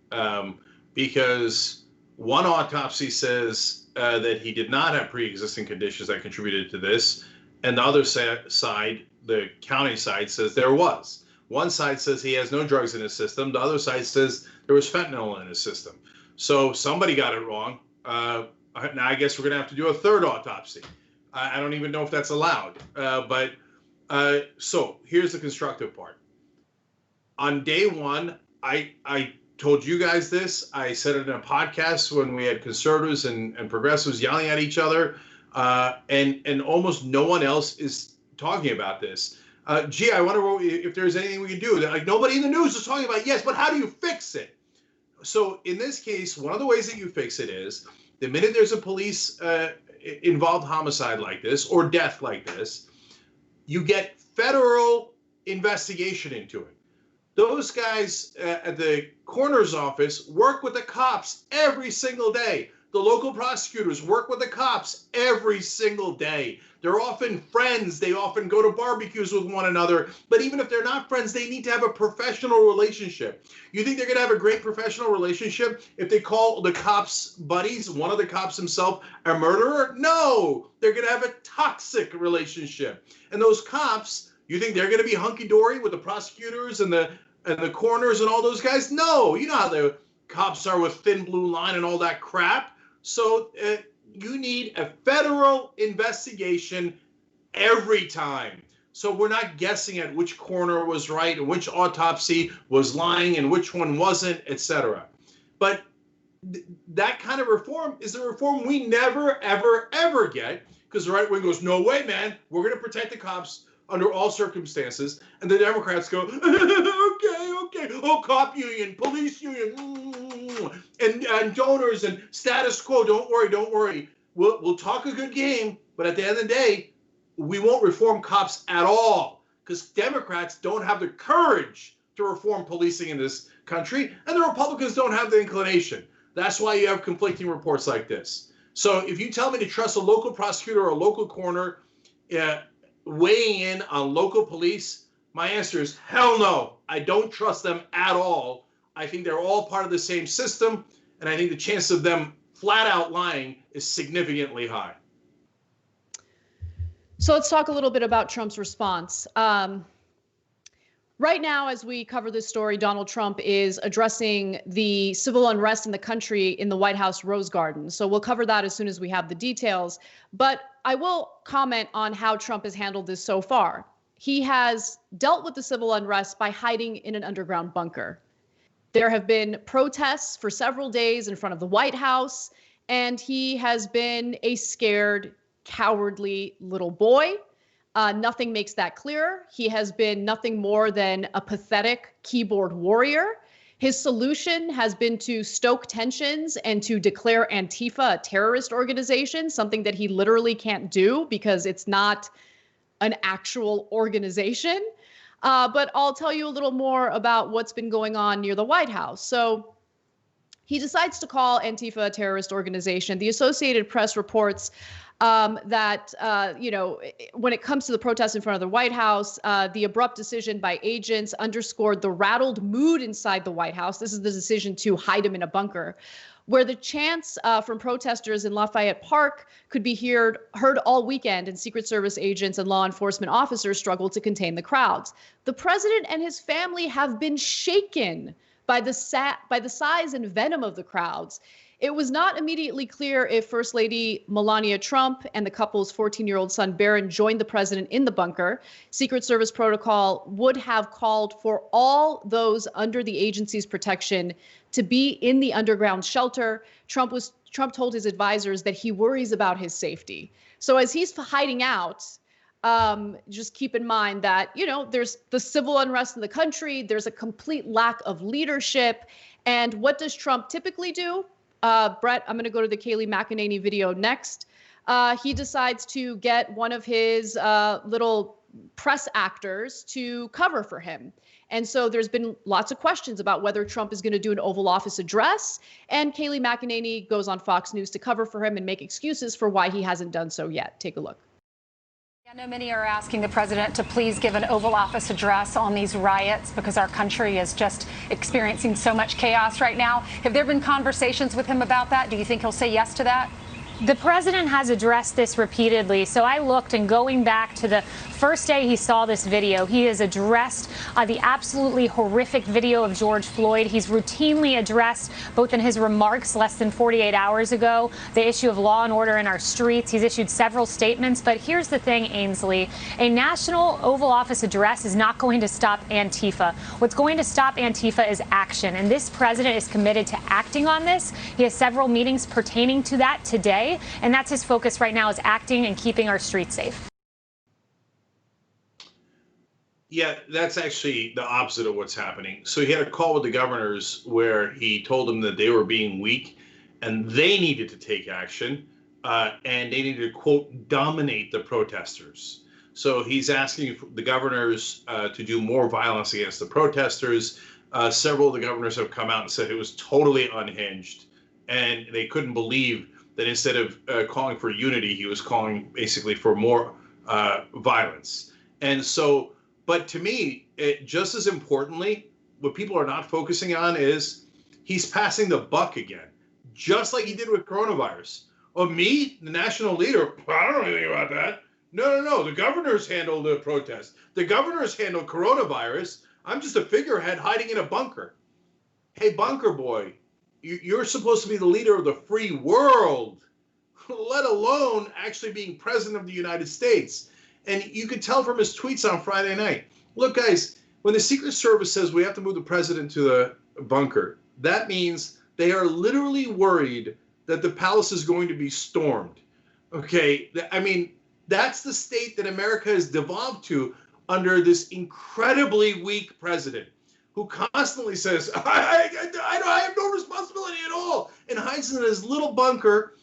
because one autopsy says that he did not have pre-existing conditions that contributed to this, and the other side, the county side, says there was. One side says he has no drugs in his system. The other side says there was fentanyl in his system. So somebody got it wrong. Now I guess we're going to have to do a third autopsy. I don't even know if that's allowed. So here's the constructive part. On day one, I told you guys this. I said it in a podcast when we had conservatives and progressives yelling at each other, and almost no one else is talking about this. Gee, I wonder if there's anything we can do. Like nobody in the news is talking about, yes, but how do you fix it? So in this case, one of the ways that you fix it is the minute there's a police involved homicide like this or death like this, you get federal investigation into it. Those guys at the coroner's office work with the cops every single day. The local prosecutors work with the cops every single day. They're often friends. They often go to barbecues with one another. But even if they're not friends, they need to have a professional relationship. You think they're going to have a great professional relationship if they call the cops buddies, one of the cops himself, a murderer? No, they're going to have a toxic relationship. And those cops, you think they're going to be hunky-dory with the prosecutors and the coroners and all those guys? No, you know how the cops are with thin blue line and all that crap. So you need a federal investigation every time. So we're not guessing at which coroner was right and which autopsy was lying and which one wasn't, etc. But that kind of reform is a reform we never, ever, ever get, because the right wing goes, no way, man, we're going to protect the cops under all circumstances. And the Democrats go, okay, oh, cop union, police union, and donors and status quo, don't worry. We'll talk a good game, but at the end of the day, we won't reform cops at all, because Democrats don't have the courage to reform policing in this country, and the Republicans don't have the inclination. That's why you have conflicting reports like this. So if you tell me to trust a local prosecutor or a local coroner weighing in on local police, my answer is hell no. I don't trust them at all. I think they're all part of the same system, and I think the chance of them flat out lying is significantly high. So let's talk a little bit about Trump's response. Right now, as we cover this story, Donald Trump is addressing the civil unrest in the country in the White House Rose Garden. So we'll cover that as soon as we have the details. But I will comment on how Trump has handled this so far. He has dealt with the civil unrest by hiding in an underground bunker. There have been protests for several days in front of the White House, and he has been a scared, cowardly little boy. Nothing makes that clearer. He has been nothing more than a pathetic keyboard warrior. His solution has been to stoke tensions and to declare Antifa a terrorist organization, something that he literally can't do because it's not an actual organization. But I'll tell you a little more about what's been going on near the White House. So he decides to call Antifa a terrorist organization. The Associated Press reports that, when it comes to the protests in front of the White House, the abrupt decision by agents underscored the rattled mood inside the White House. This is the decision to hide him in a bunker, where the chants from protesters in Lafayette Park could be heard all weekend, and Secret Service agents and law enforcement officers struggled to contain the crowds. The president and his family have been shaken by the size and venom of the crowds. It was not immediately clear if First Lady Melania Trump and the couple's 14-year-old son Barron joined the president in the bunker. Secret Service protocol would have called for all those under the agency's protection to be in the underground shelter. Trump told his advisors that he worries about his safety. So as he's hiding out, just keep in mind that, there's the civil unrest in the country. There's a complete lack of leadership. And what does Trump typically do? Brett, I'm going to go to the Kayleigh McEnany video next. He decides to get one of his little press actors to cover for him. And so there's been lots of questions about whether Trump is going to do an Oval Office address. And Kayleigh McEnany goes on Fox News to cover for him and make excuses for why he hasn't done so yet. Take a look. I know many are asking the president to please give an Oval Office address on these riots because our country is just experiencing so much chaos right now. Have there been conversations with him about that? Do you think he'll say yes to that? The president has addressed this repeatedly. So I looked, and going back to the first day he saw this video, he has addressed the absolutely horrific video of George Floyd. He's routinely addressed, both in his remarks less than 48 hours ago, the issue of law and order in our streets. He's issued several statements. But here's the thing, Ainsley, a national Oval Office address is not going to stop Antifa. What's going to stop Antifa is action. And this president is committed to acting on this. He has several meetings pertaining to that today. And that's his focus right now, is acting and keeping our streets safe. Yeah, that's actually the opposite of what's happening. So he had a call with the governors where he told them that they were being weak and they needed to take action and they needed to, quote, dominate the protesters. So he's asking the governors to do more violence against the protesters. Several of the governors have come out and said it was totally unhinged. and they couldn't believe that instead of calling for unity, he was calling basically for more violence. And so, but to me, just as importantly, what people are not focusing on is he's passing the buck again, just like he did with coronavirus. Oh, me, the national leader, I don't know anything about that. No. The governors handle the protest. The governors handle coronavirus. I'm just a figurehead hiding in a bunker. Hey, bunker boy, you're supposed to be the leader of the free world, let alone actually being president of the United States. And you could tell from his tweets on Friday night. Look, guys, when the Secret Service says we have to move the president to the bunker, that means they are literally worried that the palace is going to be stormed. Okay, I mean, that's the state that America has devolved to under this incredibly weak president who constantly says, I have no responsibility at all, and hides in his little bunker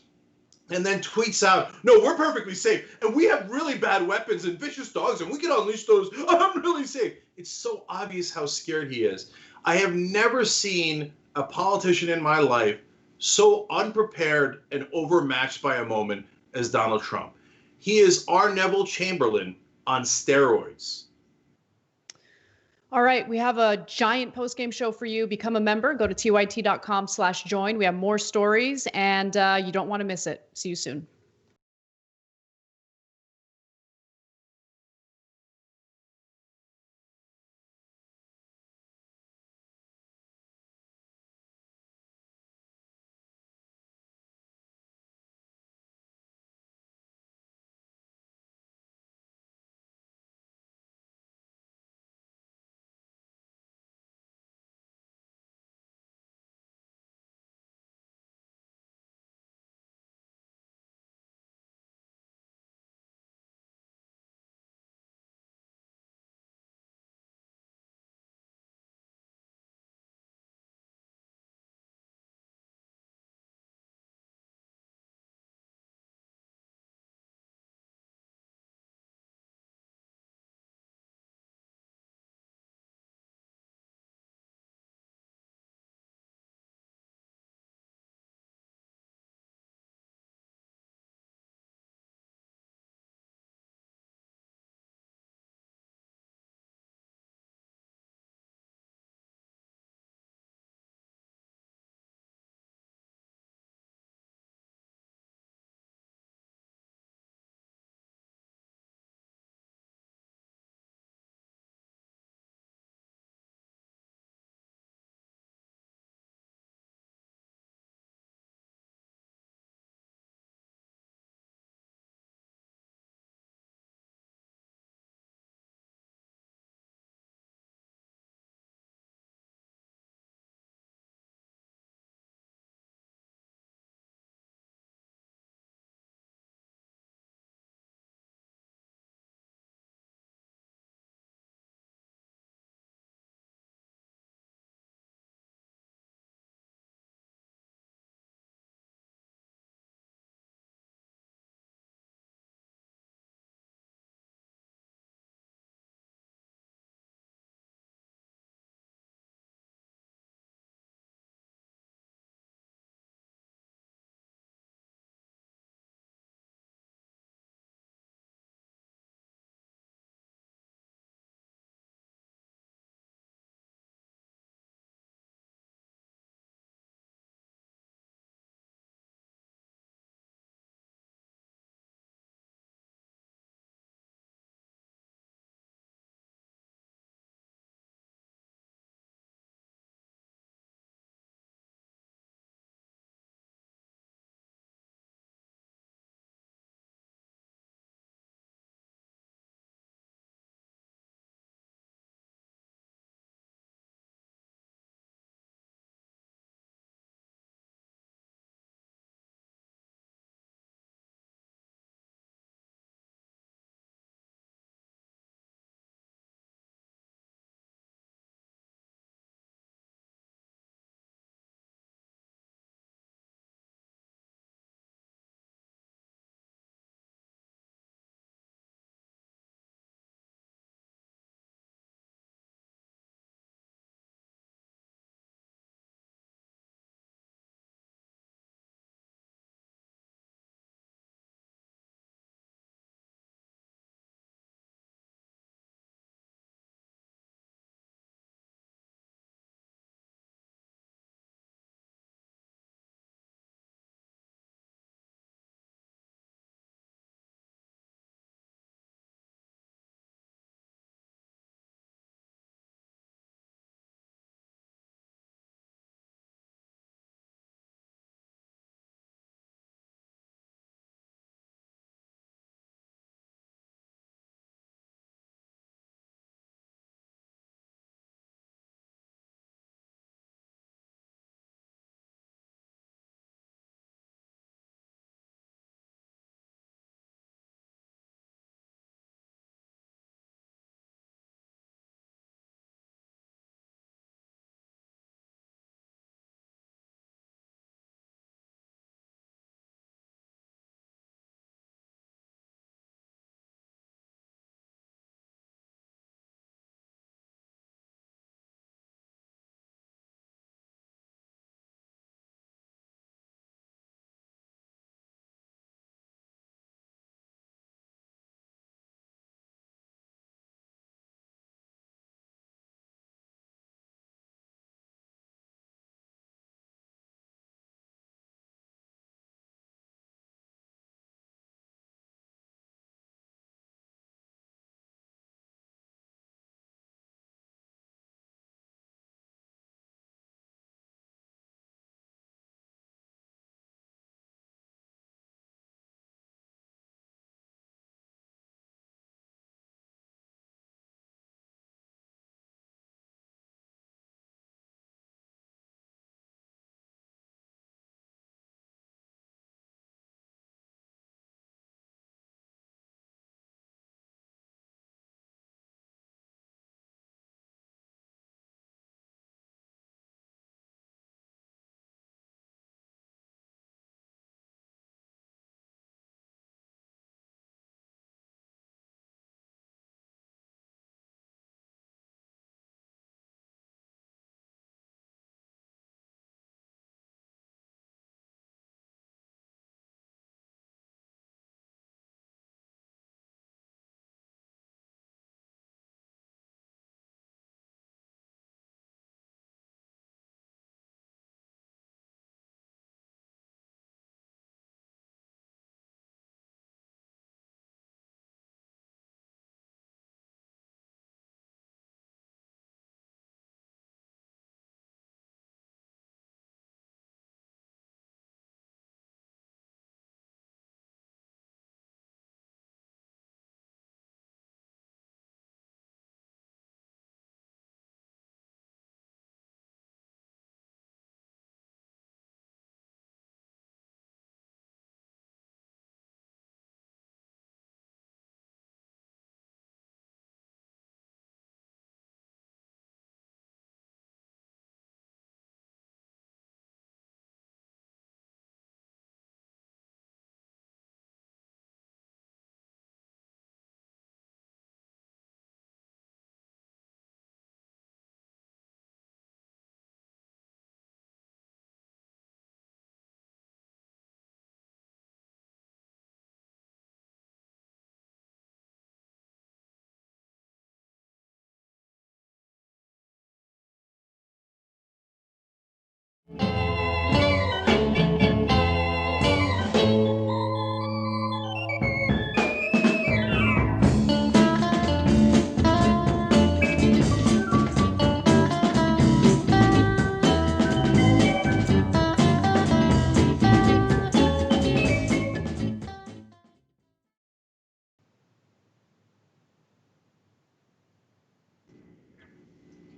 and then tweets out, no, we're perfectly safe, and we have really bad weapons and vicious dogs, and we can unleash those. I'm really safe. It's so obvious how scared he is. I have never seen a politician in my life so unprepared and overmatched by a moment as Donald Trump. He is our Neville Chamberlain on steroids. All right, we have a giant post-game show for you. Become a member. Go to tyt.com/join. We have more stories, and you don't want to miss it. See you soon.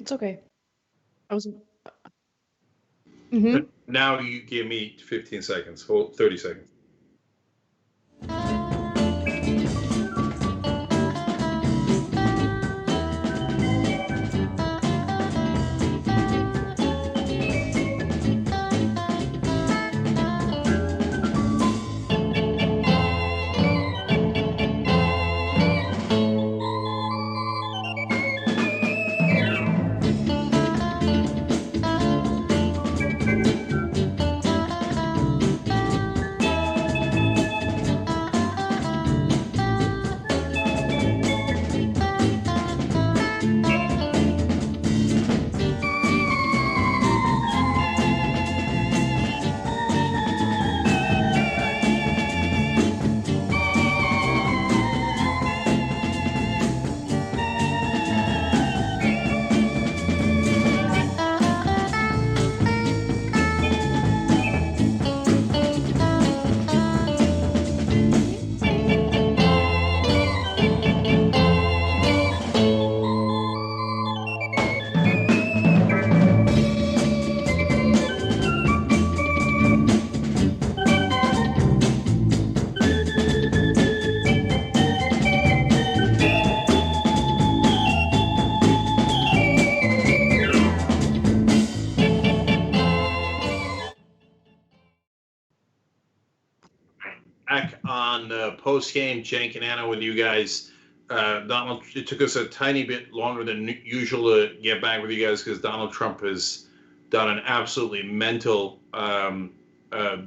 It's okay. I was. Mm-hmm. Now you give me 15 seconds. Hold 30 seconds. Back on post game, Cenk and Anna with you guys. Donald, it took us a tiny bit longer than usual to get back with you guys because Donald Trump has done an absolutely mental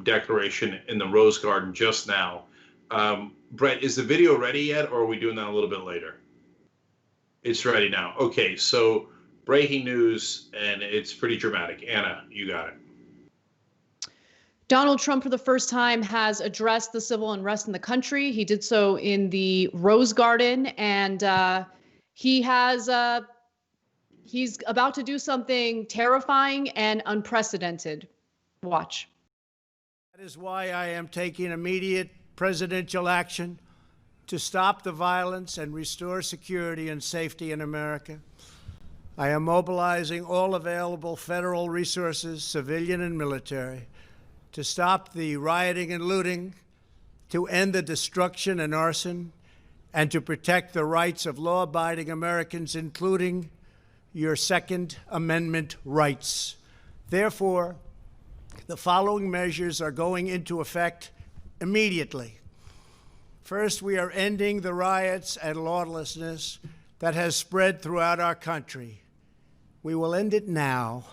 declaration in the Rose Garden just now. Brett, is the video ready yet, or are we doing that a little bit later? It's ready now. Okay, so breaking news, and it's pretty dramatic. Anna, you got it. Donald Trump, for the first time, has addressed the civil unrest in the country. He did so in the Rose Garden, and he's about to do something terrifying and unprecedented. Watch. That is why I am taking immediate presidential action to stop the violence and restore security and safety in America. I am mobilizing all available federal resources, civilian and military, to stop the rioting and looting, to end the destruction and arson, and to protect the rights of law-abiding Americans, including your Second Amendment rights. Therefore, the following measures are going into effect immediately. First, we are ending the riots and lawlessness that has spread throughout our country. We will end it now.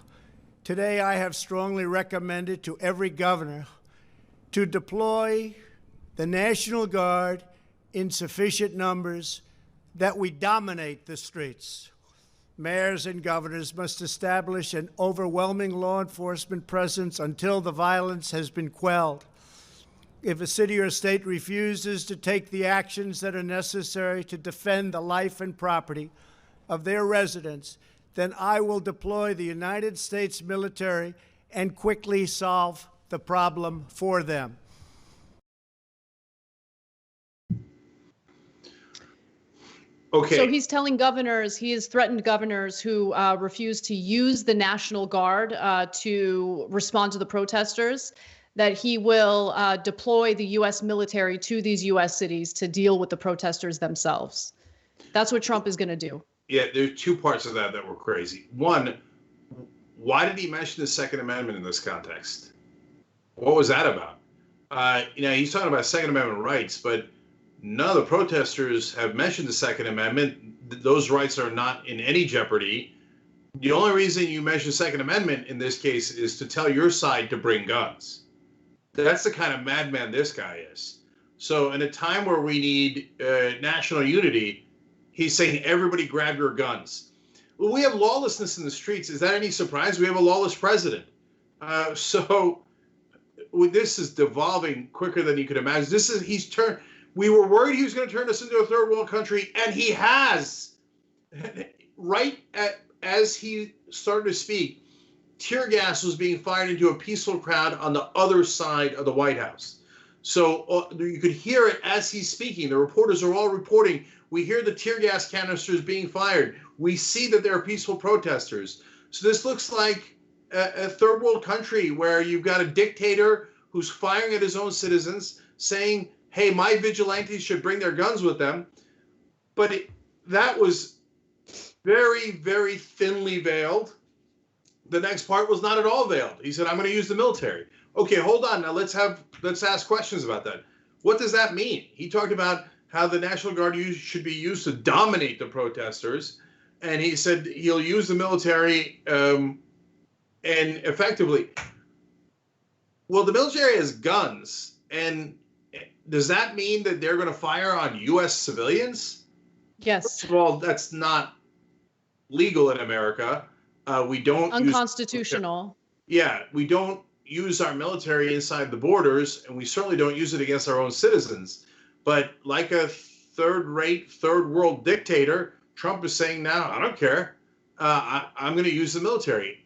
Today, I have strongly recommended to every governor to deploy the National Guard in sufficient numbers that we dominate the streets. Mayors and governors must establish an overwhelming law enforcement presence until the violence has been quelled. If a city or state refuses to take the actions that are necessary to defend the life and property of their residents, then I will deploy the United States military and quickly solve the problem for them. Okay. So he's telling governors, he has threatened governors who refuse to use the National Guard to respond to the protesters, that he will deploy the U.S. military to these U.S. cities to deal with the protesters themselves. That's what Trump is going to do. Yeah, there are two parts of that that were crazy. One, why did he mention the Second Amendment in this context? What was that about? He's talking about Second Amendment rights, but none of the protesters have mentioned the Second Amendment. Those rights are not in any jeopardy. The only reason you mention the Second Amendment in this case is to tell your side to bring guns. That's the kind of madman this guy is. So in a time where we need national unity, he's saying, everybody grab your guns. Well, we have lawlessness in the streets. Is that any surprise? We have a lawless president. So this is devolving quicker than you could imagine. We were worried he was going to turn us into a third world country, and he has. As he started to speak, tear gas was being fired into a peaceful crowd on the other side of the White House. So you could hear it as he's speaking. The reporters are all reporting, We hear the tear gas canisters being fired. We see that there are peaceful protesters. So this looks like a third world country where you've got a dictator who's firing at his own citizens, saying, hey, my vigilantes should bring their guns with them. But that was very, very thinly veiled. The next part was not at all veiled. He said, I'm going to use the military. Okay, hold on. Now let's ask questions about that. What does that mean? He talked about how the National Guard should be used to dominate the protesters. And he said he'll use the military and effectively. Well, the military has guns. And does that mean that they're going to fire on U.S. civilians? Yes. First of all, that's not legal in America. We don't unconstitutional. We don't use our military inside the borders, and we certainly don't use it against our own citizens. But like a third-rate, third-world dictator, Trump is saying now, I don't care. I'm going to use the military.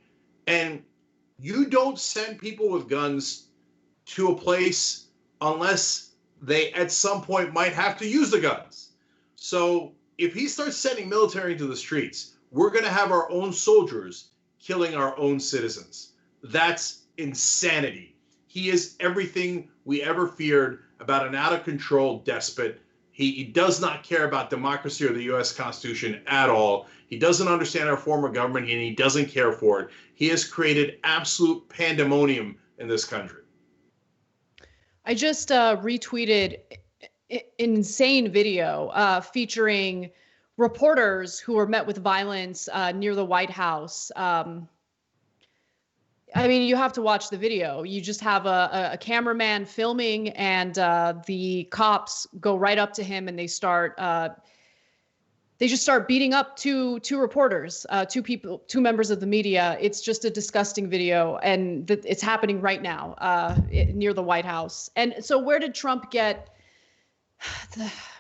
And you don't send people with guns to a place unless they at some point might have to use the guns. So if he starts sending military into the streets, we're going to have our own soldiers killing our own citizens. That's insanity. He is everything we ever feared about an out-of-control despot. He does not care about democracy or the U.S. Constitution at all. He doesn't understand our form of government, and he doesn't care for it. He has created absolute pandemonium in this country. I just retweeted an insane video featuring reporters who were met with violence near the White House. I mean, you have to watch the video. You just have a cameraman filming, and the cops go right up to him, and they just start beating up two reporters, two members of the media. It's just a disgusting video, and it's happening right now near the White House. And so where did Trump get...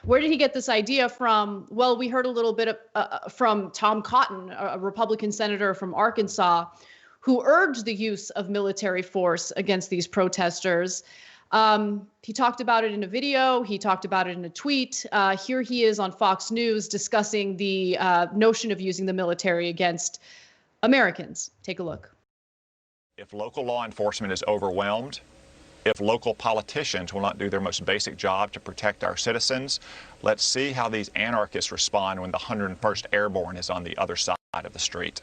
Where did he get this idea from? Well, we heard a little bit from Tom Cotton, a Republican senator from Arkansas, who urged the use of military force against these protesters. He talked about it in a video. He talked about it in a tweet. Here he is on Fox News discussing the notion of using the military against Americans. Take a look. If local law enforcement is overwhelmed, if local politicians will not do their most basic job to protect our citizens, let's see how these anarchists respond when the 101st Airborne is on the other side of the street.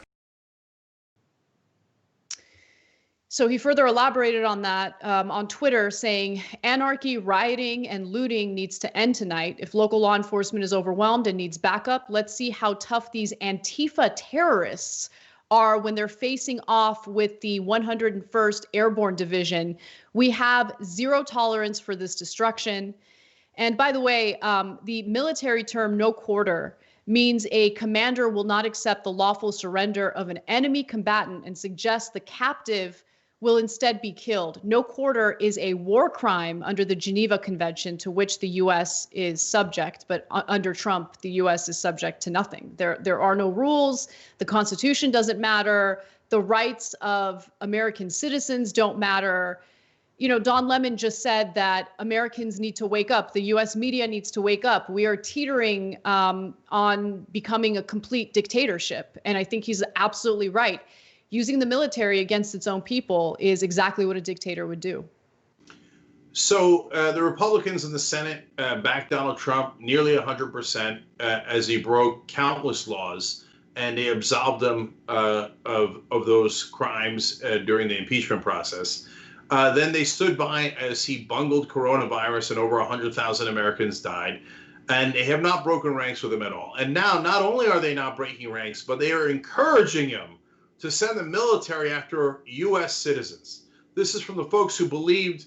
So he further elaborated on that on Twitter, saying anarchy, rioting, and looting needs to end tonight. If local law enforcement is overwhelmed and needs backup, let's see how tough these Antifa terrorists are when they're facing off with the 101st Airborne Division. We have zero tolerance for this destruction. And by the way, the military term no quarter means a commander will not accept the lawful surrender of an enemy combatant and suggests the captive will instead be killed. No quarter is a war crime under the Geneva Convention, to which the U.S. is subject. But under Trump, the U.S. is subject to nothing. There are no rules. The Constitution doesn't matter. The rights of American citizens don't matter. You know, Don Lemon just said that Americans need to wake up. The U.S. media needs to wake up. We are teetering on becoming a complete dictatorship. And I think he's absolutely right. Using the military against its own people is exactly what a dictator would do. So the Republicans in the Senate backed Donald Trump nearly 100% as he broke countless laws, and they absolved him of those crimes during the impeachment process. Then they stood by as he bungled coronavirus and over 100,000 Americans died. And they have not broken ranks with him at all. And now, not only are they not breaking ranks, but they are encouraging him to send the military after U.S. citizens. This is from the folks who believed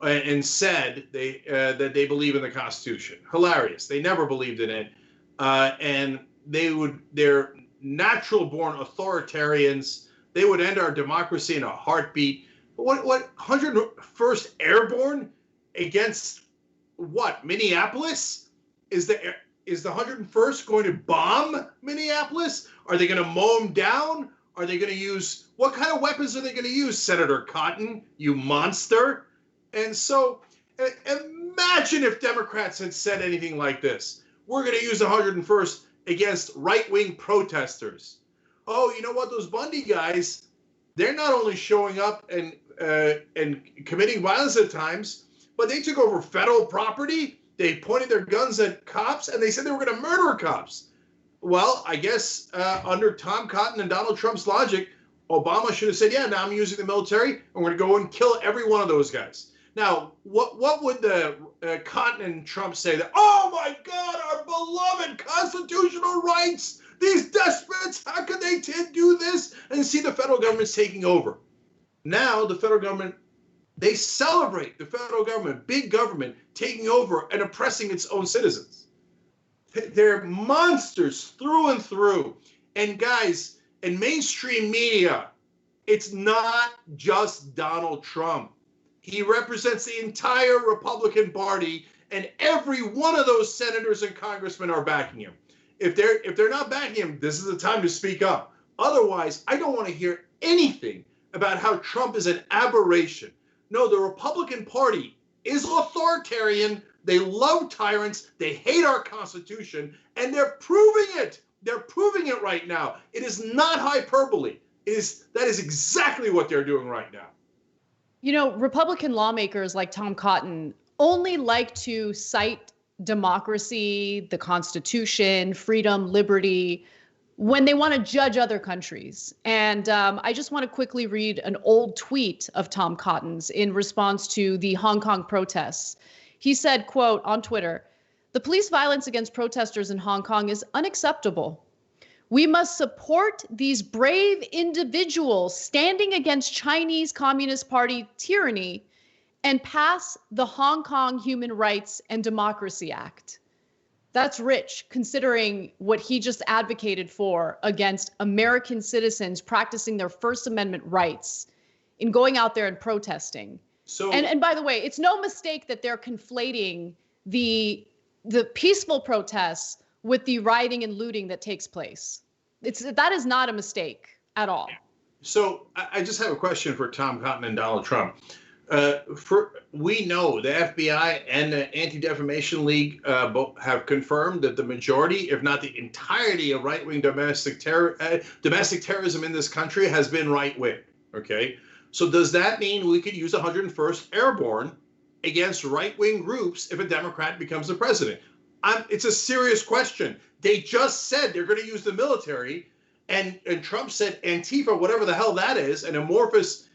and said that they believe in the Constitution. Hilarious. They never believed in it. And they're natural-born authoritarians. They would end our democracy in a heartbeat. But what 101st Airborne against what? Minneapolis? Is the 101st going to bomb Minneapolis? Are they going to mow them down? Are they going to use, what kind of weapons are they going to use, Senator Cotton, you monster? And so imagine if Democrats had said anything like this. we're going to use the 101st against right-wing protesters. Oh, you know what? Those Bundy guys, they're not only showing up and committing violence at times, but they took over federal property. They pointed their guns at cops, and they said they were going to murder cops. Well, I guess under Tom Cotton and Donald Trump's logic, Obama should have said, yeah, now I'm using the military, and we're going to go and kill every one of those guys. Now, what would the Cotton and Trump say? That, oh, my God, our beloved constitutional rights, these despots, how could they do this? And see the federal government's taking over. Now, the federal government, they celebrate the federal government, big government, taking over and oppressing its own citizens. They're monsters through and through. And guys, in mainstream media, it's not just Donald Trump. He represents the entire Republican Party, and every one of those senators and congressmen are backing him. If they're not backing him, this is the time to speak up. Otherwise, I don't want to hear anything about how Trump is an aberration. No, the Republican Party is authoritarian. They love tyrants. They hate our Constitution, and they're proving it. They're proving it right now. It is not hyperbole. That is exactly what they're doing right now. You know, Republican lawmakers like Tom Cotton only like to cite democracy, the Constitution, freedom, liberty, when they want to judge other countries. And I just want to quickly read an old tweet of Tom Cotton's in response to the Hong Kong protests. He said, quote, on Twitter, "The police violence against protesters in Hong Kong is unacceptable. We must support these brave individuals standing against Chinese Communist Party tyranny and pass the Hong Kong Human Rights and Democracy Act." That's rich, considering what he just advocated for against American citizens practicing their First Amendment rights in going out there and protesting. So, and by the way, it's no mistake that they're conflating the peaceful protests with the rioting and looting that takes place. That is not a mistake at all. So I just have a question for Tom Cotton and Donald Trump. We know the FBI and the Anti-Defamation League both have confirmed that the majority, if not the entirety, of right-wing domestic terrorism in this country has been right-wing. Okay, so does that mean we could use 101st Airborne against right-wing groups if a Democrat becomes the president? It's a serious question. They just said they're going to use the military, and Trump said Antifa, whatever the hell that is, an amorphous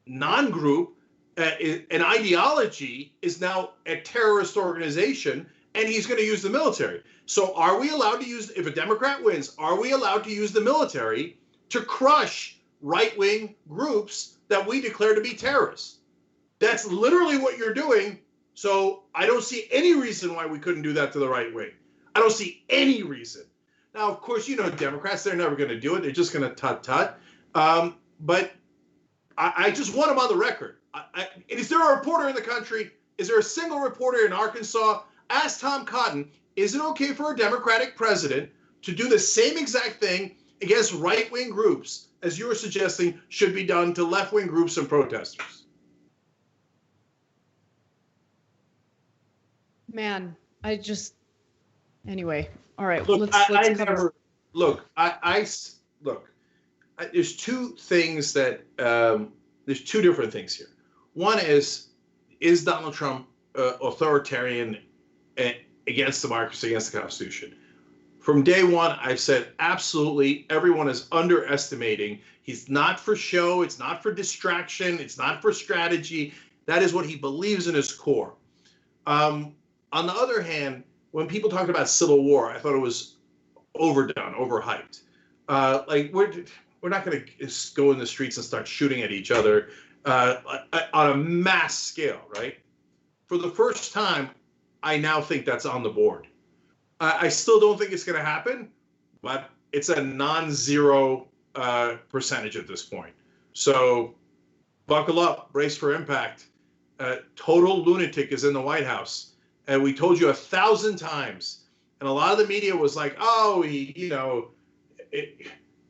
non-group. An ideology is now a terrorist organization, and he's going to use the military. So are we allowed to use, if a Democrat wins, are we allowed to use the military to crush right-wing groups that we declare to be terrorists? That's literally what you're doing. So I don't see any reason why we couldn't do that to the right wing. I don't see any reason. Now, of course, you know, Democrats, they're never going to do it. They're just going to tut-tut. But I just want them on the record. Is there a reporter in the country? Is there a single reporter in Arkansas? Ask Tom Cotton, is it okay for a Democratic president to do the same exact thing against right-wing groups as you were suggesting should be done to left-wing groups and protesters? Man, anyway. All right. Look, there's two things there's two different things here. One is Donald Trump authoritarian against democracy, against the Constitution? From day one, I've said absolutely everyone is underestimating. He's not for show. It's not for distraction. It's not for strategy. That is what he believes in his core. On the other hand, when people talked about civil war, I thought it was overdone, overhyped. We're not going to go in the streets and start shooting at each other on a mass scale, right? For the first time, I now think that's on the board. I still don't think it's going to happen, but it's a non-zero percentage at this point. So buckle up, brace for impact. Total lunatic is in the White House. And we told you 1,000 times. And a lot of the media was like, oh,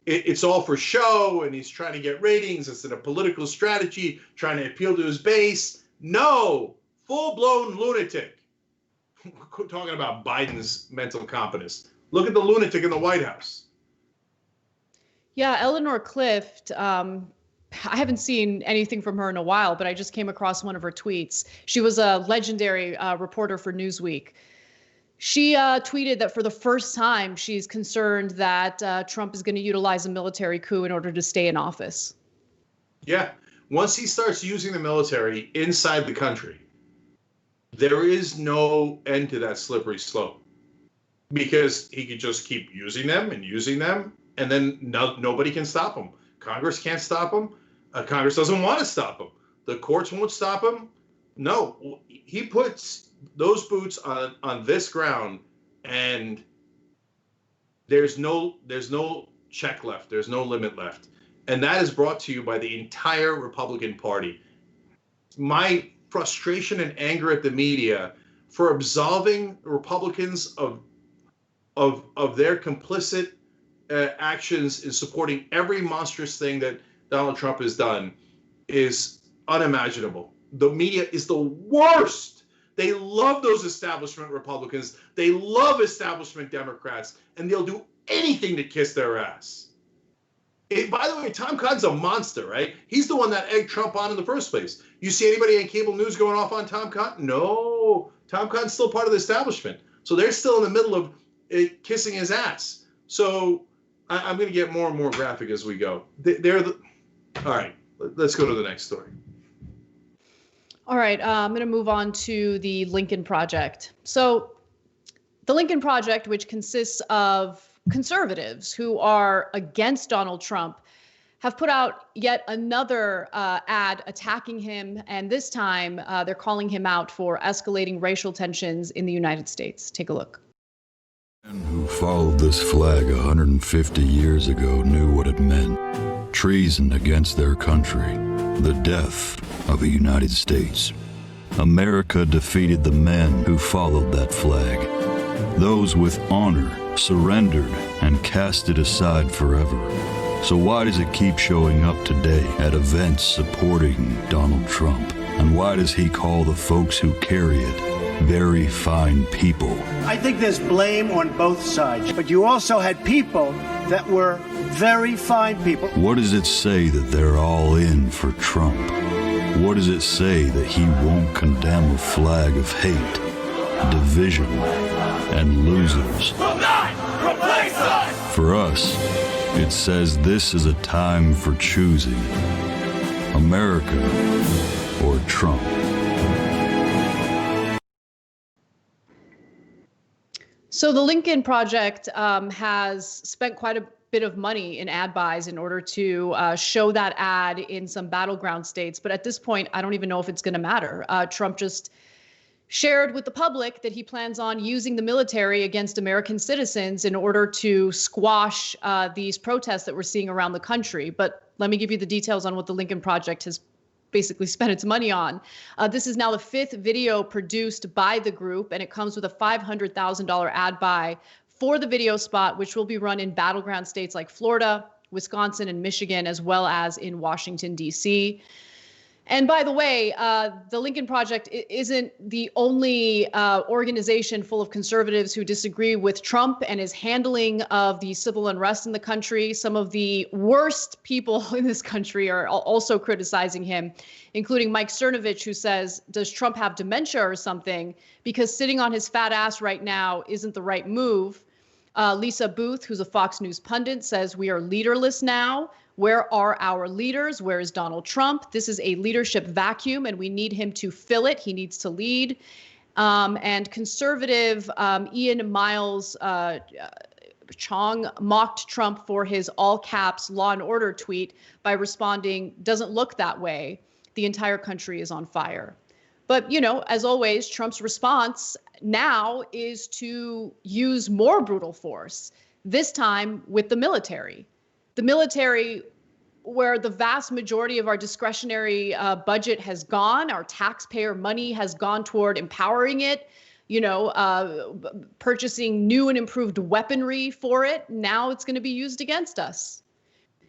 it's all for show, and he's trying to get ratings. It's a political strategy, trying to appeal to his base. No, full-blown lunatic. talking about Biden's mental competence. Look at the lunatic in the White House. Yeah, Eleanor Clift, I haven't seen anything from her in a while, but I just came across one of her tweets. She was a legendary reporter for Newsweek. She tweeted that for the first time, she's concerned that Trump is going to utilize a military coup in order to stay in office. Yeah. Once he starts using the military inside the country, there is no end to that slippery slope, because he could just keep using them, and then nobody can stop him. Congress can't stop him. Congress doesn't want to stop him. The courts won't stop him. No, he puts those boots on this ground, and there's no check left. There's no limit left. And that is brought to you by the entire Republican Party. My frustration and anger at the media for absolving Republicans of their complicit actions in supporting every monstrous thing that Donald Trump has done is unimaginable. The media is the worst. They love those establishment Republicans. They love establishment Democrats, and they'll do anything to kiss their ass. By the way, Tom Cotton's a monster, right? He's the one that egged Trump on in the first place. You see anybody on cable news going off on Tom Cotton? No. Tom Cotton's still part of the establishment. So they're still in the middle of kissing his ass. So I'm going to get more and more graphic as we go. All right, let's go to the next story. All right, I'm going to move on to the Lincoln Project. So the Lincoln Project, which consists of conservatives who are against Donald Trump, have put out yet another ad attacking him. And this time they're calling him out for escalating racial tensions in the United States. Take a look. Men who followed this flag 150 years ago knew what it meant. Treason against their country. The death of the United States. America defeated the men who followed that flag. Those with honor surrendered and cast it aside forever. So why does it keep showing up today at events supporting Donald Trump? And why does he call the folks who carry it very fine people? I think there's blame on both sides, but you also had people that were very fine people. What does it say that they're all in for Trump? What does it say that he won't condemn a flag of hate, division, and losers? Will not replace us! For us, it says this is a time for choosing America or Trump. So the Lincoln Project has spent quite a bit of money in ad buys in order to show that ad in some battleground states. But at this point, I don't even know if it's going to matter. Trump just shared with the public that he plans on using the military against American citizens in order to squash these protests that we're seeing around the country. But let me give you the details on what the Lincoln Project has basically spent its money on. This is now the 5th video produced by the group, and it comes with a $500,000 ad buy for the video spot, which will be run in battleground states like Florida, Wisconsin, and Michigan, as well as in Washington, D.C. And by the way, the Lincoln Project isn't the only organization full of conservatives who disagree with Trump and his handling of the civil unrest in the country. Some of the worst people in this country are also criticizing him, including Mike Cernovich, who says, does Trump have dementia or something? Because sitting on his fat ass right now isn't the right move. Lisa Booth, who's a Fox News pundit, says we are leaderless now. Where are our leaders? Where is Donald Trump? This is a leadership vacuum, and we need him to fill it. He needs to lead. And conservative Ian Miles Chong mocked Trump for his all caps Law and Order tweet by responding, doesn't look that way. The entire country is on fire. But, you know, as always, Trump's response now is to use more brutal force, this time with the military. The military, where the vast majority of our discretionary budget has gone, our taxpayer money has gone toward empowering it, you know, purchasing new and improved weaponry for it. Now it's going to be used against us.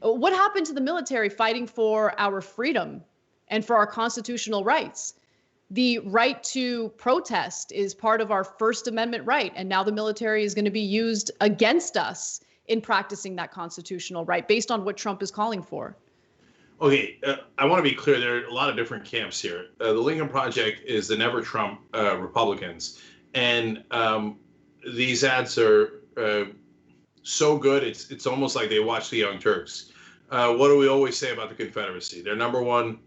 What happened to the military fighting for our freedom and for our constitutional rights? the right to protest is part of our First Amendment right. And now the military is going to be used against us in practicing that constitutional right based on what Trump is calling for. Okay, I want to be clear. There are a lot of different camps here. The Lincoln Project is the Never Trump Republicans. And these ads are so good, it's almost like they watch the Young Turks. What do we always say about the Confederacy? Their number one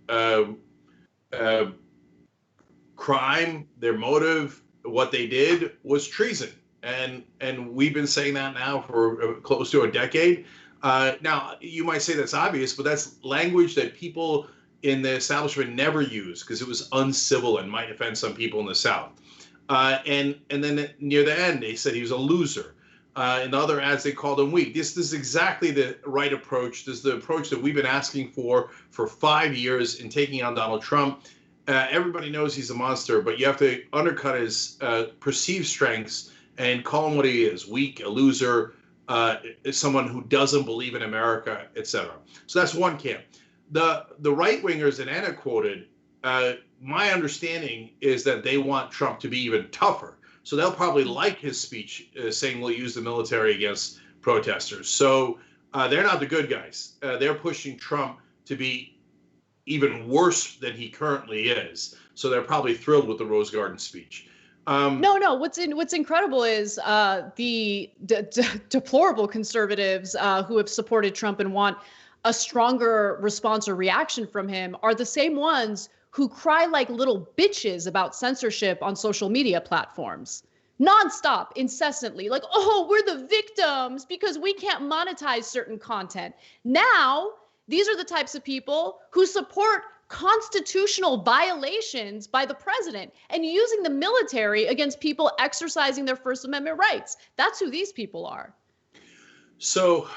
crime, their motive, what they did was treason. And we've been saying that now for close to a decade. Now, you might say that's obvious, but that's language that people in the establishment never use because it was uncivil and might offend some people in the South. And then near the end, they said he was a loser. In the other ads, they called him weak. This is exactly the right approach. This is the approach that we've been asking for 5 years in taking on Donald Trump. Everybody knows he's a monster, but you have to undercut his perceived strengths and call him what he is: weak, a loser, someone who doesn't believe in America, etc. So that's one camp. The right-wingers that Anna quoted, my understanding is that they want Trump to be even tougher. So they'll probably like his speech saying we'll use the military against protesters. So they're not the good guys. They're pushing Trump to be even worse than he currently is. So they're probably thrilled with the Rose Garden speech. No. What's incredible is the deplorable conservatives who have supported Trump and want a stronger response or reaction from him are the same ones who cry like little bitches about censorship on social media platforms. Nonstop, incessantly, like, oh, we're the victims because we can't monetize certain content. Now, these are the types of people who support constitutional violations by the president and using the military against people exercising their First Amendment rights. That's who these people are. So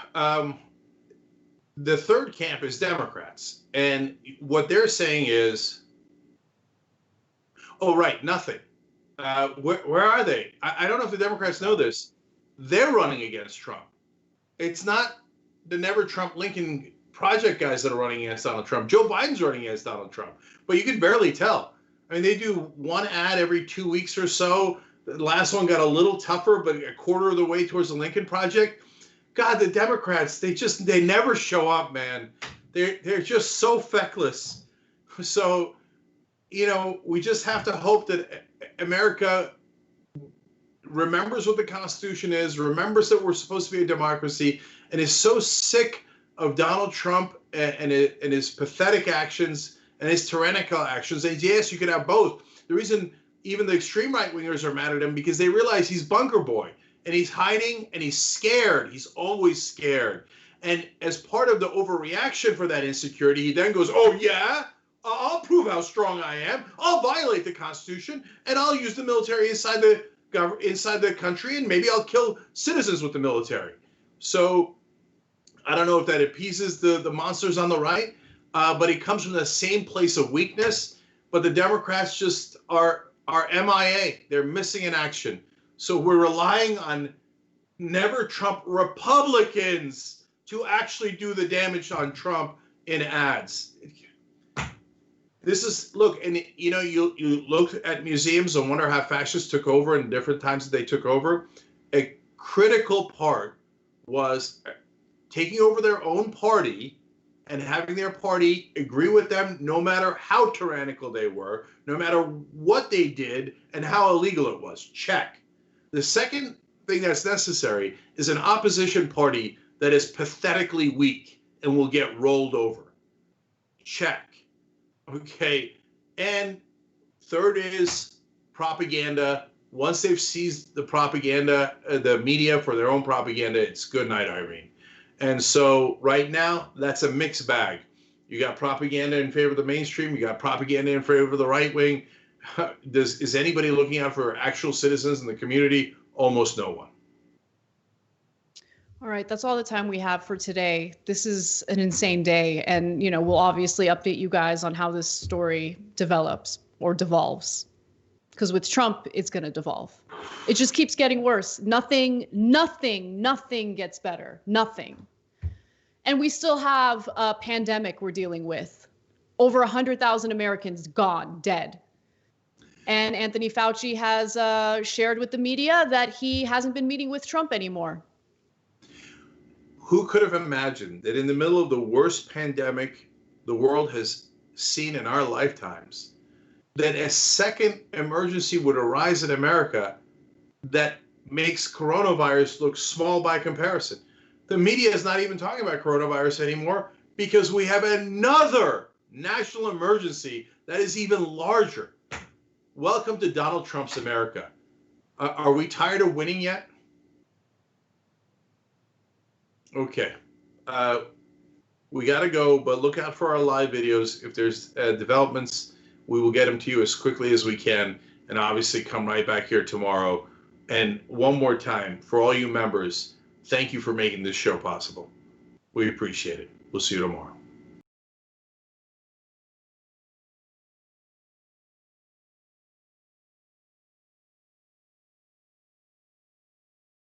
the third camp is Democrats. And what they're saying is, oh, right, nothing. Where are they? I don't know if the Democrats know this. They're running against Trump. It's not the Never Trump Lincoln Project guys that are running against Donald Trump. Joe Biden's running against Donald Trump. But you can barely tell. I mean, they do one ad every 2 weeks or so. The last one got a little tougher, but a quarter of the way towards the Lincoln Project. God, the Democrats, they never show up, man. They're just so feckless. So, you know, we just have to hope that America remembers what the Constitution is, remembers that we're supposed to be a democracy, and is so sick of Donald Trump and his pathetic actions and his tyrannical actions. And yes, you can have both. The reason even the extreme right-wingers are mad at him because they realize he's bunker boy and he's hiding and he's scared. He's always scared. And as part of the overreaction for that insecurity, he then goes, oh, yeah, I'll prove how strong I am. I'll violate the Constitution and I'll use the military inside the country, and maybe I'll kill citizens with the military. So I don't know if that appeases the monsters on the right, but it comes from the same place of weakness. But the Democrats just are MIA. They're missing in action. So we're relying on Never Trump Republicans to actually do the damage on Trump in ads. This is, look, and you know, you look at museums and wonder how fascists took over in different times that they took over. A critical part was taking over their own party and having their party agree with them no matter how tyrannical they were, no matter what they did and how illegal it was. Check. The second thing that's necessary is an opposition party that is pathetically weak and will get rolled over. Check. Okay. And third is propaganda. Once they've seized the propaganda, the media for their own propaganda, it's good night, Irene. And so right now, that's a mixed bag. You got propaganda in favor of the mainstream. You got propaganda in favor of the right wing. Is anybody looking out for actual citizens in the community? Almost no one. All right, that's all the time we have for today. This is an insane day, and you know, we'll obviously update you guys on how this story develops or devolves. Because with Trump, it's going to devolve. It just keeps getting worse. Nothing gets better. Nothing. And we still have a pandemic we're dealing with. Over 100,000 Americans gone, dead. And Anthony Fauci has shared with the media that he hasn't been meeting with Trump anymore. Who could have imagined that in the middle of the worst pandemic the world has seen in our lifetimes, that a second emergency would arise in America that makes coronavirus look small by comparison? The media is not even talking about coronavirus anymore because we have another national emergency that is even larger. Welcome to Donald Trump's America. Are we tired of winning yet? Okay. We got to go, but look out for our live videos. If there's developments, we will get them to you as quickly as we can, and obviously come right back here tomorrow. And one more time, for all you members, thank you for making this show possible. We appreciate it. We'll see you tomorrow.